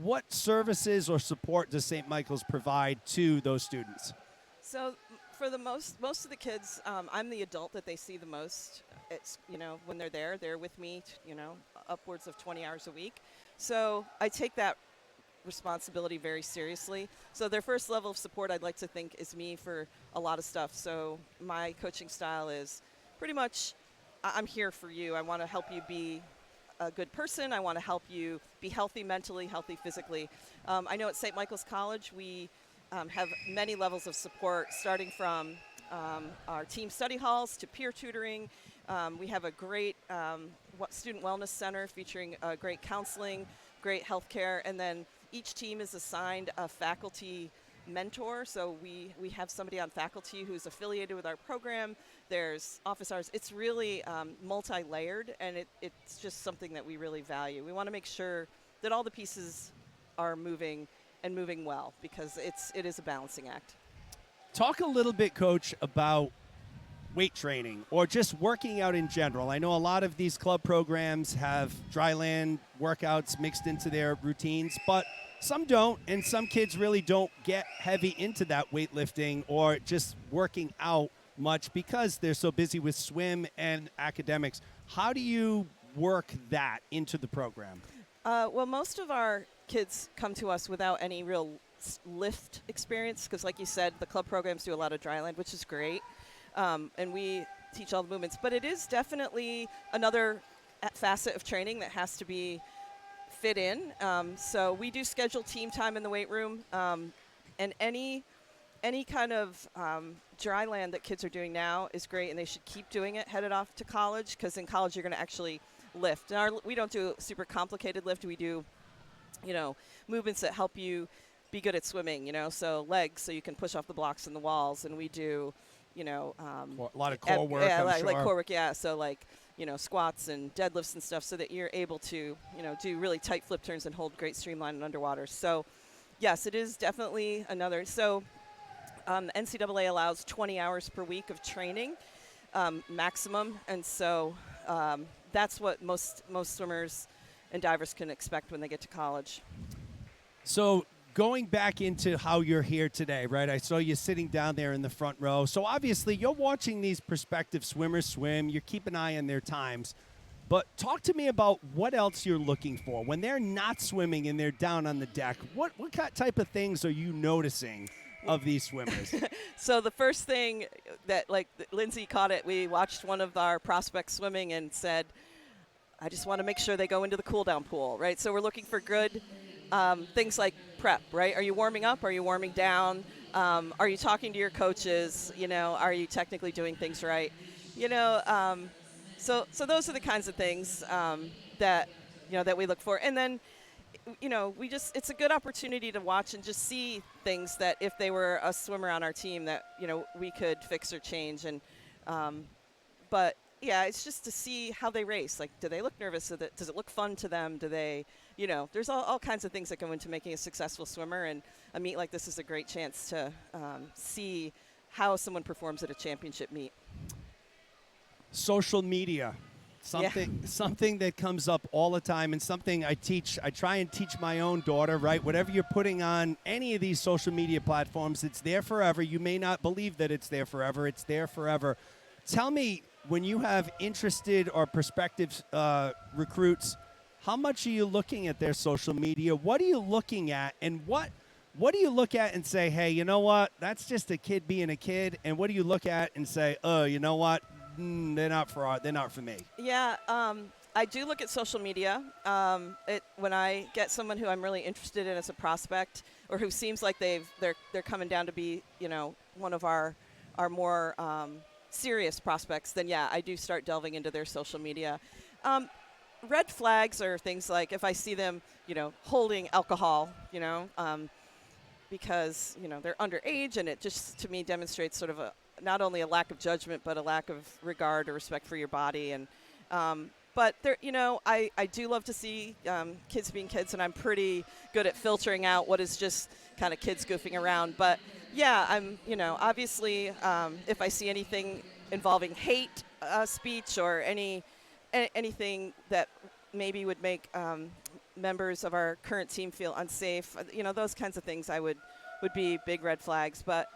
S1: What services or support does St. Michael's provide to those students?
S3: So for the most of the kids, I'm the adult that they see the most. It's, when they're with me, upwards of 20 hours a week. So I take that responsibility very seriously. So their first level of support, I'd like to think, is me for a lot of stuff. So my coaching style is pretty much, I'm here for you. I want to help you be a good person. I want to help you be healthy mentally, healthy physically. I know at St. Michael's College we have many levels of support, starting from our team study halls to peer tutoring. We have a great student wellness center featuring great counseling, great healthcare, and then each team is assigned a faculty mentor. So we have somebody on faculty who's affiliated with our program. There's office hours. It's really multi-layered, and it's just something that we really value. We want to make sure that all the pieces are moving and moving well, because it is a balancing act.
S1: Talk a little bit, Coach, about weight training or just working out in general. I know a lot of these club programs have dry land workouts mixed into their routines, but some don't, and some kids really don't get heavy into that weightlifting or just working out much because they're so busy with swim and academics. How do you work that into the program?
S3: Well, most of our kids come to us without any real lift experience because, like you said, the club programs do a lot of dry land, which is great. And we teach all the movements. But it is definitely another facet of training that has to be fit in. So we do schedule team time in the weight room. And any kind of dry land that kids are doing now is great, and they should keep doing it headed off to college, because in college you're going to actually lift. And we don't do super complicated lift. We do, movements that help you be good at swimming, so legs so you can push off the blocks and the walls. And we do,
S1: a lot of core work.
S3: Yeah,
S1: I'm sure.
S3: like core work, yeah. So squats and deadlifts and stuff, so that you're able to, do really tight flip turns and hold great streamline and underwater. So, yes, it is definitely another. So, NCAA allows 20 hours per week of training, maximum, and so that's what most swimmers and divers can expect when they get to college.
S1: So, going back into how you're here today, right? I saw you sitting down there in the front row. So obviously you're watching these prospective swimmers swim. You're keeping an eye on their times. But talk to me about what else you're looking for. When they're not swimming and they're down on the deck, what type of things are you noticing of these swimmers?
S3: So the first thing that, Lindsay caught it, we watched one of our prospects swimming and said, I just want to make sure they go into the cool down pool, right? So we're looking for good things like prep, right? Are you warming up? Are you warming down? Are you talking to your coaches? You know, are you technically doing things right? You know, so those are the kinds of things that that we look for, and then it's a good opportunity to watch and just see things that if they were a swimmer on our team that we could fix or change, and but yeah, it's just to see how they race. Like, do they look nervous? Does it look fun to them? Do they, there's all kinds of things that go into making a successful swimmer, and a meet like this is a great chance to see how someone performs at a championship meet.
S1: Social media, something that comes up all the time, and something I try and teach my own daughter, right? Whatever you're putting on any of these social media platforms, it's there forever. You may not believe that it's there forever. It's there forever. Tell me, when you have interested or prospective recruits, how much are you looking at their social media? What are you looking at, and what do you look at and say, hey, you know what? That's just a kid being a kid. And what do you look at and say, oh, you know what? They're not for me.
S3: Yeah, I do look at social media. When I get someone who I'm really interested in as a prospect, or who seems like they're coming down to be one of our more serious prospects, then yeah, I do start delving into their social media. Red flags are things like if I see them, holding alcohol, because they're underage, and it just to me demonstrates sort of not only a lack of judgment but a lack of regard or respect for your body. And but there, I do love to see kids being kids, and I'm pretty good at filtering out what is just kind of kids goofing around. But yeah, I'm obviously if I see anything involving hate speech or anything that maybe would make members of our current team feel unsafe, those kinds of things would be big red flags. But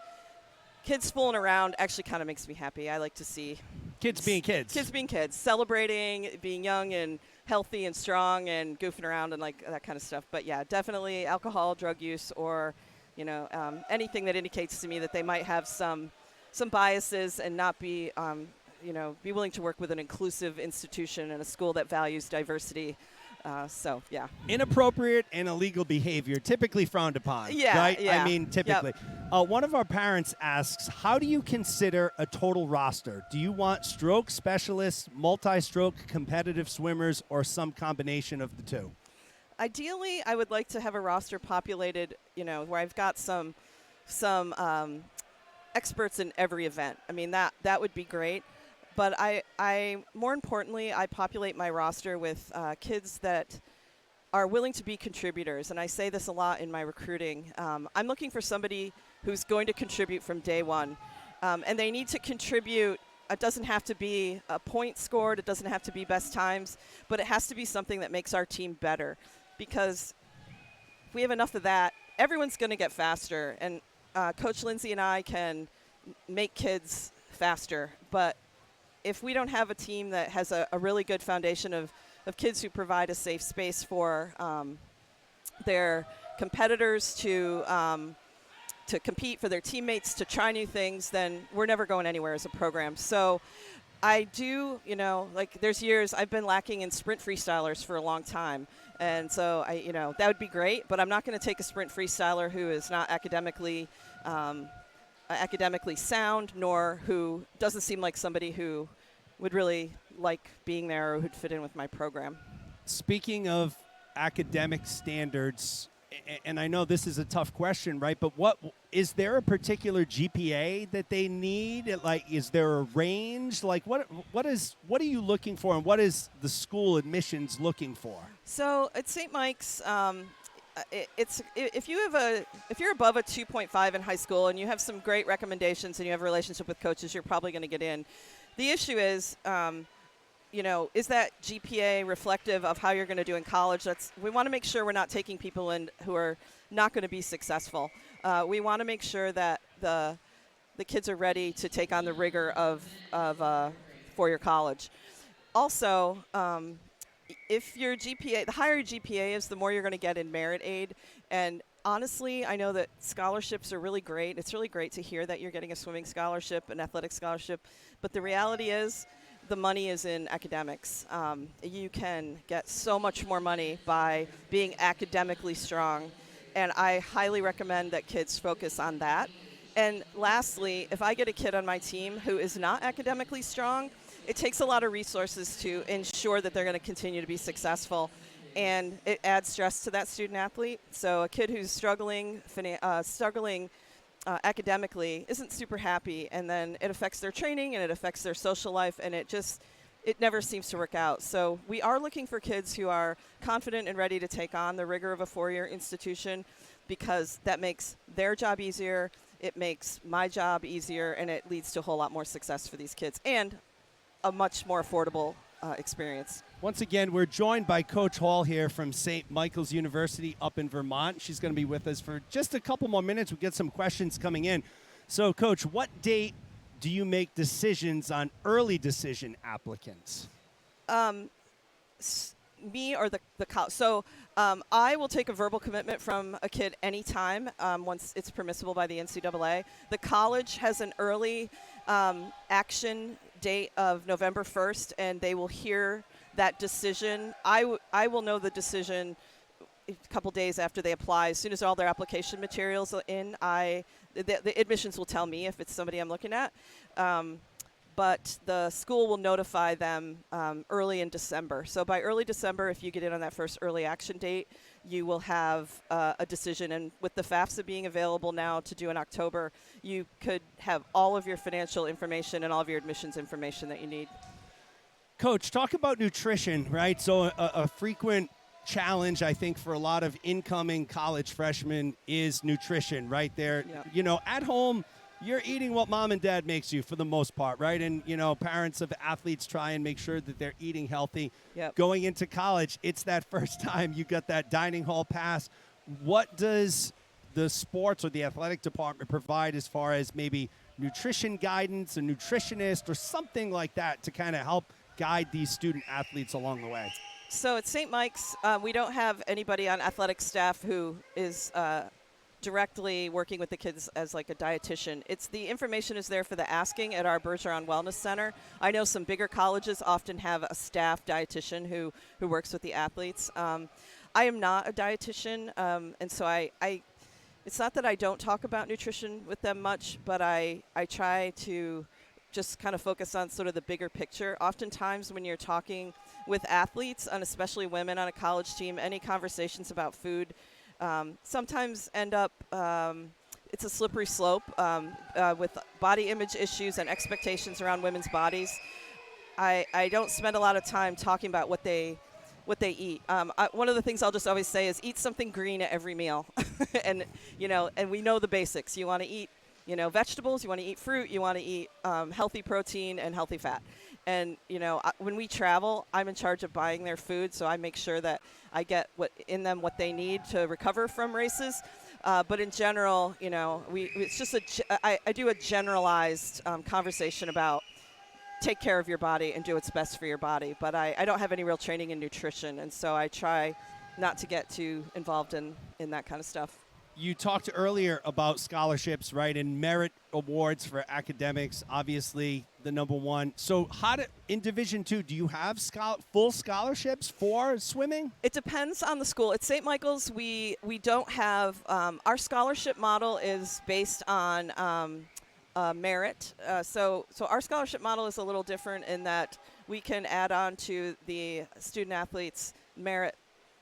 S3: kids fooling around actually kind of makes me happy. I like to see
S1: kids being kids.
S3: Kids being kids, celebrating being young and healthy and strong and goofing around and like that kind of stuff. But yeah, definitely alcohol, drug use, or anything that indicates to me that they might have some biases and not be be willing to work with an inclusive institution and a school that values diversity. So yeah,
S1: inappropriate and illegal behavior typically frowned upon.
S3: Yeah,
S1: right.
S3: yeah.
S1: I mean, typically. Yep. One of our parents asks, how do you consider a total roster? Do you want stroke specialists, multi-stroke competitive swimmers, or some combination of the two?
S3: Ideally, I would like to have a roster populated, where I've got some experts in every event. I mean, that would be great. But I more importantly, I populate my roster with kids that are willing to be contributors. And I say this a lot in my recruiting. I'm looking for somebody who's going to contribute from day one. And they need to contribute. It doesn't have to be a point scored. It doesn't have to be best times. But it has to be something that makes our team better. Because if we have enough of that, everyone's going to get faster. And Coach Lindsay and I can make kids faster. But if we don't have a team that has a really good foundation of kids who provide a safe space for their competitors to compete, for their teammates to try new things, then we're never going anywhere as a program. So I do, there's years I've been lacking in sprint freestylers for a long time. And so that would be great, but I'm not going to take a sprint freestyler who is not academically sound, nor who doesn't seem like somebody who would really like being there or who'd fit in with my program.
S1: Speaking of academic standards, and I know this is a tough question, right? But what is there a particular GPA that they need? Like, is there a range? Like, what are you looking for, and what is the school admissions looking for? So
S3: at St. Mike's, if you're above a 2.5 in high school and you have some great recommendations and you have a relationship with coaches, you're probably going to get in. The issue is, is that GPA reflective of how you're going to do in college? We want to make sure we're not taking people in who are not going to be successful. We want to make sure that the kids are ready to take on the rigor of four-year college. Also, if your GPA, the higher your GPA is, the more you're going to get in merit aid. And honestly, I know that scholarships are really great. It's really great to hear that you're getting a swimming scholarship, an athletic scholarship. But the reality is the money is in academics. You can get so much more money by being academically strong, and I highly recommend that kids focus on that. And lastly, if I get a kid on my team who is not academically strong, it takes a lot of resources to ensure that they're going to continue to be successful, and it adds stress to that student athlete. So a kid who's struggling academically isn't super happy, and then it affects their training and it affects their social life, and it never seems to work out. So we are looking for kids who are confident and ready to take on the rigor of a four-year institution, because that makes their job easier, it makes my job easier, and it leads to a whole lot more success for these kids and a much more affordable experience.
S1: Once again, we're joined by Coach Hall here from St. Michael's University up in Vermont. She's going to be with us for just a couple more minutes. We'll get some questions coming in. So, Coach, what date do you make decisions on early decision applicants?
S3: Me or the college? So I will take a verbal commitment from a kid anytime once it's permissible by the NCAA. The college has an early action date of November 1st, and they will hear that decision. I will know the decision a couple days after they apply. As soon as all their application materials are in, the admissions will tell me if it's somebody I'm looking at. But the school will notify them early in December. So by early December, if you get in on that first early action date, you will have a decision. And with the FAFSA being available now to do in October, you could have all of your financial information and all of your admissions information that you need.
S1: Coach, talk about nutrition, right? So a frequent challenge, I think, for a lot of incoming college freshmen is nutrition, right there.
S3: Yep.
S1: You know, at home, you're eating what mom and dad makes you for the most part, right? And, you know, parents of athletes try and make sure that they're eating healthy.
S3: Yep.
S1: Going into college, it's that first time you got that dining hall pass. What does the sports or the athletic department provide as far as maybe nutrition guidance, a nutritionist, or something like that to kind of help guide these student athletes along the way?
S3: So at St. Mike's, we don't have anybody on athletic staff who is directly working with the kids as like a dietitian. The information is there for the asking at our Bergeron Wellness Center. I know some bigger colleges often have a staff dietitian who works with the athletes. I am not a dietitian, and so I it's not that I don't talk about nutrition with them much, but I try to just kind of focus on sort of the bigger picture. Oftentimes when you're talking with athletes, and especially women on a college team, any conversations about food sometimes end up, it's a slippery slope with body image issues and expectations around women's bodies. I don't spend a lot of time talking about what they eat. One of the things I'll just always say is eat something green at every meal. And, you know, and we know the basics. You want to eat, you know, vegetables, you want to eat fruit, you want to eat healthy protein and healthy fat. And, you know, when we travel, I'm in charge of buying their food, so I make sure that I get what they need to recover from races. But in general, you know, it's just I do a generalized conversation about take care of your body and do what's best for your body. But I don't have any real training in nutrition, and so I try not to get too involved in that kind of stuff.
S1: You talked earlier about scholarships, right, and merit awards for academics, obviously the number one. So in Division II, do you have full scholarships for swimming?
S3: It depends on the school. At St. Michael's, we don't have our scholarship model is based on merit. So our scholarship model is a little different in that we can add on to the student athletes'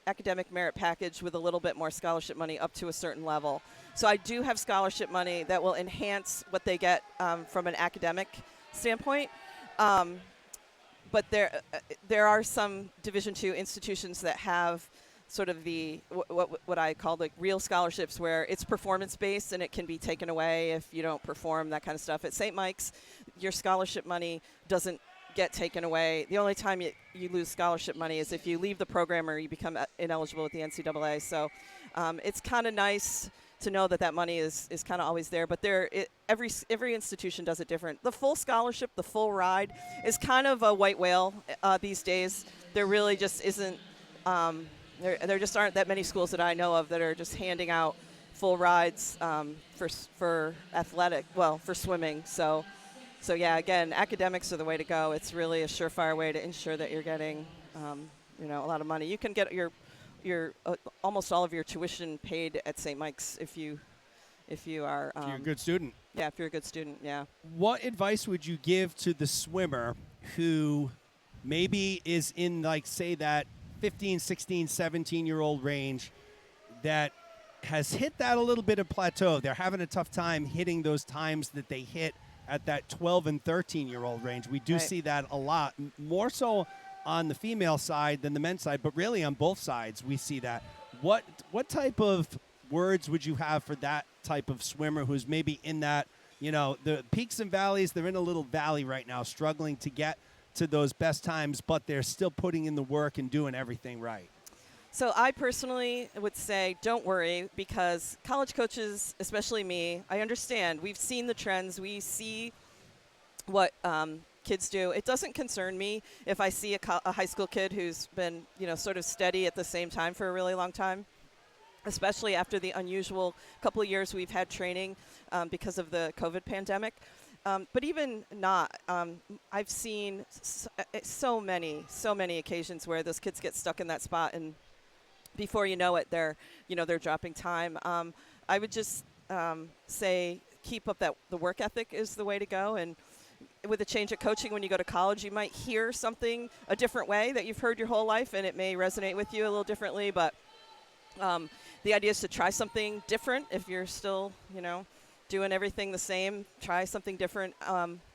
S3: academic merit package with a little bit more scholarship money up to a certain level. So I do have scholarship money that will enhance what they get from an academic standpoint. But there are some Division II institutions that have sort of the what I call the real scholarships, where it's performance based and it can be taken away if you don't perform, that kind of stuff. At St. Mike's, your scholarship money doesn't get taken away. The only time you lose scholarship money is if you leave the program or you become ineligible with the NCAA. So it's kind of nice to know that money is kind of always there. But every institution does it different. The full scholarship, the full ride, is kind of a white whale these days. There really just isn't. There just aren't that many schools that I know of that are just handing out full rides for swimming. So So yeah, again, academics are the way to go. It's really a surefire way to ensure that you're getting, a lot of money. You can get your almost all of your tuition paid at St. Mike's if you are.
S1: If you're a good student.
S3: Yeah, if you're a good student. Yeah.
S1: What advice would you give to the swimmer who maybe is in, like, say, that 15, 16, 17-year-old range that has hit that a little bit of plateau? They're having a tough time hitting those times that they hit at that 12 and 13-year-old range. We do
S3: Right.
S1: see that a lot, more so on the female side than the men's side, but really on both sides we see that. What type of words would you have for that type of swimmer who's maybe in that, the peaks and valleys? They're in a little valley right now, struggling to get to those best times, but they're still putting in the work and doing everything right.
S3: So I personally would say don't worry, because college coaches, especially me, I understand. We've seen the trends. We see what kids do. It doesn't concern me if I see a high school kid who's been, sort of steady at the same time for a really long time, especially after the unusual couple of years we've had training because of the COVID pandemic. But even not, I've seen so many occasions where those kids get stuck in that spot, and before you know it, they're dropping time. I would just say keep up the work ethic is the way to go. And with a change of coaching, when you go to college, you might hear something a different way that you've heard your whole life, and it may resonate with you a little differently. But the idea is to try something different. If you're still, doing everything the same, try something different.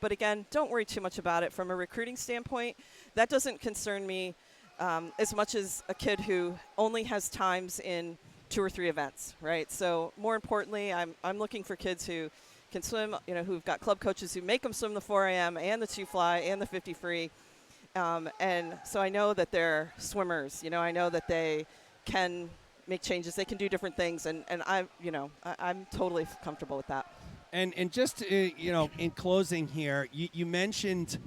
S3: But again, don't worry too much about it. From a recruiting standpoint, that doesn't concern me as much as a kid who only has times in 2 or 3 events, right? So more importantly, I'm looking for kids who can swim, who've got club coaches who make them swim the 4 a.m. and the 2 fly and the 50 free. And so I know that they're swimmers. I know that they can make changes. They can do different things, and I'm totally comfortable with that.
S1: And just in closing here, you mentioned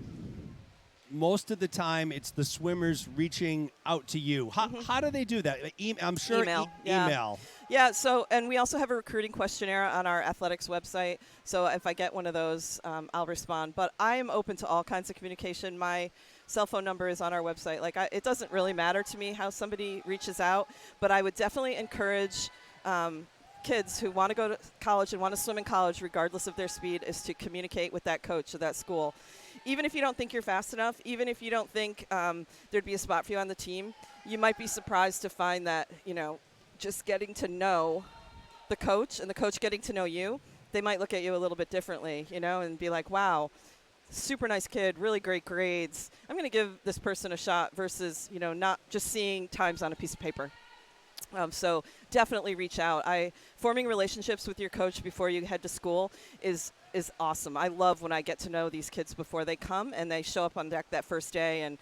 S1: most of the time it's the swimmers reaching out to you. How do they do that? I'm sure
S3: Email.
S1: Email.
S3: Yeah, so, and we also have a recruiting questionnaire on our athletics website. So if I get one of those, I'll respond. But I am open to all kinds of communication. My cell phone number is on our website. It doesn't really matter to me how somebody reaches out, but I would definitely encourage kids who want to go to college and want to swim in college, regardless of their speed, is to communicate with that coach or that school. Even if you don't think you're fast enough, even if you don't think there'd be a spot for you on the team, you might be surprised to find that, just getting to know the coach and the coach getting to know you, they might look at you a little bit differently, and be like, wow, super nice kid, really great grades. I'm going to give this person a shot versus, not just seeing times on a piece of paper. So definitely reach out. Forming relationships with your coach before you head to school is awesome. I love when I get to know these kids before they come and they show up on deck that first day and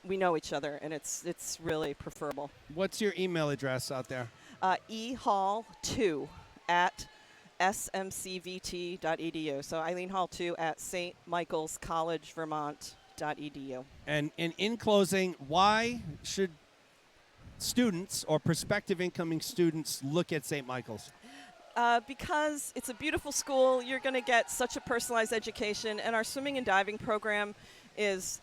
S3: we know each other, and it's really preferable.
S1: What's your email address out there?
S3: ehall2 at smcvt.edu. So Eileen Hall 2 at St. Michael's College, Vermont.edu.
S1: And in closing, why should students or prospective incoming students look at St. Michael's?
S3: Because it's a beautiful school. You're going to get such a personalized education, and our swimming and diving program is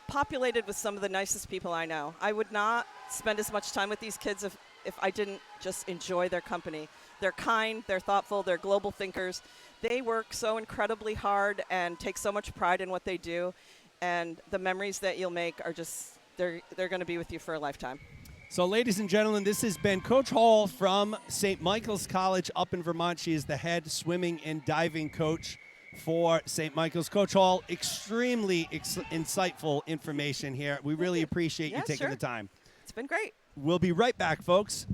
S3: populated with some of the nicest people I know. I would not spend as much time with these kids if I didn't just enjoy their company. They're kind, they're thoughtful, they're global thinkers. They work so incredibly hard and take so much pride in what they do, and the memories that you'll make are just, they're going to be with you for a lifetime.
S1: So, ladies and gentlemen, this has been Coach Hall from St. Michael's College up in Vermont. She is the head swimming and diving coach for St. Michael's. Coach Hall, extremely insightful information here. We really appreciate you taking the time.
S3: It's been great.
S1: We'll be right back, folks.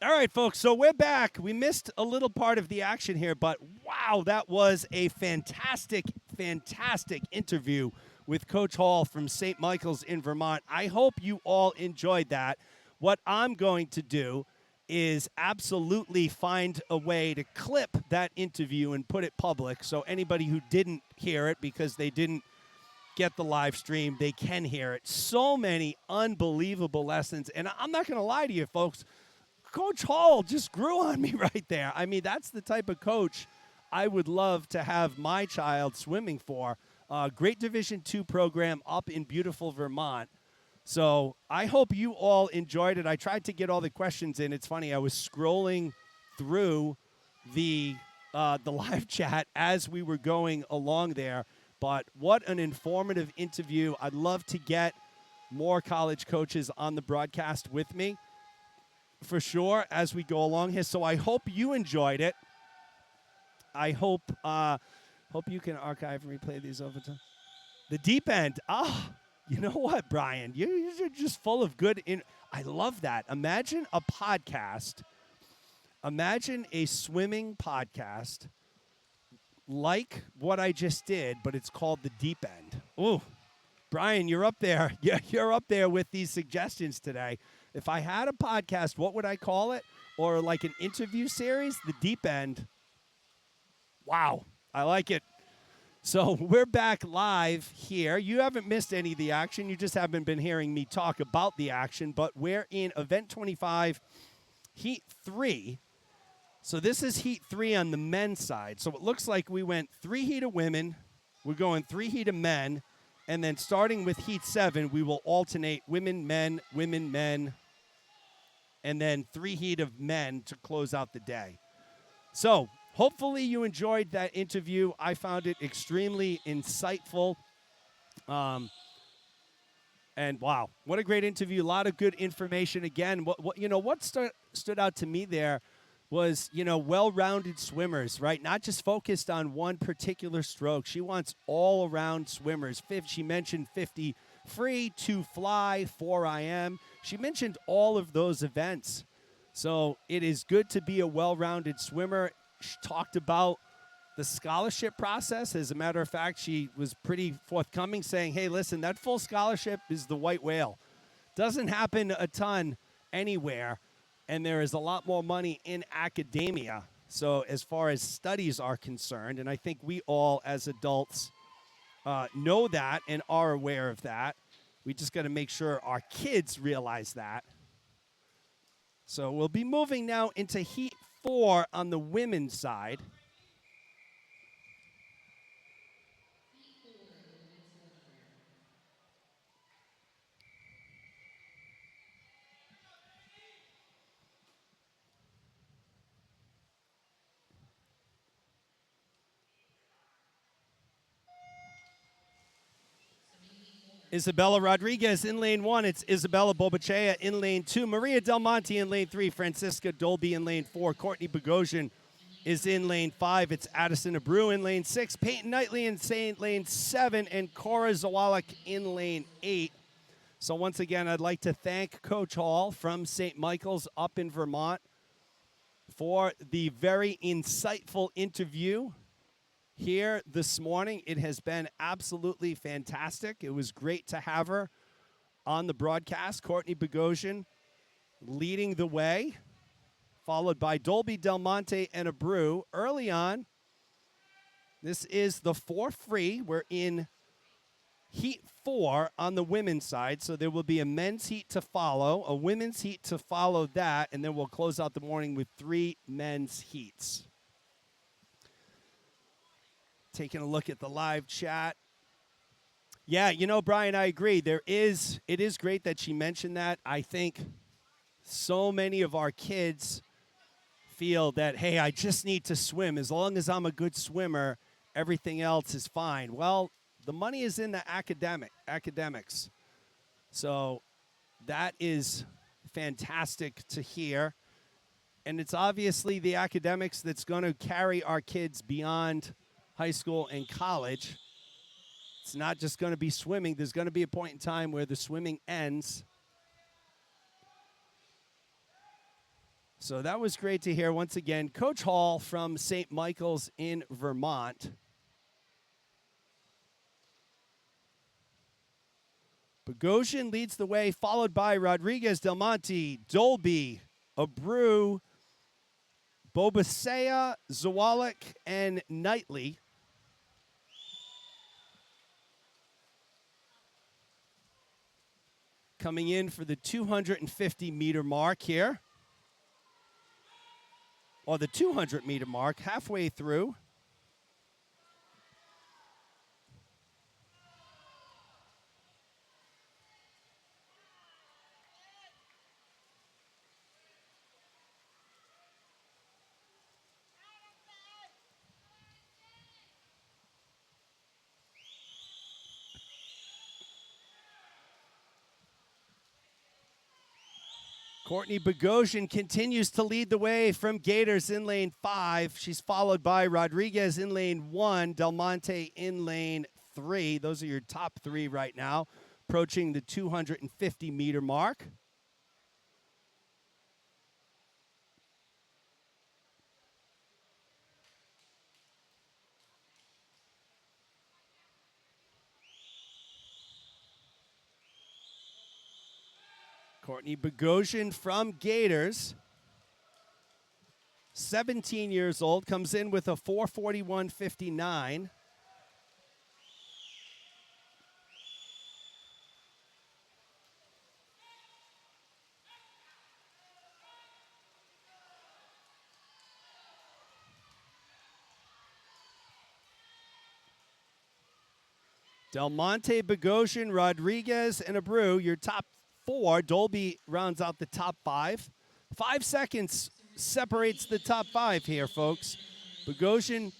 S1: All right, folks, so we're back. We missed a little part of the action here, but wow, that was a fantastic, fantastic interview with Coach Hall from St. Michael's in Vermont. I hope you all enjoyed that. What I'm going to do is absolutely find a way to clip that interview and put it public so anybody who didn't hear it because they didn't get the live stream, they can hear it. So many unbelievable lessons. And I'm not going to lie to you, folks. Coach Hall just grew on me right there. I mean, that's the type of coach I would love to have my child swimming for. Great Division II program up in beautiful Vermont. So I hope you all enjoyed it. I tried to get all the questions in. It's funny, I was scrolling through the live chat as we were going along there. But what an informative interview. I'd love to get more college coaches on the broadcast with me, for sure, as we go along here. So I hope you enjoyed it. I hope you can archive and replay these over time. The deep end. You know what, Brian? You're just full of good. I love that. Imagine a podcast. Imagine a swimming podcast like what I just did, but it's called the deep end. Ooh, Brian, you're up there. You're up there with these suggestions today. If I had a podcast, what would I call it? Or like an interview series? The deep end. Wow, I like it. So we're back live here. You haven't missed any of the action. You just haven't been hearing me talk about the action, but we're in Event 25, Heat 3. So this is Heat 3 on the men's side. So it looks like we went 3 heat of women. We're going 3 heat of men. And then starting with Heat 7, we will alternate women, men, and then 3 heat of men to close out the day. So hopefully you enjoyed that interview. I found it extremely insightful. And wow, what a great interview. A lot of good information. Again, what stood out to me there was, well-rounded swimmers, right? Not just focused on one particular stroke. She wants all-around swimmers. She mentioned 50 free, 2 fly, 4 IM. She mentioned all of those events. So it is good to be a well-rounded swimmer. She talked about the scholarship process. As a matter of fact, she was pretty forthcoming saying, hey, listen, that full scholarship is the white whale. Doesn't happen a ton anywhere. And there is a lot more money in academia. So as far as studies are concerned, and I think we all as adults know that and are aware of that. We just got to make sure our kids realize that. So we'll be moving now into Heat 4 on the women's side. Isabella Rodriguez in lane 1. It's Isabella Bobachea in lane 2. Maria Del Monte in lane 3. Francisca Dolby in lane 4. Courtney Bogosian is in lane 5. It's Addison Abreu in lane 6. Peyton Knightley in lane 7. And Cora Zawalik in lane 8. So once again, I'd like to thank Coach Hall from St. Michael's up in Vermont for the very insightful interview here this morning. It has been absolutely fantastic. It was great to have her on the broadcast. Courtney Bogosian leading the way, followed by Dolby, Del Monte, and Abreu. Early on, this is the 4 free. We're in Heat 4 on the women's side, so there will be a men's heat to follow, a women's heat to follow that, and then we'll close out the morning with 3 men's heats. Taking a look at the live chat. Yeah, Brian, I agree. It is great that she mentioned that. I think so many of our kids feel that, hey, I just need to swim. As long as I'm a good swimmer, everything else is fine. Well, the money is in the academics. So that is fantastic to hear. And it's obviously the academics that's going to carry our kids beyond high school and college. It's not just going to be swimming. There's going to be a point in time where the swimming ends. So that was great to hear once again. Coach Hall from St. Michael's in Vermont. Bogosian leads the way, followed by Rodriguez, Del Monte, Dolby, Abreu, Bobasea, Zawalik, and Knightley. Coming in for the 250-meter mark here. Or the 200-meter mark, halfway through. Courtney Bogosian continues to lead the way from Gators in lane 5. She's followed by Rodriguez in lane 1, Del Monte in lane 3. Those are your top 3 right now, approaching the 250-meter mark. Courtney Bogosian from Gators, 17 years old, comes in with a 4:41.59. Del Monte, Bogosian, Rodriguez, and Abreu, your top 4. Dolby rounds out the top 5. 5 seconds separates the top 5 here, folks. Bogosian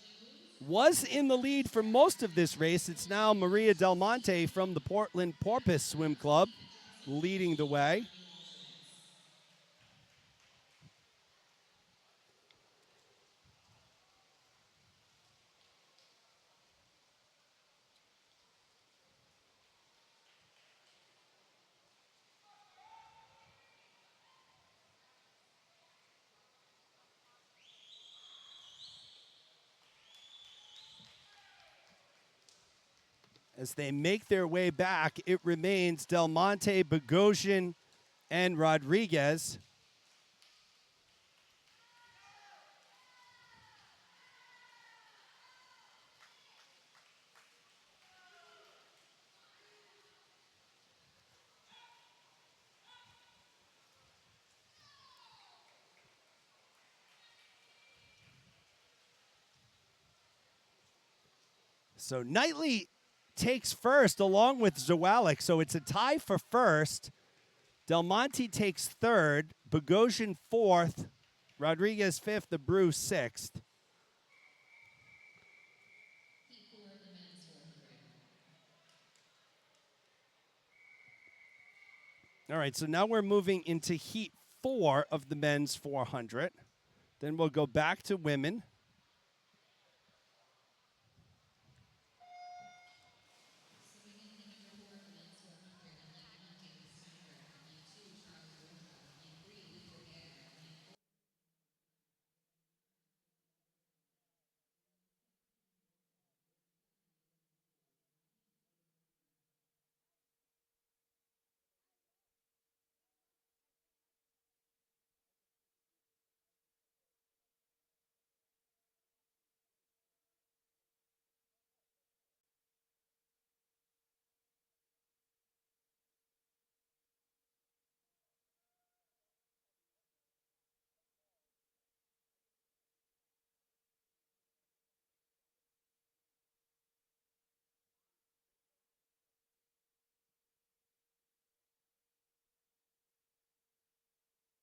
S1: was in the lead for most of this race. It's now Maria Del Monte from the Portland Porpoise Swim Club leading the way. As they make their way back, it remains Del Monte, Bogosian, and Rodriguez. So Knightley takes first along with Zawalik, so it's a tie for first. Del Monte takes third, Bogosian fourth, Rodriguez fifth, Abreu 6th. All right, so now we're moving into heat 4 of the men's 400. Then we'll go back to women.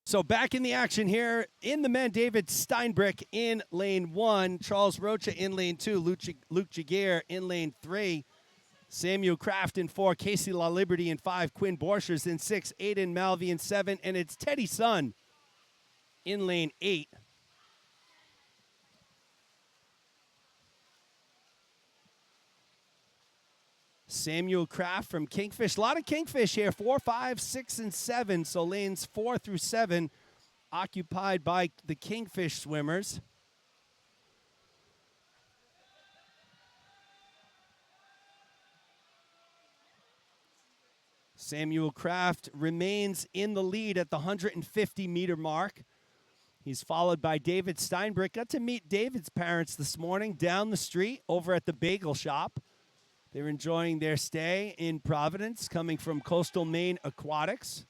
S1: So back in the action here in the men, David Steinbrick in lane 1, Charles Rocha in lane 2, Luke Jaguar in lane 3, Samuel Kraft in 4, Casey La Liberty in 5, Quinn Borchers in 6, Aiden Malvey in 7, and it's Teddy Sun in lane 8. Samuel Kraft from Kingfish. A lot of Kingfish here, 4, 5, 6, and 7. So lanes 4 through 7 occupied by the Kingfish swimmers. Samuel Kraft remains in the lead at the 150-meter mark. He's followed by David Steinbrück. Got to meet David's parents this morning down the street over at the bagel shop. They're enjoying their stay in Providence, coming from Coastal Maine Aquatics.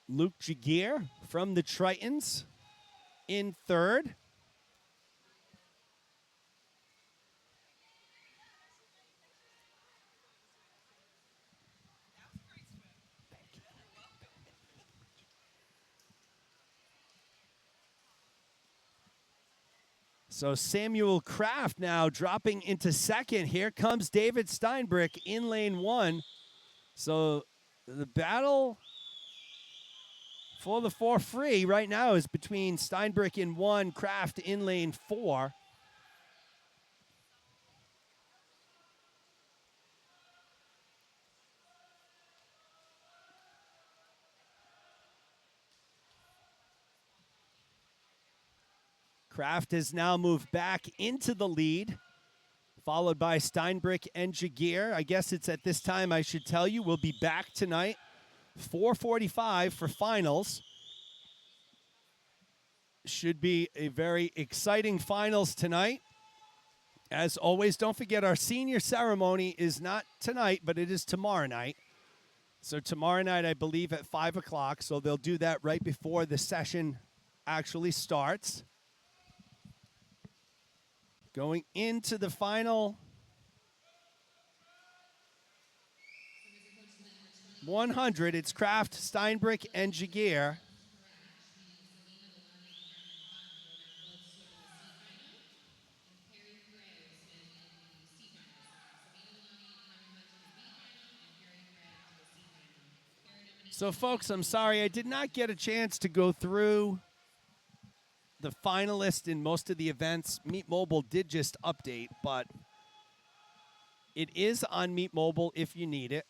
S1: Luke Jagier from the Tritons in third. So Samuel Kraft now dropping into second. Here comes David Steinbrück in lane one. So the battle for the 4 free right now is between Steinbrück in 1, Kraft in lane 4. Kraft has now moved back into the lead, followed by Steinbrück and Jagier. I guess it's at this time I should tell you we'll be back tonight, 4:45 for finals. Should be a very exciting finals tonight. As always, don't forget our senior ceremony is not tonight, but it is tomorrow night. So tomorrow night, I believe, at 5 o'clock. So they'll do that right before the session actually starts. Going into the final 100, it's Kraft, Steinbrück, and Jagier. So, folks, I'm sorry I did not get a chance to go through the finalists in most of the events. Meet Mobile did just update, but it is on Meet Mobile if you need it.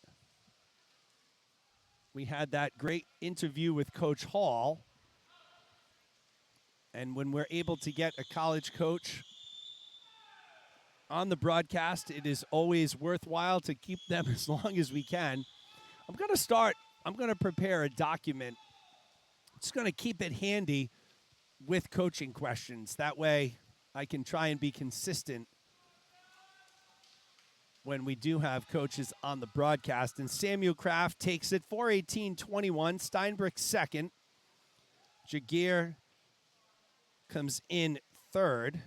S1: We had that great interview with Coach Hall. And when we're able to get a college coach on the broadcast, it is always worthwhile to keep them as long as we can. I'm going to prepare a document. Just going to keep it handy with coaching questions. That way I can try and be consistent when we do have coaches on the broadcast. And Samuel Kraft takes it 4:18.21. Steinbrück second. Jagier comes in third.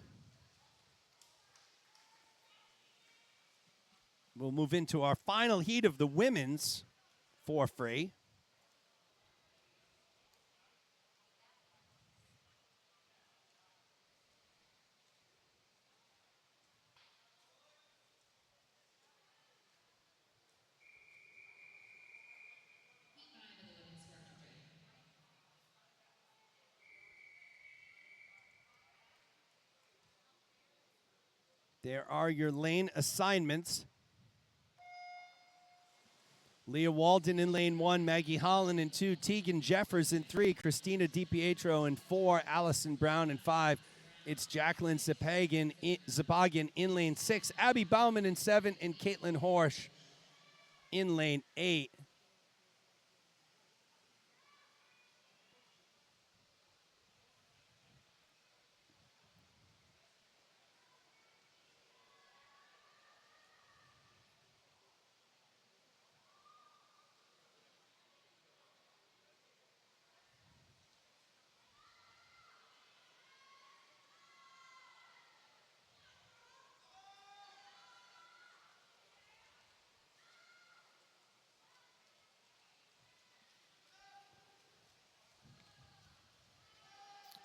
S1: We'll move into our final heat of the women's 4 free. There are your lane assignments. Leah Walden in lane 1, Maggie Holland in 2, Tegan Jeffers in 3, Christina DiPietro in 4, Allison Brown in 5. It's Jacqueline Zapagan in lane 6, Abby Bauman in 7, and Caitlin Horsch in lane 8.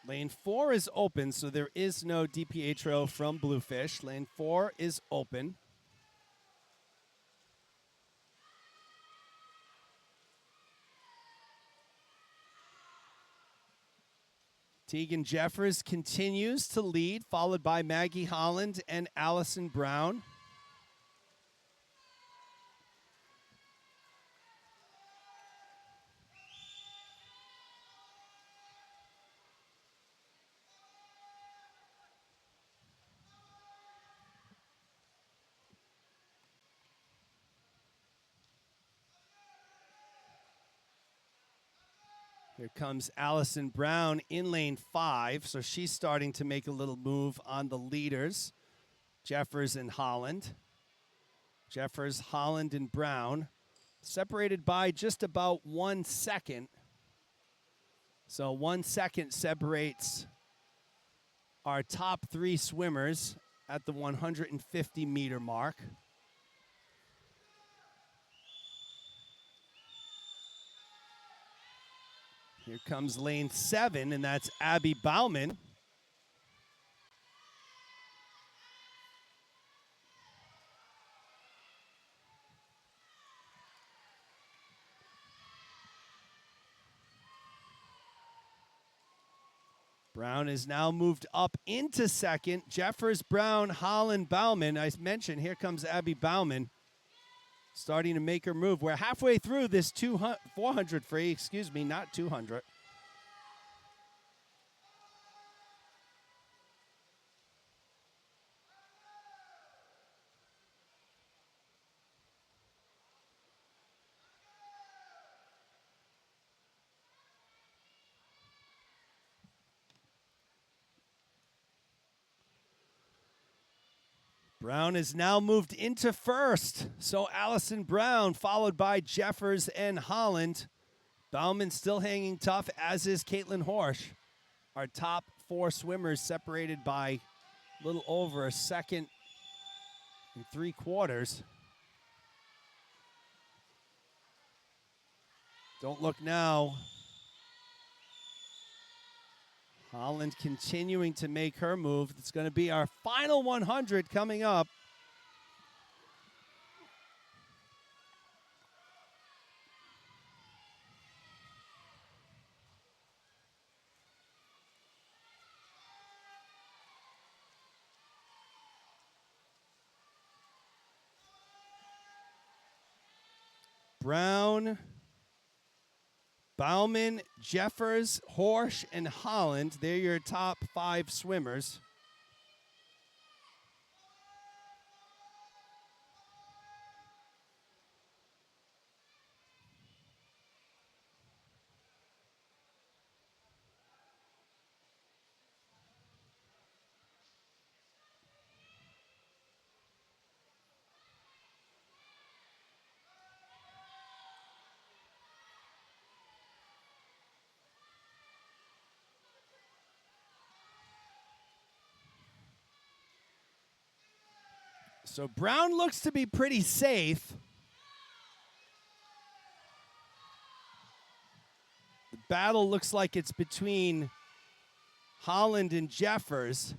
S1: Lane 4 is open, so there is no DiPietro from Bluefish. Lane 4 is open. Tegan Jeffers continues to lead, followed by Maggie Holland and Allison Brown. Here comes Allison Brown in lane 5. So she's starting to make a little move on the leaders. Jeffers and Holland. Jeffers, Holland, and Brown. Separated by just about 1 second. So 1 second separates our top 3 swimmers at the 150-meter mark. Here comes lane 7, and that's Abby Bauman. Brown is now moved up into second. Jeffers, Brown, Holland, Bauman. I mentioned, here comes Abby Bauman starting to make her move. We're halfway through this 400 free, not 200. Brown is now moved into first. So Allison Brown, followed by Jeffers and Holland. Bauman still hanging tough, as is Caitlin Horsch. Our top 4 swimmers separated by a little over a second and 3/4. Don't look now. Holland continuing to make her move. It's going to be our final 100 coming up. Brown, Bauman, Jeffers, Horsch, and Holland. They're your top 5 swimmers. So Brown looks to be pretty safe. The battle looks like it's between Holland and Jeffers.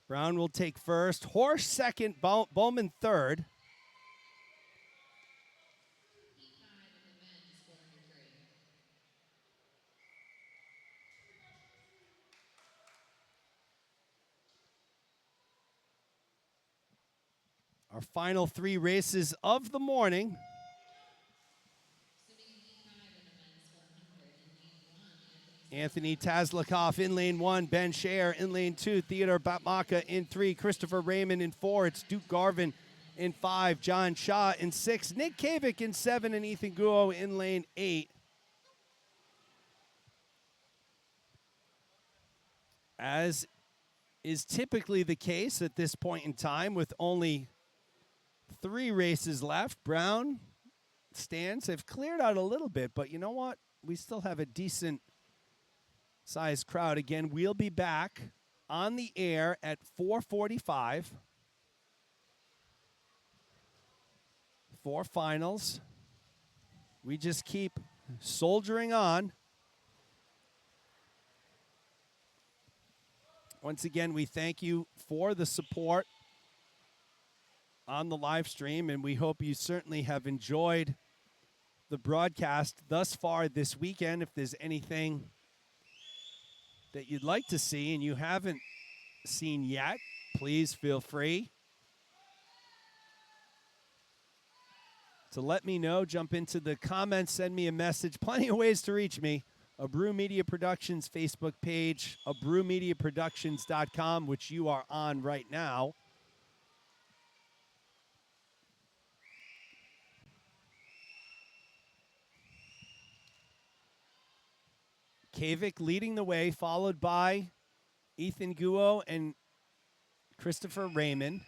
S1: Brown will take first. Horsch second, Bowman third. Our final 3 races of the morning. Anthony Tazlikoff in lane 1, Ben Scher in lane 2, Theodore Batmaka in 3, Christopher Raymond in 4, it's Duke Garvin in 5, John Shaw in 6, Nick Kavik in 7, and Ethan Guo in lane 8. As is typically the case at this point in time, with only 3 races left, Brown stands have cleared out a little bit, but you know what? We still have a decent sized crowd. Again, we'll be back on the air at 4:45 for finals. We just keep soldiering on. Once again, we thank you for the support on the live stream, and we hope you certainly have enjoyed the broadcast thus far this weekend. If there's anything that you'd like to see and you haven't seen yet, please feel free to let me know. Jump into the comments, send me a message. Plenty of ways to reach me. Abreu Media Productions Facebook page, abrewmediaproductions.com, which you are on right now. Kavik leading the way, followed by Ethan Guo and Christopher Raymond.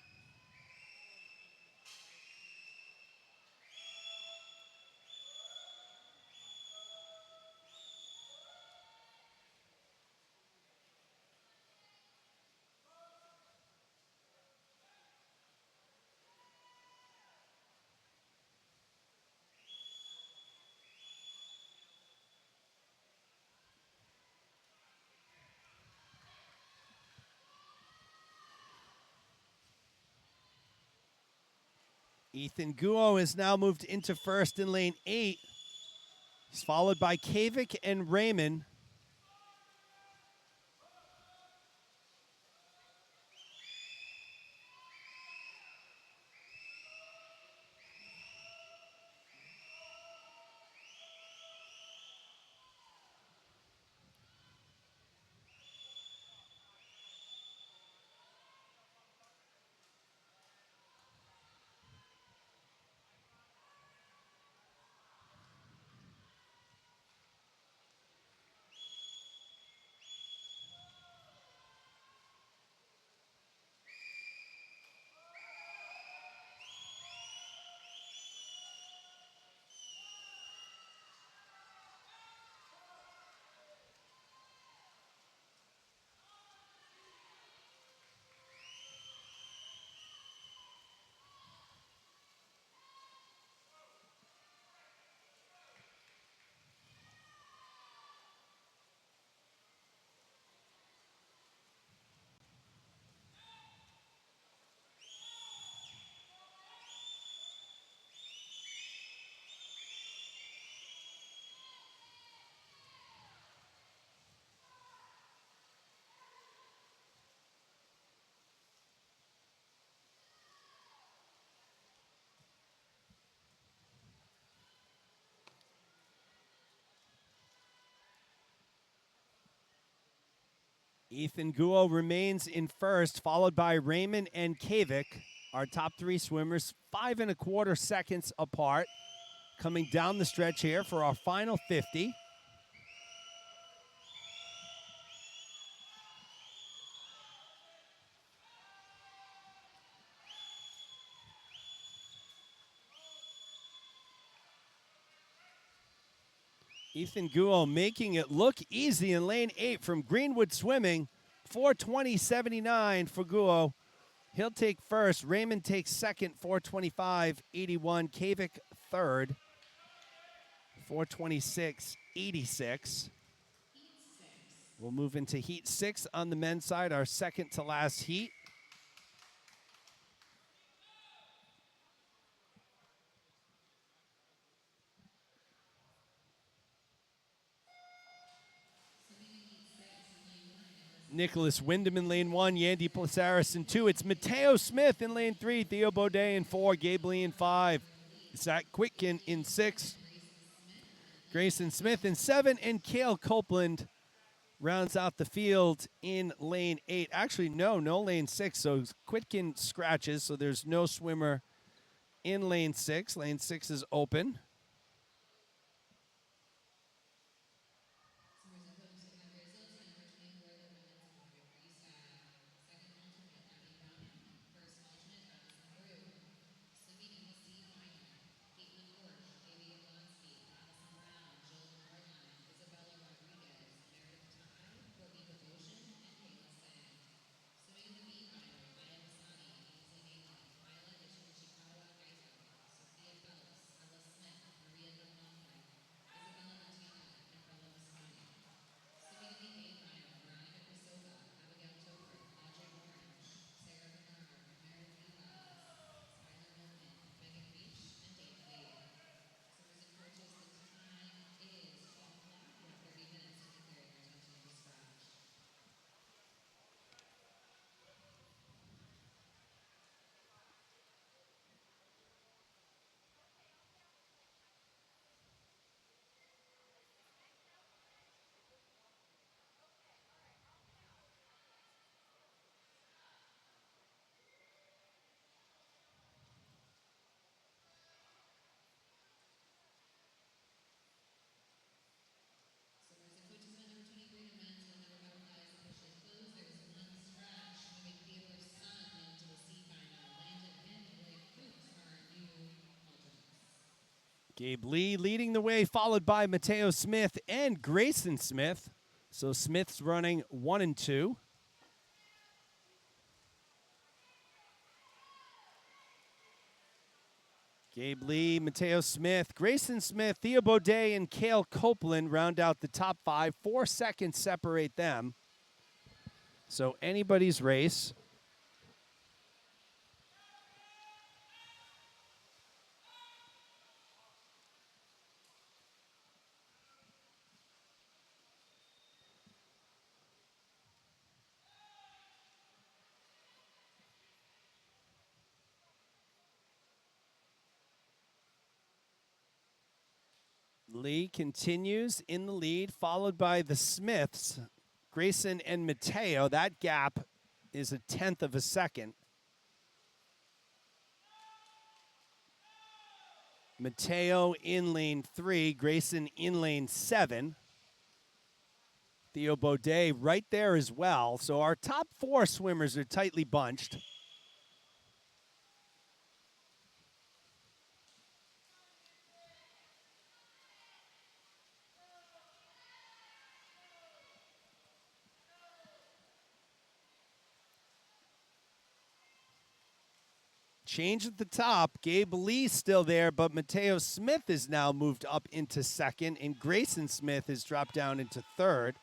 S1: Ethan Guo has now moved into first in lane 8. He's followed by Kavik and Raymond. Ethan Guo remains in first, followed by Raymond and Kavik. Our top 3 swimmers, 5.25 seconds apart. Coming down the stretch here for our final 50. Ethan Guo making it look easy in lane 8 from Greenwood Swimming. 4:20.79 for Guo. He'll take first. Raymond takes second, 4:25.81. Kavik third, 4:26.86. We'll move into heat 6 on the men's side, our second to last heat. Nicholas Wyndham in lane 1, Yandy Placeris in 2. It's Mateo Smith in lane 3, Theo Baudet in 4, Gabe Lee in 5. Zach Quitkin in 6, Grayson Smith in 7, and Cale Copeland rounds out the field in lane 8. Actually, no lane 6, so Quitkin scratches, so there's no swimmer in lane 6. Lane 6 is open. Gabe Lee leading the way, followed by Mateo Smith and Grayson Smith. So Smith's running 1 and 2. Gabe Lee, Mateo Smith, Grayson Smith, Theo Baudet, and Cale Copeland round out the top 5. 4 seconds separate them. So anybody's race. Lee continues in the lead, followed by the Smiths, Grayson and Mateo. That gap is 1/10 of a second. Mateo in lane 3, Grayson in lane 7. Theo Baudet right there as well. So our top 4 swimmers are tightly bunched. Change at the top. Gabe Lee's still there, but Mateo Smith has now moved up into second, and Grayson Smith has dropped down into third.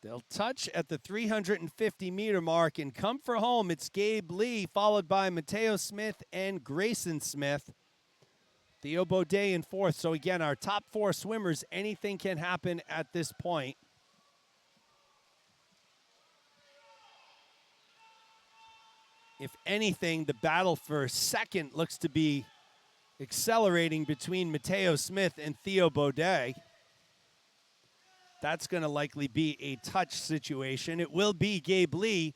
S1: They'll touch at the 350-meter mark and come for home. It's Gabe Lee, followed by Mateo Smith and Grayson Smith. Theo Baudet in fourth. So again, our top 4 swimmers, anything can happen at this point. If anything, the battle for second looks to be accelerating between Mateo Smith and Theo Baudet. That's going to likely be a touch situation. It will be Gabe Lee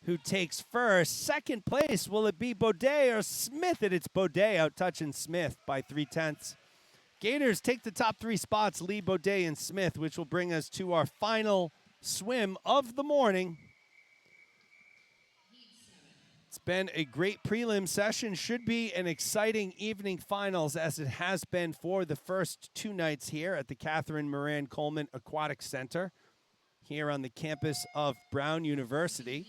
S1: who takes first. Second place, will it be Baudet or Smith? And it's Baudet out touching Smith by 3/10. Gators take the top 3 spots, Lee, Baudet, and Smith, which will bring us to our final swim of the morning. It's been a great prelim session. Should be an exciting evening finals, as it has been for the first 2 nights here at the Catherine Moran Coleman Aquatic Center here on the campus of Brown University.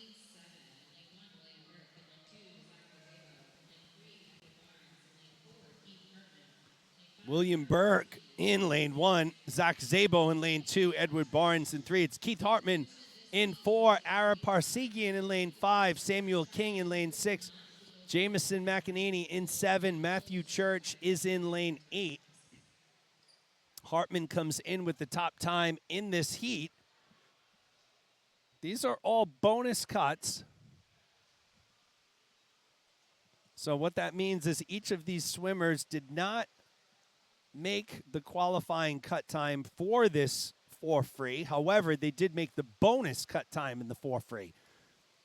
S1: William Burke in lane 1, Zach Zabo in lane 2, Edward Barnes in 3. It's Keith Hartman in 4, Ara Parsegian in lane 5, Samuel King in lane 6, Jamison McEnany in 7, Matthew Church is in lane 8. Hartman comes in with the top time in this heat. These are all bonus cuts. So what that means is each of these swimmers did not make the qualifying cut time for this 4 free. However, they did make the bonus cut time in the 4 free.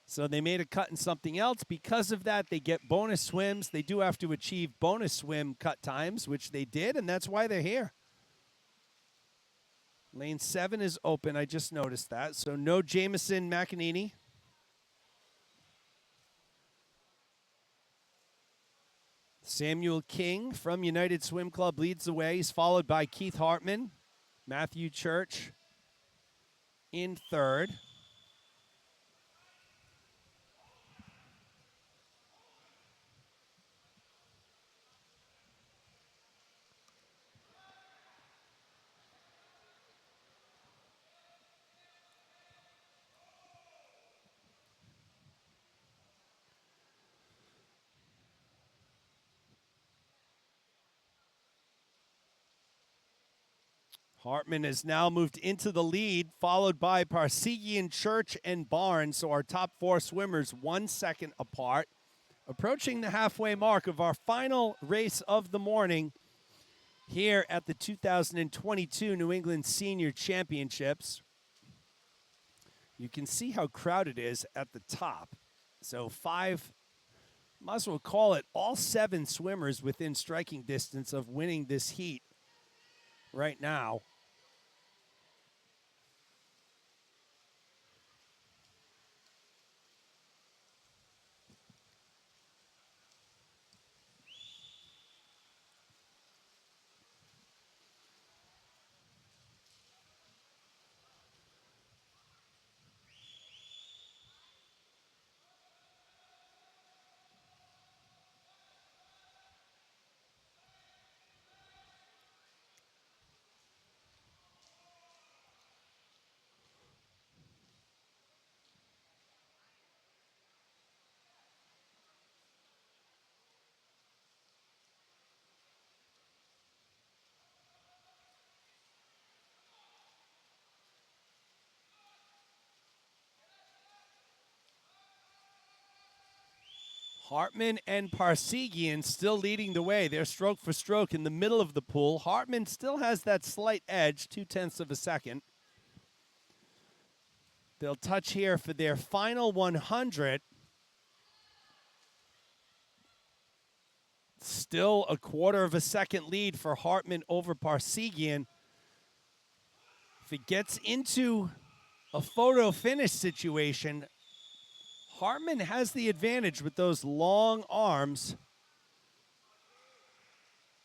S1: So they made a cut in something else. Because of that, they get bonus swims. They do have to achieve bonus swim cut times, which they did, and that's why they're here. Lane 7 is open. I just noticed that. So no Jamison McEnany. Samuel King from United Swim Club leads the way. He's followed by Keith Hartman, Matthew Church in 3rd. Hartman has now moved into the lead, followed by Parsegian, Church, and Barnes. So our top 4 swimmers 1 second apart. Approaching the halfway mark of our final race of the morning here at the 2022 New England Senior Championships. You can see how crowded it is at the top. So 5, might as well call it all 7 swimmers within striking distance of winning this heat right now. Hartman and Parsegian still leading the way. They're stroke for stroke in the middle of the pool. Hartman still has that slight edge, 0.2 of a second. They'll touch here for their final 100. Still a 1/4 of a second lead for Hartman over Parsegian. If it gets into a photo finish situation, Hartman has the advantage with those long arms.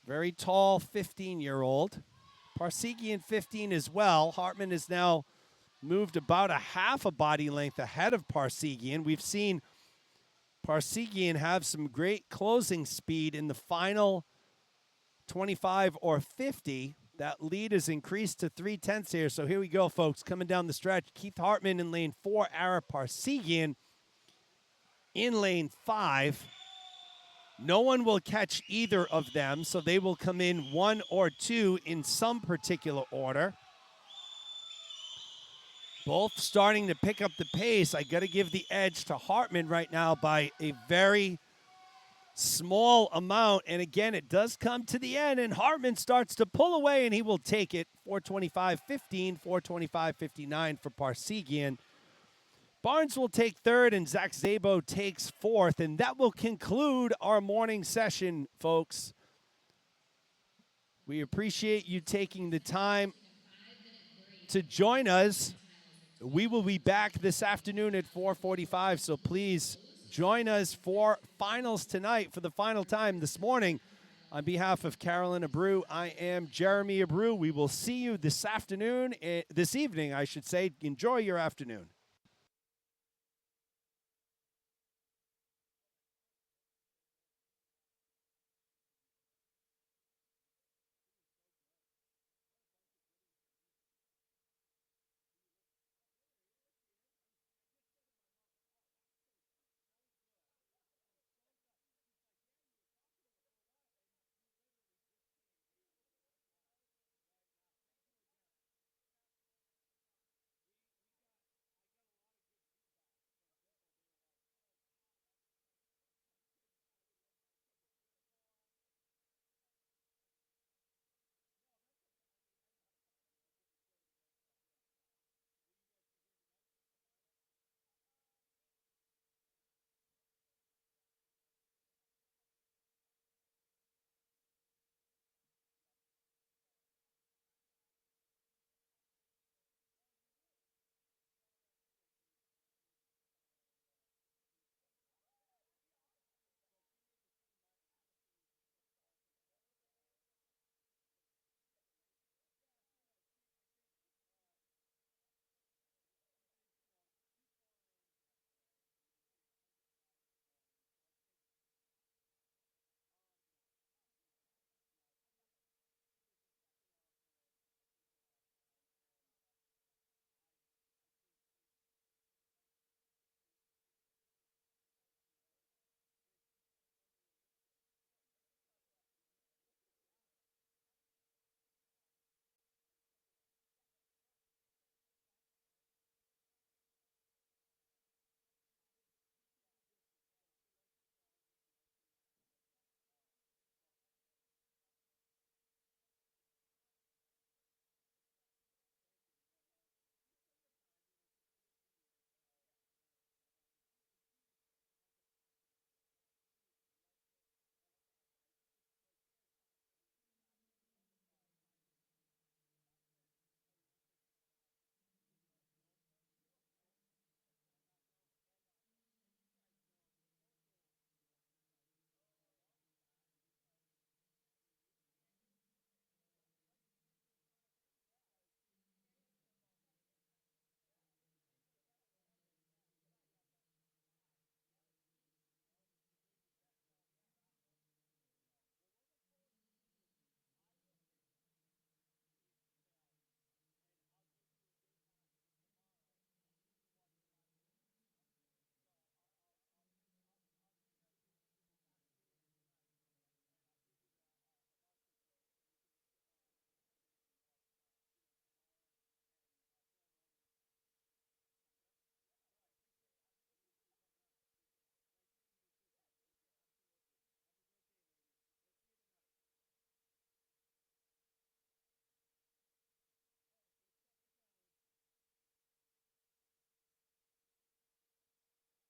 S1: Very tall 15-year-old. Parsegian 15 as well. Hartman has now moved about a half a body length ahead of Parsegian. We've seen Parsegian have some great closing speed in the final 25 or 50. That lead has increased to 0.3 here. So here we go, folks. Coming down the stretch, Keith Hartman in lane 4, Ara Parsegian in lane 5. No one will catch either of them, so they will come in 1 or 2 in some particular order. Both starting to pick up the pace. I got to give the edge to Hartman right now by a very small amount. And again, it does come to the end, and Hartman starts to pull away, and he will take it. 4:25.15, 4:25.59 for Parsegian. Barnes will take third, and Zach Szabo takes fourth. And that will conclude our morning session, folks. We appreciate you taking the time to join us. We will be back this afternoon at 4:45, so please join us for finals tonight for the final time this morning. On behalf of Carolyn Abreu, I am Jeremy Abreu. We will see you this afternoon, this evening, I should say. Enjoy your afternoon.